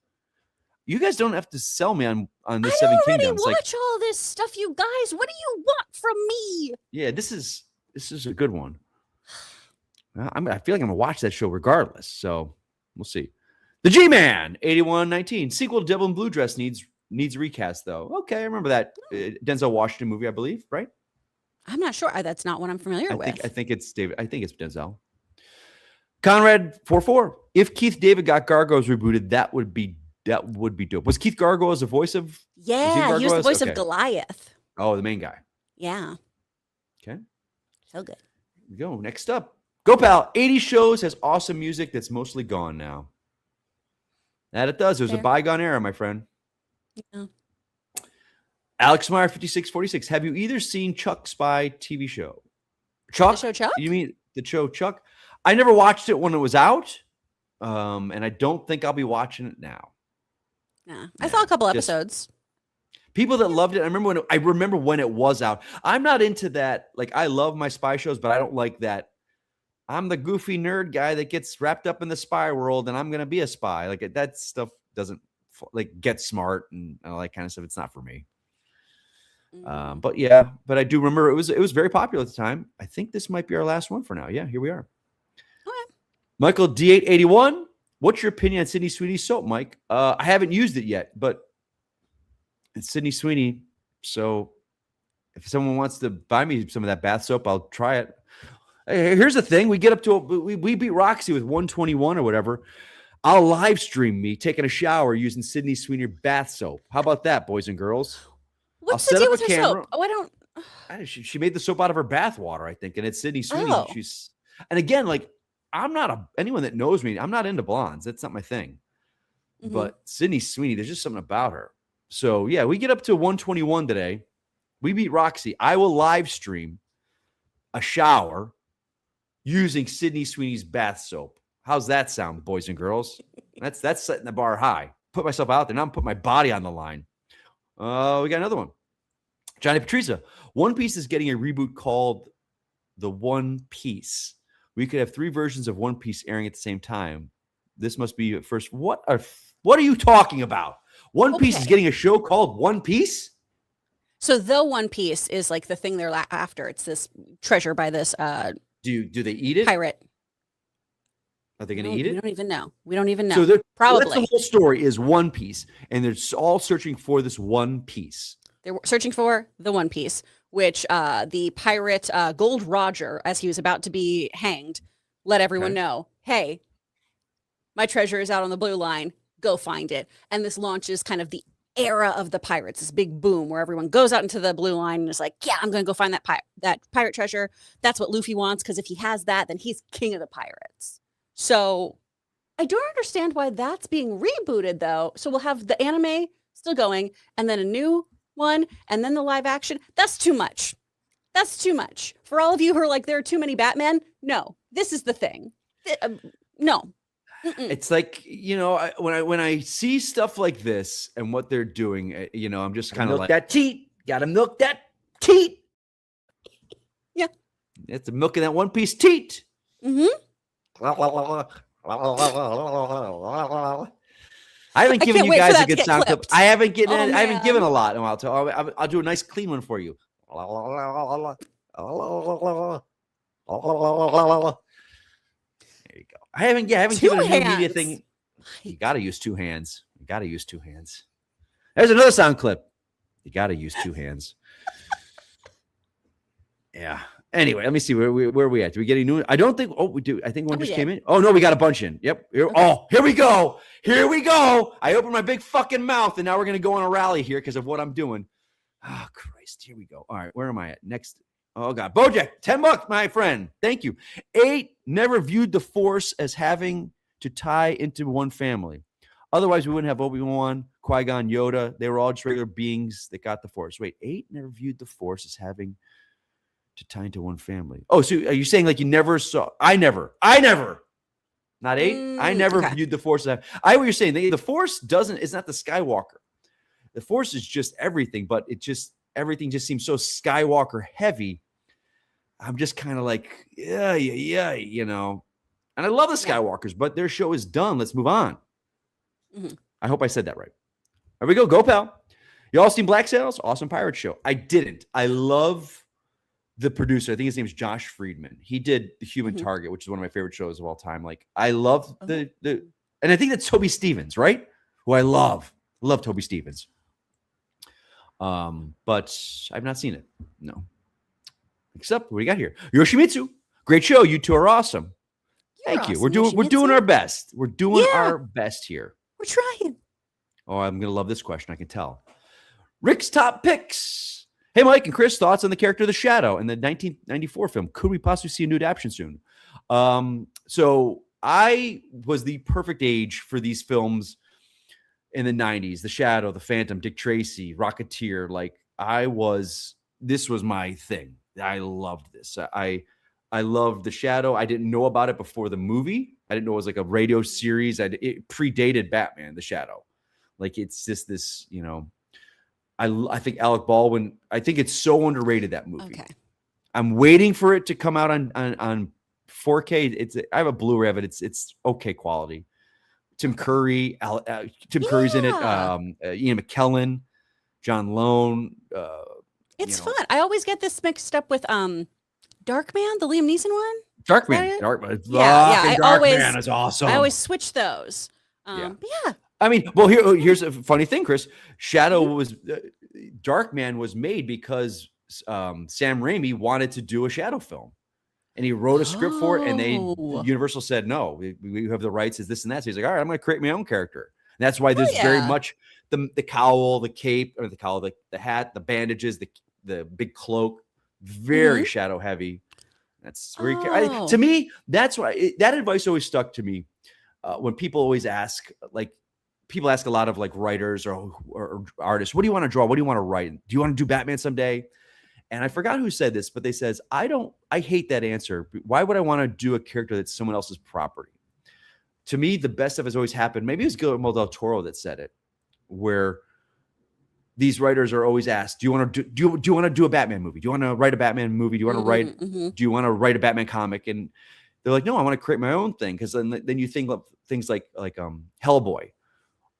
You guys don't have to sell me on the Seven Kingdoms. I already watch all this stuff, you guys. What do you want from me? Yeah, this is a good one. I feel like I'm gonna watch that show regardless. So we'll see. The G-Man 8119 sequel to Devil in Blue Dress needs recast though. Okay, I remember that Denzel Washington movie, I believe, right? I'm not sure. That's not what I'm familiar with. I think it's David. I think it's Denzel. Conrad 44. If Keith David got Gargoyles rebooted, that would be dope. Was Keith Gargoyle as the voice of? Yeah, he was the voice of Goliath. Oh, the main guy. Yeah. Okay. So good. Here we go. Next up, Gopal. 80 shows has awesome music that's mostly gone now. That it does. It was a bygone era, my friend. Yeah. Alex Meyer 5646. Have you either seen Chuck Spy TV show? Chuck? The show Chuck? You mean the show Chuck? I never watched it when it was out. And I don't think I'll be watching it now. Yeah. I saw a couple just- episodes. People that loved it. I remember when it was out. I'm not into that. Like, I love my spy shows, but I don't like that. I'm the goofy nerd guy that gets wrapped up in the spy world, and I'm going to be a spy. Like, that stuff doesn't like Get Smart and all that kind of stuff. It's not for me. But I do remember it was very popular at the time. I think this might be our last one for now. Yeah, here we are. Okay. Michael D881. What's your opinion on Sydney Sweeney's soap, Mike? I haven't used it yet, but it's Sydney Sweeney. So if someone wants to buy me some of that bath soap, I'll try it. Hey, here's the thing. We get up to we beat Roxy with 121 or whatever. I'll live stream me taking a shower using Sydney Sweeney bath soap. How about that, boys and girls? What's I'll the set deal up with a her camera. soap? Oh, I don't. She made the soap out of her bath water, I think, and it's Sydney Sweeney. Oh. And again, like, I'm not anyone that knows me. I'm not into blondes. That's not my thing. Mhm. But Sydney Sweeney, there's just something about her. So yeah, we get up to 121 today. We beat Roxy. I will live stream a shower using Sydney Sweeney's bath soap. How's that sound, boys and girls? That's setting the bar high. Put myself out there. Now I'm putting my body on the line. We got another one. Johnny Patrizia. One Piece is getting a reboot called The One Piece. We could have 3 versions of One Piece airing at the same time. This must be at first. What are you talking about? One Piece is Okay. getting a show called One Piece? So the One Piece is like the thing they're after. It's this treasure by this Do they eat it? pirate. Are they going to We eat it? don't even know. We don't even know. So that's Probably. the whole story is One Piece, and they're all searching for this One Piece. They're searching for the One Piece, which the pirate Gold Roger, as he was about to be hanged, let everyone Okay. know, hey, my treasure is out on the blue line. Go find it. And this launches kind of the era of the pirates, this big boom where everyone goes out into the blue line and is like, yeah, I'm going to go find that pirate treasure. That's what Luffy wants, because if he has that, then he's king of the pirates. So I don't understand why that's being rebooted, though. So we'll have the anime still going, and then a new one, and then the live action. That's too much. That's too much. For all of you who are like, there are too many Batman, no, this is the thing. No. Mm-mm. It's like, when I see stuff like this and what they're doing, I'm just kind of like, that teat. Gotta milk that teat. Yeah. It's a milking that One Piece teat. Mm-hmm. I haven't I given can't you wait for guys that a to good get sound clip. clipped. I haven't given Oh, I haven't given a man. lot in a while. So I'll do a nice clean one for you. There you go. I haven't Two given a new media hands. thing. You got to use 2 hands. You got to use 2 hands. There's another sound clip. You got to use 2 hands. Yeah. Anyway, let me see where are we at. Do we get any new? I don't think. Oh, we do. I think one Oh, we just did. came in. Oh no, we got a bunch in. Yep. Here, Okay. Oh, here we go. Here we go. I opened my big fucking mouth, and now we're gonna go on a rally here because of what I'm doing. Oh Christ. Here we go. All right. Where am I at next? Oh God, Bojack, $10, my friend. Thank you. 8 never viewed the Force as having to tie into one family. Otherwise, we wouldn't have Obi-Wan, Qui-Gon, Yoda. They were all just regular beings that got the Force. Wait, 8 never viewed the Force as having to tie into one family. Oh, so are you saying like you never saw? I never. Not 8. I never Okay. viewed the Force. I what you're saying. The Force is not the Skywalker. The Force is just everything, but everything just seems so Skywalker heavy. I'm just kind of like, yeah. And I love the Yeah. Skywalkers, but their show is done. Let's move on. Mhm. I hope I said that right. There we go. Go, pal. Y'all seen Black Sails? Awesome pirate show. I didn't. I love the producer. I think his name is Josh Friedman. He did The Human Mhm. Target, which is one of my favorite shows of all time. Like, I love Oh. the and I think that's Toby Stevens, right? Who I love. Love Toby Stevens. But I've not seen it. No. Except what do we got here? Yoshimitsu. Great show. You two are awesome. You're Thank you. awesome, We're doing Yoshimitsu. our best. We're doing Yeah. our best here. We're trying. Oh, I'm gonna love this question. I can tell. Rick's top picks. Hey, Mike and Chris, thoughts on the character of the Shadow in the 1994 film? Could we possibly see a new adaptation soon? So I was the perfect age for these films in the 90s. The Shadow, The Phantom, Dick Tracy, Rocketeer. Like this was my thing. I loved this. I loved The Shadow. I didn't know about it before the movie. I didn't know it was like a radio series. It predated Batman, The Shadow. Like it's just this, I think Alec Baldwin, I think it's so underrated, that movie. Okay. I'm waiting for it to come out on 4K. I have a Blu-ray of it. It's okay quality. Tim Curry, Tim Curry's in it. Ian McKellen, John Lone. It's fun. I always get this mixed up with Darkman, the Liam Neeson one. Darkman. Yeah. Darkman is awesome. I always switch those. Yeah. But yeah. I mean, well, here's a funny thing, Chris. Shadow was Darkman was made because Sam Raimi wanted to do a Shadow film, and he wrote a script for it, and Universal said no, we have the rights as this and that. So he's like, all right, I'm going to create my own character. And that's why there's very much the cowl, the cape, or the cowl, the hat, the bandages, the big cloak, very shadow heavy. That's where to me, that's why that advice always stuck to me. When people always ask, people ask a lot of writers or artists, what do you want to draw? What do you want to write? Do you want to do Batman someday? And I forgot who said this, but they says, I hate that answer. Why would I want to do a character that's someone else's property? To me, the best stuff has always happened. Maybe it was Guillermo del Toro that said it, where these writers are always asked, do you want to do a Batman movie? Do you want to write a Batman movie? Do you want to write, do you want to write a Batman comic? And they're like, no, I want to create my own thing. Cause then you think of things like Hellboy.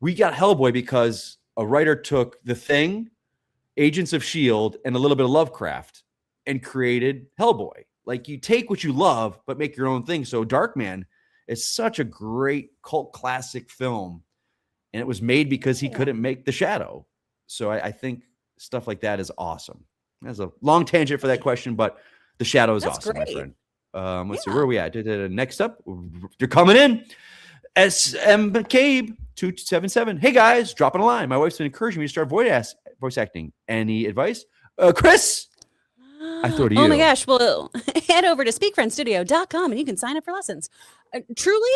We got Hellboy because a writer took The Thing, Agents of S.H.I.E.L.D., and a little bit of Lovecraft and created Hellboy. Like, you take what you love, but make your own thing. So Darkman is such a great cult classic film. And it was made because he couldn't make The Shadow. So I think stuff like that is awesome. That's a long tangent for that question, but The Shadow is awesome, my friend. Let's see, where are we at? Next up, you're coming in. SM Cabe 277. Hey guys, dropping a line. My wife's been encouraging me to start voice acting. Any advice? Chris, I throw to you. Oh my gosh. Well, head over to speakfriendstudio.com and you can sign up for lessons. Truly,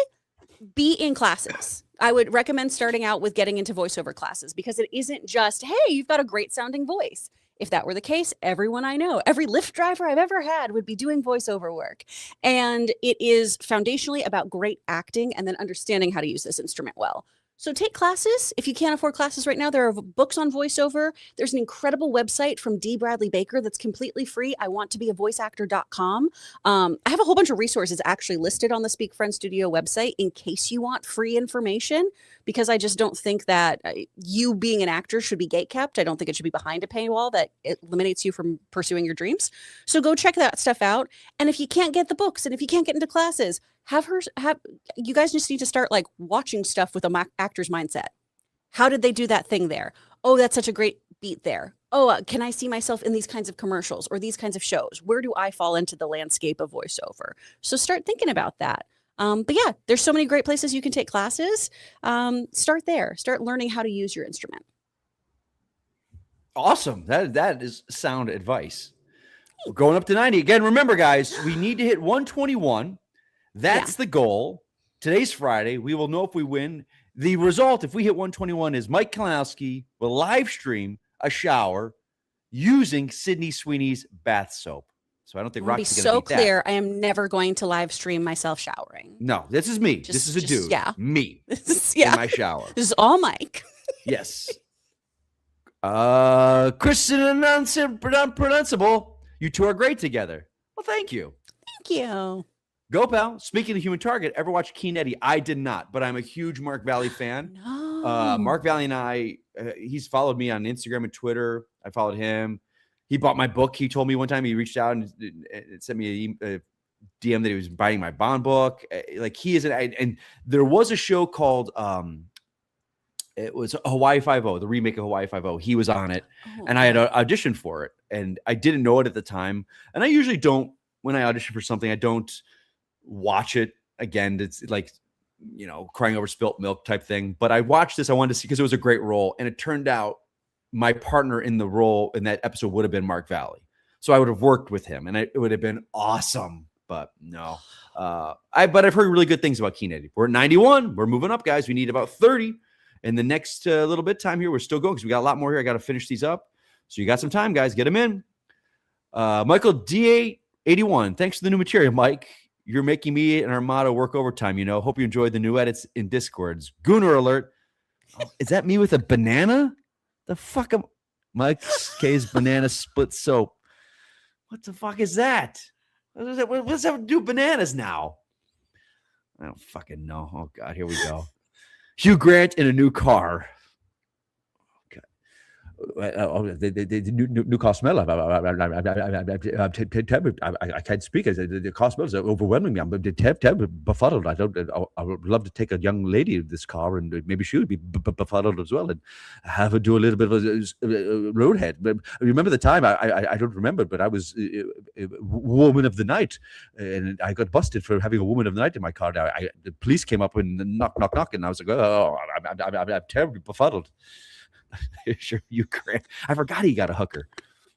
be in classes. I would recommend starting out with getting into voiceover classes, because it isn't just, hey, you've got a great sounding voice. If that were the case, everyone I know, every Lyft driver I've ever had would be doing voiceover work. And it is foundationally about great acting and then understanding how to use this instrument well. So take classes. If you can't afford classes right now, there are books on voiceover. There's an incredible website from D. Bradley Baker that's completely free. iwanttobeavoiceactor.com. I have a whole bunch of resources actually listed on the Speak Friend Studio website in case you want free information, because I just don't think that you being an actor should be gatekept. I don't think it should be behind a paywall that eliminates you from pursuing your dreams. So go check that stuff out. And if you can't get the books and if you can't get into classes, you guys just need to start watching stuff with a actor's mindset. How did they do that thing there? Oh, that's such a great beat there. Oh, can I see myself in these kinds of commercials or these kinds of shows? Where do I fall into the landscape of voiceover? So start thinking about that. But yeah, there's so many great places you can take classes. Start there. Start learning how to use your instrument. Awesome. That is sound advice. We're going up to 90. Again, remember, guys, we need to hit 121. That's the goal. Today's Friday. We will know if we win. The result, if we hit 121, is Mike Kalinowski will live stream a shower using Sydney Sweeney's bath soap. So I don't think Roxy's going to beat that. Clear. I am never going to live stream myself showering. No, this is me. This is a dude. Yeah. Me. In my shower. This is all Mike. Yes. Kristian Unpronounceable. You two are great together. Well, thank you. Thank you. Go, pal. Speaking of Human Target, ever watch Keen Eddie? I did not, but I'm a huge Mark Valley fan. No. Mark Valley and I, he's followed me on Instagram and Twitter. I followed him. He bought my book. He told me one time he reached out and sent me a DM that he was buying my Bond book. He is and there was a show called it was Hawaii Five-0, the remake of Hawaii Five-0. He was on it, and I had auditioned for it, and I didn't know it at the time. And I usually don't, when I audition for something, I don't watch it again. It's crying over spilt milk type thing. But I watched this. I wanted to see because it was a great role, and it turned out my partner in the role in that episode would have been Mark Valley. So I would have worked with him, and it would have been awesome. But no, but I've heard really good things about Keen Eddie. We're at 91. We're moving up, guys. We need about 30. In the next little bit time here, we're still going because we got a lot more here. I got to finish these up. So you got some time, guys. Get them in. Michael D881. Thanks for the new material, Mike. You're making me and Armado work overtime, Hope you enjoyed the new edits in Discords. Gooner alert. Is that me with a banana? The fuck am Mike K's banana split soap? What the fuck is that? What does that do with bananas now? I don't fucking know. Oh God, here we go. Hugh Grant in a new car. The new car smell. I can't speak. The car smells overwhelming me. I'm befuddled. I would love to take a young lady in this car, and maybe she would be befuddled as well, and have her do a little bit of a roadhead. But remember the time? I don't remember, but I was woman of the night, and I got busted for having a woman of the night in my car. The police came up and knock, and I was like, oh, I'm terribly befuddled. Sure, you Grant. I forgot he got a hooker.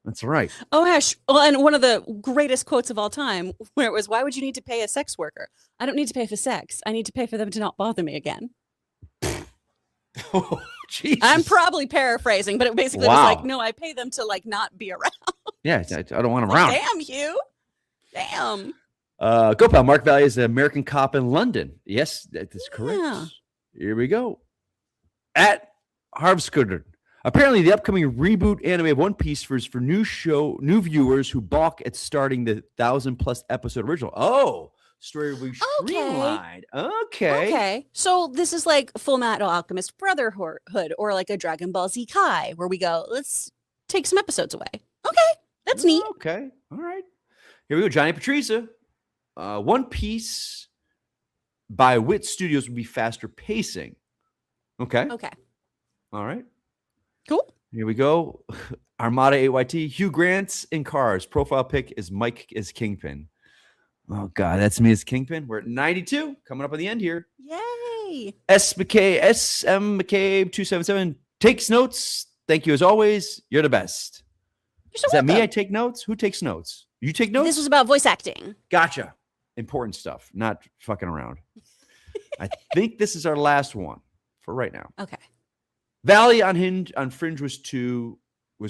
That's right. Oh, Ash. Well, and one of the greatest quotes of all time, where it was, "Why would you need to pay a sex worker? I don't need to pay for sex. I need to pay for them to not bother me again." Oh, Jesus. I'm probably paraphrasing, but it basically was like, "No, I pay them to like not be around." Yeah, I don't want him around. Damn, Hugh. Damn. Go pal. Mark Valley is an American cop in London. Yes, that is correct. Yeah. Here we go. At Harvskutter. Apparently, the upcoming reboot anime of One Piece is for new viewers who balk at starting the 1,000+ episode original. Oh, story we streamlined. Okay. So this is like Full Metal Alchemist Brotherhood, or like a Dragon Ball Z Kai, where we go, let's take some episodes away. Okay, that's neat. Okay, all right. Here we go. Johnny Patrizia. One Piece by Wit Studios would be faster pacing. Okay. All right. Cool. Here we go. Armada 8YT. Hugh Grant's in Cars. Profile pic is Mike as Kingpin. Oh, God. That's me as Kingpin. We're at 92. Coming up on the end here. Yay. SM McCabe 277 takes notes. Thank you as always. You're the best. You're so Is that me? welcome. I take notes? Who takes notes? You take notes? This was about voice acting. Gotcha. Important stuff. Not fucking around. I think this is our last one for right now. Okay. Valley on Fringe was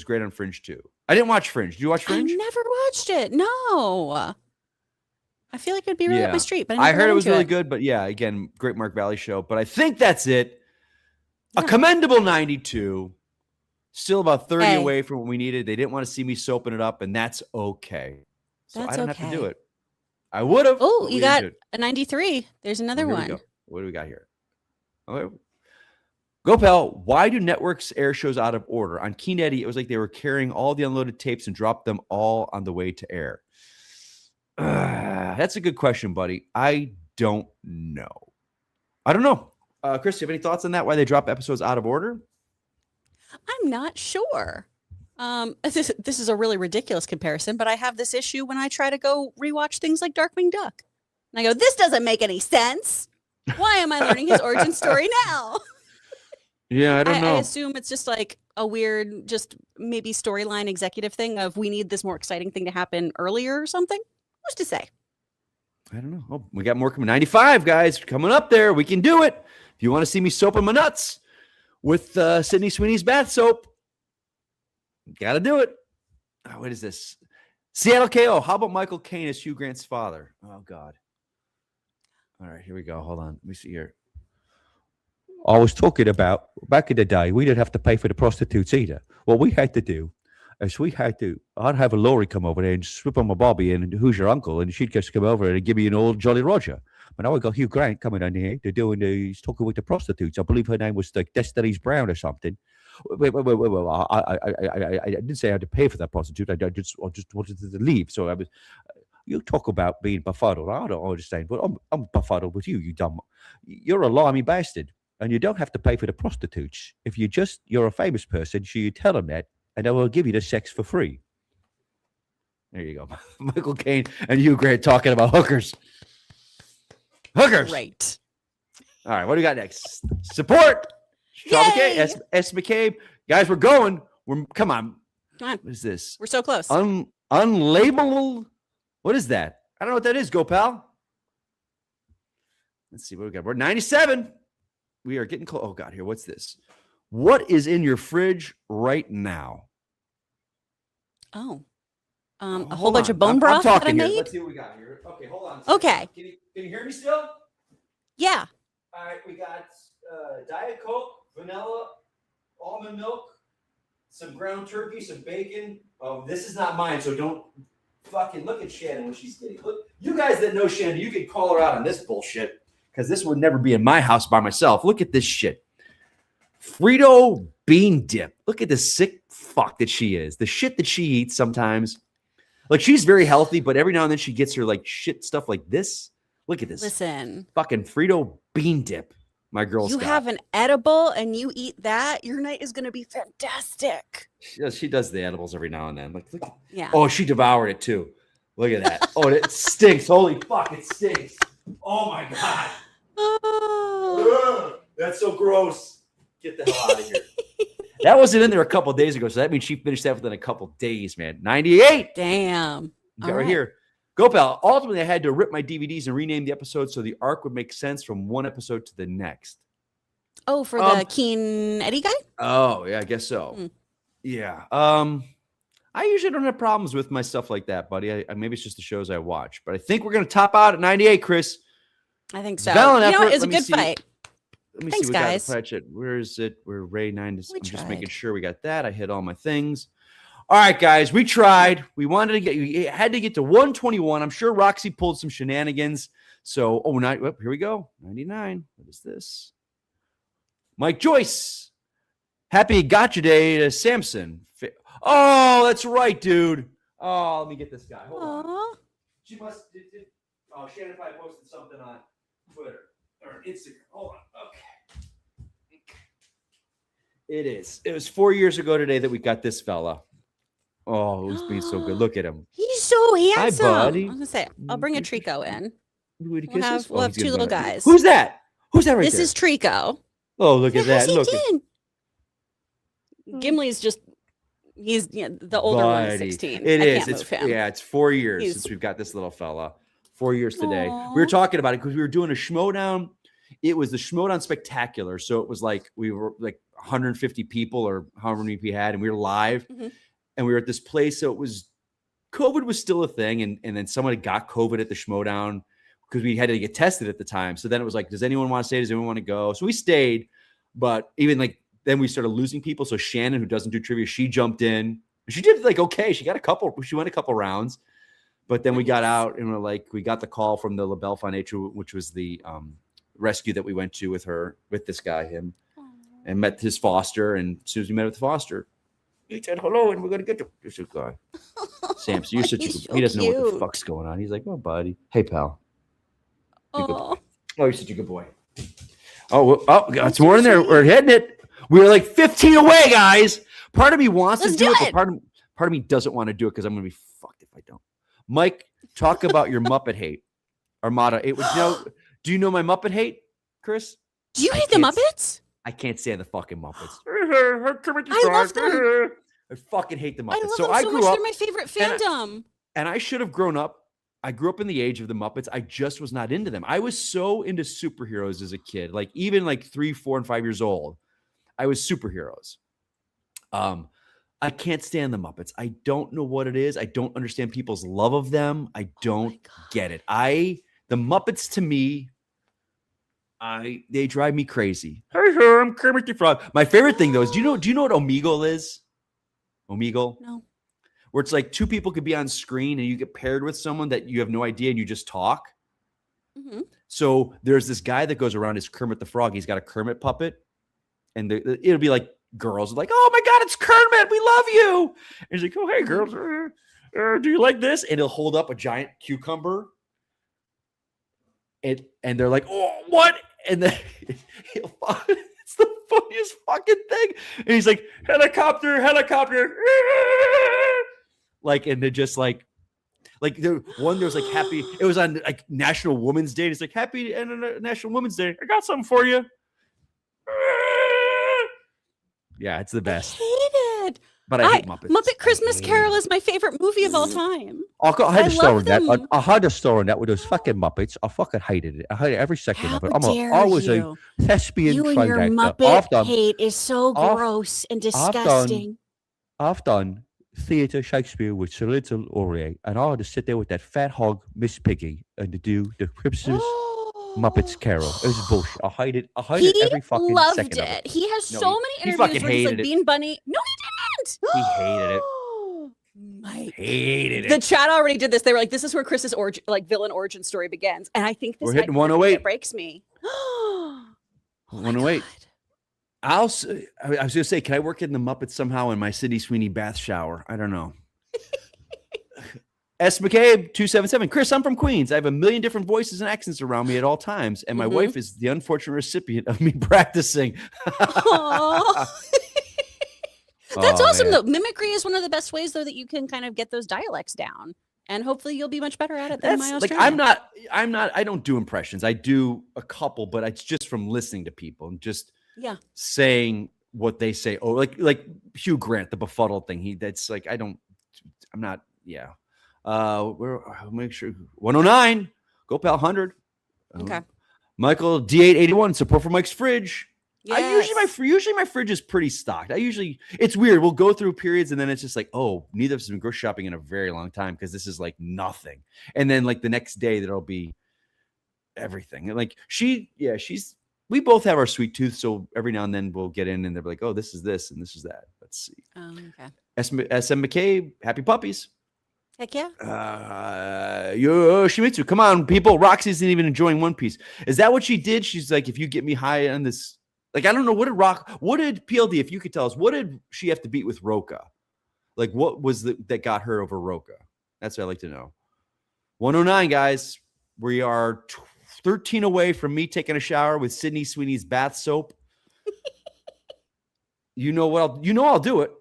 great on Fringe 2. I didn't watch Fringe. Did you watch Fringe? I never watched it. No. I feel like it'd be really up my street, but I heard it was really good. good, but yeah, again, great Mark Valley show. But I think that's it. A commendable 92. Still about 30 away from what we needed. They didn't want to see me soaping it up, and that's okay. So I don't have to do it. I would have. Oh, you got a 93. There's another one. What do we got here? Okay. Go, pal. Why do networks air shows out of order? On Keen Eddie, it was like they were carrying all the unloaded tapes and dropped them all on the way to air. That's a good question, buddy. I don't know. Chris, do you have any thoughts on that? Why they drop episodes out of order? I'm not sure. This is a really ridiculous comparison, but I have this issue when I try to go rewatch things like Darkwing Duck. And I go, this doesn't make any sense. Why am I learning his origin story now? Yeah, I don't know. I assume it's just like a weird, just maybe storyline executive thing of we need this more exciting thing to happen earlier or something. Who's to say? I don't know. Oh, we got more coming. 95, guys, coming up there. We can do it. If you want to see me soaping my nuts with Sydney Sweeney's bath soap, got to do it. Oh, what is this? Seattle KO. How about Michael Caine as Hugh Grant's father? Oh, God. All right, here we go. Hold on. Let me see here. I was talking about back in the day, we didn't have to pay for the prostitutes either. What we had to do is I'd have a lorry come over there and slip on my Bobby and who's your uncle? And she'd just come over and give me an old Jolly Roger. But now we got Hugh Grant coming in here. He's talking with the prostitutes. I believe her name was like Destiny's Brown or something. Wait. I didn't say I had to pay for that prostitute. I just wanted to leave. So I was. You talk about being befuddled. I don't understand. But I'm befuddled with you, you dumb. You're a limey bastard. And you don't have to pay for the prostitutes. If you're a famous person, so you tell them that, and they will give you the sex for free. There you go. Michael Caine and Hugh Grant talking about hookers. Hookers. Great. All right, what do we got next? Support. Sean McCabe, S. McCabe. Guys, we're going. Come on. What is this? We're so close. Unlabelable. What is that? I don't know what that is, go pal. Let's see what we got. We're 97. We are getting close. Oh, God, here. What's this? What is in your fridge right now? Oh. A whole bunch of bone broth that I made? Let's see what we got here. Okay, hold on. Okay. Can you hear me still? Yeah. All right, we got Diet Coke, vanilla, almond milk, some ground turkey, some bacon. Oh, this is not mine, so don't fucking look at Shannon when she's getting. Look, you guys that know Shannon, you can call her out on this bullshit because this would never be in my house by myself. Look at this shit. Frito bean dip. Look at this sick fuck that she is. The shit that she eats sometimes. Like, she's very healthy, but every now and then she gets her like shit stuff like this. Look at this. Listen. Fucking Frito bean dip. My girl's You have an edible and you eat that, your night is going to be fantastic. She does the edibles every now and then. Like, look. Yeah. Oh, she devoured it too. Look at that. Oh, it stinks. Holy fuck, it stinks. Oh my God. Oh. Ugh, that's so gross. Get the hell out of here. That wasn't in there a couple days ago, so that means she finished that within a couple days, man. 98. Damn. You got All right here. Go, pal. Ultimately, I had to rip my DVDs and rename the episodes so the arc would make sense from one episode to the next. Oh, for the Keen Eddie guy? Oh, yeah, I guess so. Hmm. Yeah. I usually don't have problems with my stuff like that, buddy. Maybe it's just the shows I watch, but I think we're going to top out at 98, Chris. I think so. Valiant You know what? effort. It was a Let me good see. fight. Let me Thanks, see. guys. Where is it? We're Ray 9. I'm just tried. making sure we got that. I hit all my things. All right, guys. We tried. We wanted to we had to get to 121. I'm sure Roxy pulled some shenanigans. So, here we go. 99. What is this? Mike Joyce. Happy Gotcha Day to Samson. Oh, that's right, dude. Oh, let me get this guy. Hold on. She must. Shannon probably posted something on Twitter or Instagram. Hold on. Okay. It is. It was 4 years ago today that we got this fella. Oh, it was being so good. Look at him. He's so handsome. Hi, buddy. I was going to say, I'll bring a Trico in. We'll have two little guys. Who's that? Who's that right This there? is Trico. Oh, look at that. Look. Gimli's just, he's the older one is 16. It I is. can't move him. Yeah, it's 4 years since we've got this little fella. 4 years today. Aww. We were talking about it because we were doing a Schmodown. It was the Schmodown Spectacular. So it was like we were like 150 people or however many we had, and we were live. Mm-hmm. And we were at this place. So it was, COVID was still a thing. And then somebody got COVID at the Schmodown because we had to get tested at the time. So then it was like, does anyone want to stay? Does anyone want to go? So we stayed. But even like, then we started losing people. So Shannon, who doesn't do trivia, she jumped in. She did like, okay. She went a couple rounds. But then we got out and we got the call from the LaBelle Foundation, which was the rescue that we went to with this guy, him, and met his foster. And as soon as we met with the foster, he said hello, and we're gonna get this guy. Samson, you're such a good. He doesn't know what the fuck's going on. He's like, oh, buddy, hey, pal. Oh, you're such a good boy. It's more in there. We're hitting it. We were like 15 away, guys. Part of me wants to do it, but part of me doesn't want to do it because I'm gonna be fucked if I don't. Mike, talk about your Muppet hate. Armada. Do you know my Muppet hate, Chris? Do you hate the Muppets? I can't stand the fucking Muppets. I love them. I fucking hate the Muppets. I love so them I so grew much. up, They're my favorite fandom. and I should have grown up. I grew up in the age of the Muppets. I just was not into them. I was so into superheroes as a kid, like even like 3, 4, and 5 years old. I was superheroes. I can't stand the Muppets. I don't know what it is. I don't understand people's love of them. I don't get it. The Muppets to me, they drive me crazy. Hey, I'm Kermit the Frog. My favorite thing though is, do you know what Omegle is? Omegle? No. Where it's like two people could be on screen and you get paired with someone that you have no idea and you just talk. Mm-hmm. So there's this guy that goes around as Kermit the Frog. He's got a Kermit puppet, and it'll be like girls are like, "Oh my God, it's Kermit! We love you!" And he's like, "Oh hey girls, do you like this?" And he'll hold up a giant cucumber, and they're like, "Oh what?" And then it's the funniest fucking thing. And he's like, "Helicopter!" Like, and they're just like there was like happy. It was on like National Women's Day. And it's like happy National Women's Day. I got something for you. Yeah, it's the best. I hate it. But I hate Muppets. Muppet Christmas Carol is my favorite movie of all time. I had a story love on that. them. I had a story on that with those fucking Muppets. I fucking hated it. I hated every second of it. How I was dare a thespian you and trained your actor. Muppet hate is so gross and disgusting. I've done theatre Shakespeare with Sir Little Aurier, and I had to sit there with that fat hog, Miss Piggy, and to do the Christmas Muppets Carol. It was bullshit. I hate it. I hate He it every fucking loved second of it. it. He has No, so he many interviews fucking where he's like, hated it. Bean Bunny. No, he didn't. He hated it. Mike. Hated The it. chat already did this. They were like, "This is where Chris's origin, like villain origin story begins." And I think this We're might hitting be the thing 108. that breaks me. Oh my 108. God. I was going to say, can I work in the Muppets somehow in my Sydney Sweeney bath shower? I don't know. S. McCabe 277. Chris, I'm from Queens. I have a million different voices and accents around me at all times, and my Mhm. wife is the unfortunate recipient of me practicing. Aw. That's Oh, awesome, man. though. Mimicry is one of the best ways, though, that you can kind of get those dialects down, and hopefully, you'll be much better at it than my That's like Australian. I don't do impressions. I do a couple, but it's just from listening to people and just Yeah. saying what they say. Oh, like Hugh Grant, the befuddled thing. I'm not. Yeah. I'll make sure 109. Go Pal 100. Okay. Michael D881. Support for Mike's fridge. Yes. Usually my fridge is pretty stocked. It's weird. We'll go through periods and then it's just like, oh, neither of us have been grocery shopping in a very long time because this is like nothing. And then like the next day there'll be everything. And like we both have our sweet tooth, so every now and then we'll get in and they're like, oh, this is this and this is that. Let's see. Oh, okay. SM McCabe, happy puppies. Heck yeah. Yoshimitsu, come on, people. Roxy isn't even enjoying One Piece. Is that what she did? She's like, if you get me high on this, like, I don't know. What did PLD, if you could tell us, what did she have to beat with Roka? Like, what was that got her over Roka? That's what I'd like to know. 109, guys. We are 13 away from me taking a shower with Sydney Sweeney's bath soap. You know what? I'll do it.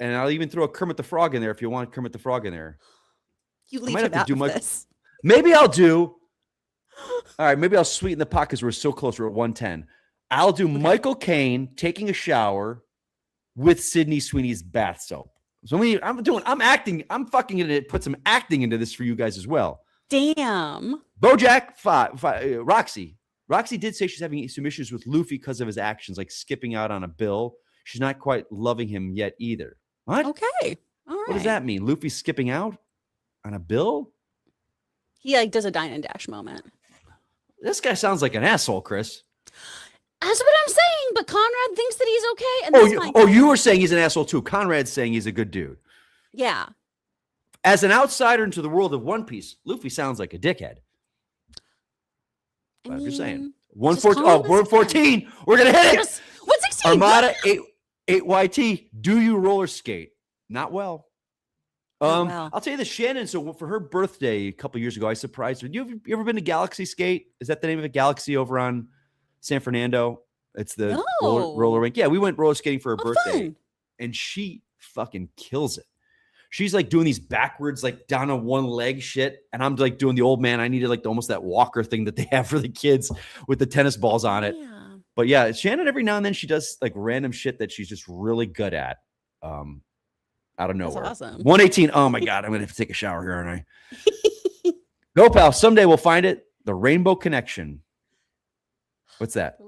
And I'll even throw a Kermit the Frog in there if you want Kermit the Frog in there. You might leave have him to out do of my- this. Maybe I'll do. All right, maybe I'll sweeten the pot because we're so close. We're at 110. I'll do Michael Caine taking a shower with Sydney Sweeney's bath soap. So I'm acting. I'm fucking gonna put some acting into this for you guys as well. Damn. Bojack, Roxy. Roxy did say she's having some issues with Luffy because of his actions, like skipping out on a bill. She's not quite loving him yet either. What? Okay. All right. What does that mean? Luffy's skipping out on a bill? He like does a dine and dash moment. This guy sounds like an asshole, Chris. That's what I'm saying. But Conrad thinks that he's okay, and that's fine. You were saying he's an asshole too. Conrad's saying he's a good dude. Yeah. As an outsider into the world of One Piece, Luffy sounds like a dickhead. I'm just saying. 114. Oh, we're 14. We're gonna hit it. Yes. 116. Armada 8YT. Do you roller skate? Not well. Not well. I'll tell you this, Shannon. So for her birthday a couple years ago, I surprised her. You ever been to Galaxy Skate? Is that the name of it? Galaxy over on San Fernando? It's the roller rink. Yeah, we went roller skating for her birthday, fun. and she fucking kills it. She's like doing these backwards, like down on one leg shit, and I'm like doing the old man. I needed like almost that walker thing that they have for the kids with the tennis balls on it. Yeah. But yeah, Shannon every now and then she does like random shit that she's just really good at. Out of nowhere. That's awesome. 118. Oh my God, I'm gonna have to take a shower here, aren't I? Go, pal. Someday we'll find it. The Rainbow Connection. What's that?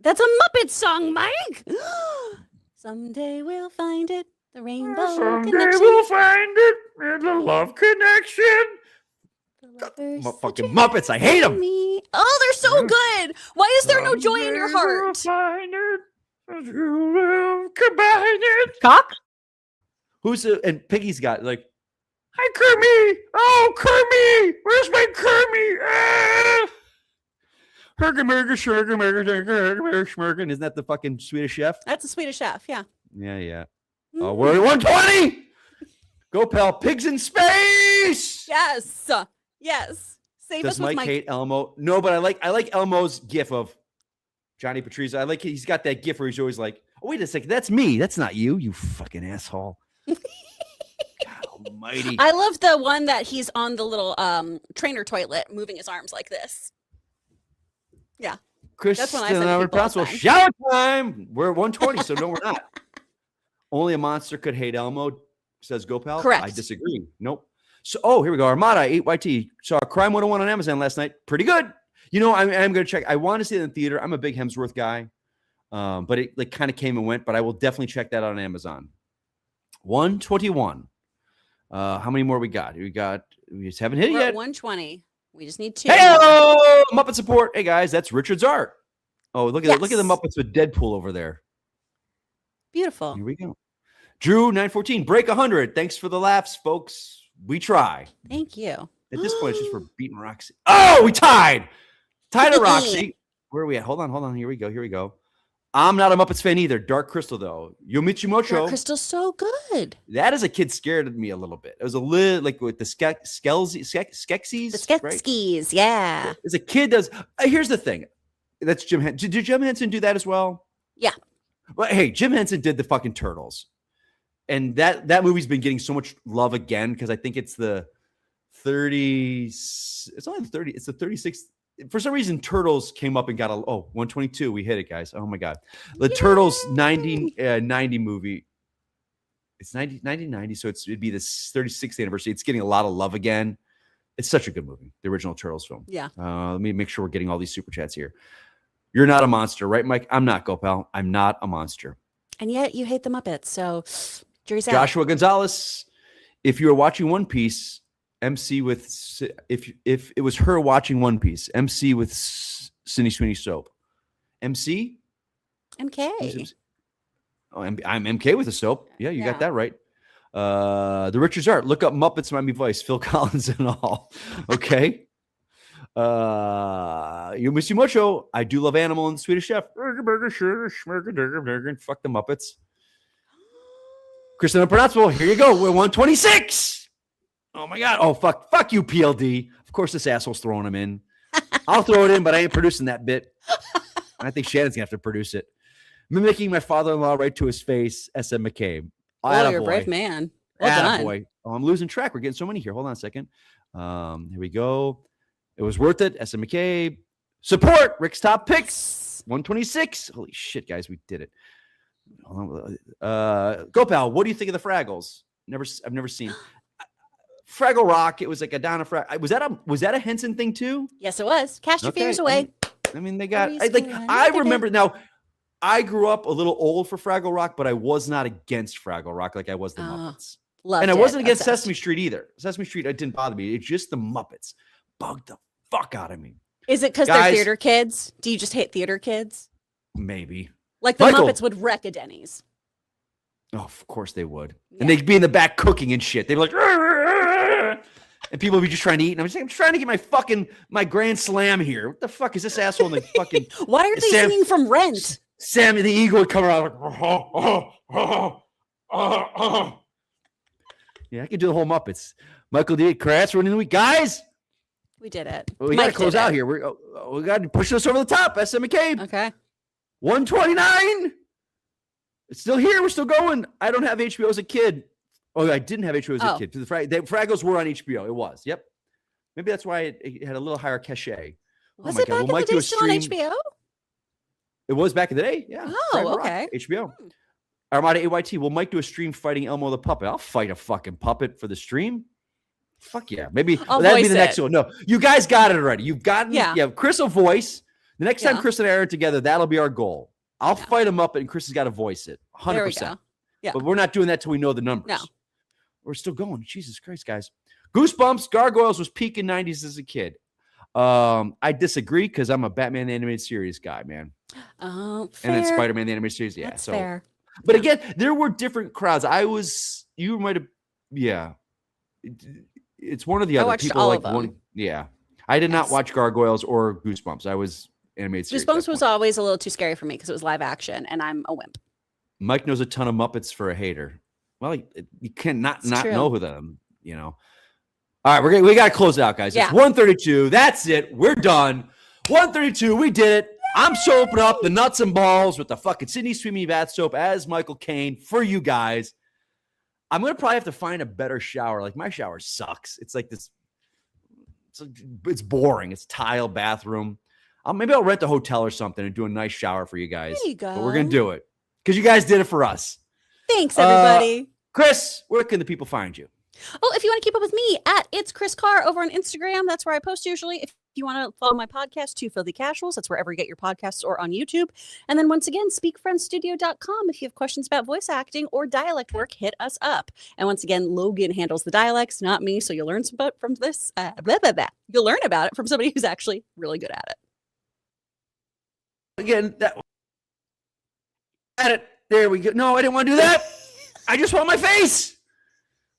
That's a Muppet song, Mike. Someday we'll find it. The rainbow connection. we'll find it. And the love connection. Fucking Muppets. I hate them. Oh, they're so good. Why is there no joy in your heart? Find it. Combine it. Cock? And Piggy's got like, hi, Kermie. Oh, Kermie. Where's my Kermie? Isn't that the fucking Swedish Chef? That's a Swedish Chef, yeah. Yeah. Oh, we're at 120. Go, pal. Pigs in space. Yes. Yes. Save Does us with Mike Mike. hate Elmo? No, but I like Elmo's gif of Johnny Patrizio. I like he's got that gif where he's always like, oh, wait a second, that's me. That's not you, you fucking asshole. God almighty. I love the one that he's on the little trainer toilet moving his arms like this. Yeah. Chris, when I send people all the time. shower time. We're at 120, so no, we're not. Only a monster could hate Elmo, says GoPal. Correct. I disagree. Nope. So, here we go. Armada 8YT. Saw Crime 101 on Amazon last night. Pretty good. You know, I'm going to check. I want to see it in the theater. I'm a big Hemsworth guy, but it like kind of came and went. But I will definitely check that out on Amazon. 121. How many more we got? We just haven't hit it We're yet. at 120. We just need 2. Hey, Muppet support. Hey guys, that's Richard's art. Oh, look at the Yes. Muppets with Deadpool over there. Beautiful. Here we go. Drew 914, break 100. Thanks for the laughs, folks. We try. Thank you. At this point, it's just for beating Roxy. Oh, we tied. Tied at Roxy. Where are we at? Hold on. Here we go. I'm not a Muppets fan either. Dark Crystal, though. Yomichi Dark Crystal's so good. That as a kid scared me a little bit. It was a little like with the Skeksis. The Skeksis, yeah. As a kid, here's the thing. That's Jim Henson. Did Jim Henson do that as well? Yeah. Well, hey, Jim Henson did the fucking Turtles. And that movie's been getting so much love again because I think it's the 30. It's only the 30. It's the 36th. For some reason, Turtles came up and got 122. We hit it, guys. Oh my God. The Turtles 90 movie. It's 1990, so it'd be the 36th anniversary. It's getting a lot of love again. It's such a good movie, the original Turtles film. Yeah. Let me make sure we're getting all these super chats here. You're not a monster, right, Mike? I'm not, Gopal. I'm not a monster. And yet you hate the Muppets, so jury's out. Joshua Gonzalez, if you were watching One Piece, MC with if it was her watching One Piece, MC with Sydney Sweeney soap. MC? MK. Oh, I'm MK with a soap. Yeah, you got that right. The Richards art. Look up Muppets Miami Vice, Phil Collins and all. Okay. You miss you mucho. I do love Animal and Swedish Chef. Fuck the Muppets. Kristen Unpronounceable. Here you go. We're 126. Oh my God. Oh, fuck you, PLD. Of course, this asshole's throwing him in. I'll throw it in, but I ain't producing that bit. I think Shannon's gonna have to produce it. Mimicking my father-in-law right to his face, SM McCabe. Oh, you're a brave man. Well done. Boy. Oh, I'm losing track. We're getting so many here. Hold on a second. Here we go. It was worth it. SM McCabe. Support. Rick's top picks. 126. Holy shit, guys. We did it. Gopal, what do you think of the Fraggles? I've never seen. Fraggle Rock. It was like a Donna Frag. Was that a Henson thing too? Yes, it was. Cast your fears away. I mean, they got I remember now. I grew up a little old for Fraggle Rock, but I was not against Fraggle Rock like I was the Muppets. And I wasn't against Sesame Street either. Sesame Street, it didn't bother me. It's just the Muppets bugged the fuck out of me. Is it because they're theater kids? Do you just hate theater kids? Maybe. Like the Muppets would wreck a Denny's. Oh, of course they would. Yeah. And they'd be in the back cooking and shit. They'd be like, and people would be just trying to eat. And I'm trying to get my grand slam here. What the fuck is this asshole in the fucking... Why are they singing from Rent? Sammy the Eagle would come around like, yeah, I could do the whole Muppets. Michael D. Kratz, we're in the week. Guys! We did it. We got to close out here. We got to push this over the top. SM McCabe. Okay. 129. It's still here. We're still going. I don't have HBO as a kid. Oh, I didn't have HBO as a kid. The Fraggles were on HBO. It was. Yep. Maybe that's why it had a little higher cachet. Was it back in the day still on HBO? It was back in the day. Yeah. Oh, okay. HBO. Armada AYT. Will Mike do a stream fighting Elmo the puppet? I'll fight a fucking puppet for the stream. Fuck yeah. Maybe that'd be the next one. No, you guys got it already. You've gotten, Chris will voice. The next time Chris and I are together, that'll be our goal. I'll fight him up and Chris has got to voice it. 100%. Yeah. But we're not doing that till we know the numbers. No. We're still going. Jesus Christ, guys. Goosebumps, Gargoyles was peak in 90s as a kid. I disagree because I'm a Batman animated series guy, man. Oh, fair. And then Spider-Man the animated series. Yeah. That's fair. But again, there were different crowds. You might have, it's one or the other. I watched People all like of them. one. Yeah. I did not watch Gargoyles or Goosebumps. I was animated series. Goosebumps was always a little too scary for me because it was live action and I'm a wimp. Mike knows a ton of Muppets for a hater. Well, you cannot know who them, All right, we got to close it out, guys. It's 132. That's it. We're done. 132. We did it. I'm soaping up the nuts and balls with the fucking Sydney Sweeney bath soap as Michael Caine for you guys. I'm going to probably have to find a better shower. Like, my shower sucks. It's like this. It's boring. It's tile bathroom. Maybe I'll rent a hotel or something and do a nice shower for you guys. There you go. But we're going to do it because you guys did it for us. Thanks, everybody. Chris, where can the people find you? Oh, if you want to keep up with me, at It's Chris Carr over on Instagram. That's where I post usually. If you want to follow my podcast, Two Filthy Casuals, that's wherever you get your podcasts or on YouTube. And then once again, speakfriendstudio.com. If you have questions about voice acting or dialect work, hit us up. And once again, Logan handles the dialects, not me. So you'll learn from this. You'll learn about it from somebody who's actually really good at it. Again, at it. There we go. No, I didn't want to do that. I just want my face.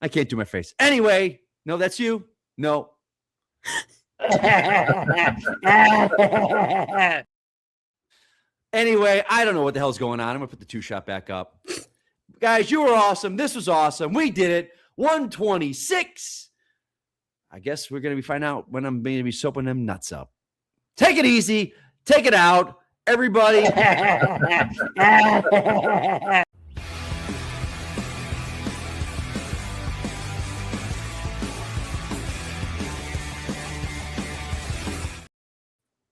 I can't do my face. Anyway, no, that's you. No. Anyway, I don't know what the hell's going on. I'm going to put the 2-shot back up. Guys, you were awesome. This was awesome. We did it. 126. I guess we're going to be finding out when I'm going to be soaping them nuts up. Take it easy. Take it out. Everybody.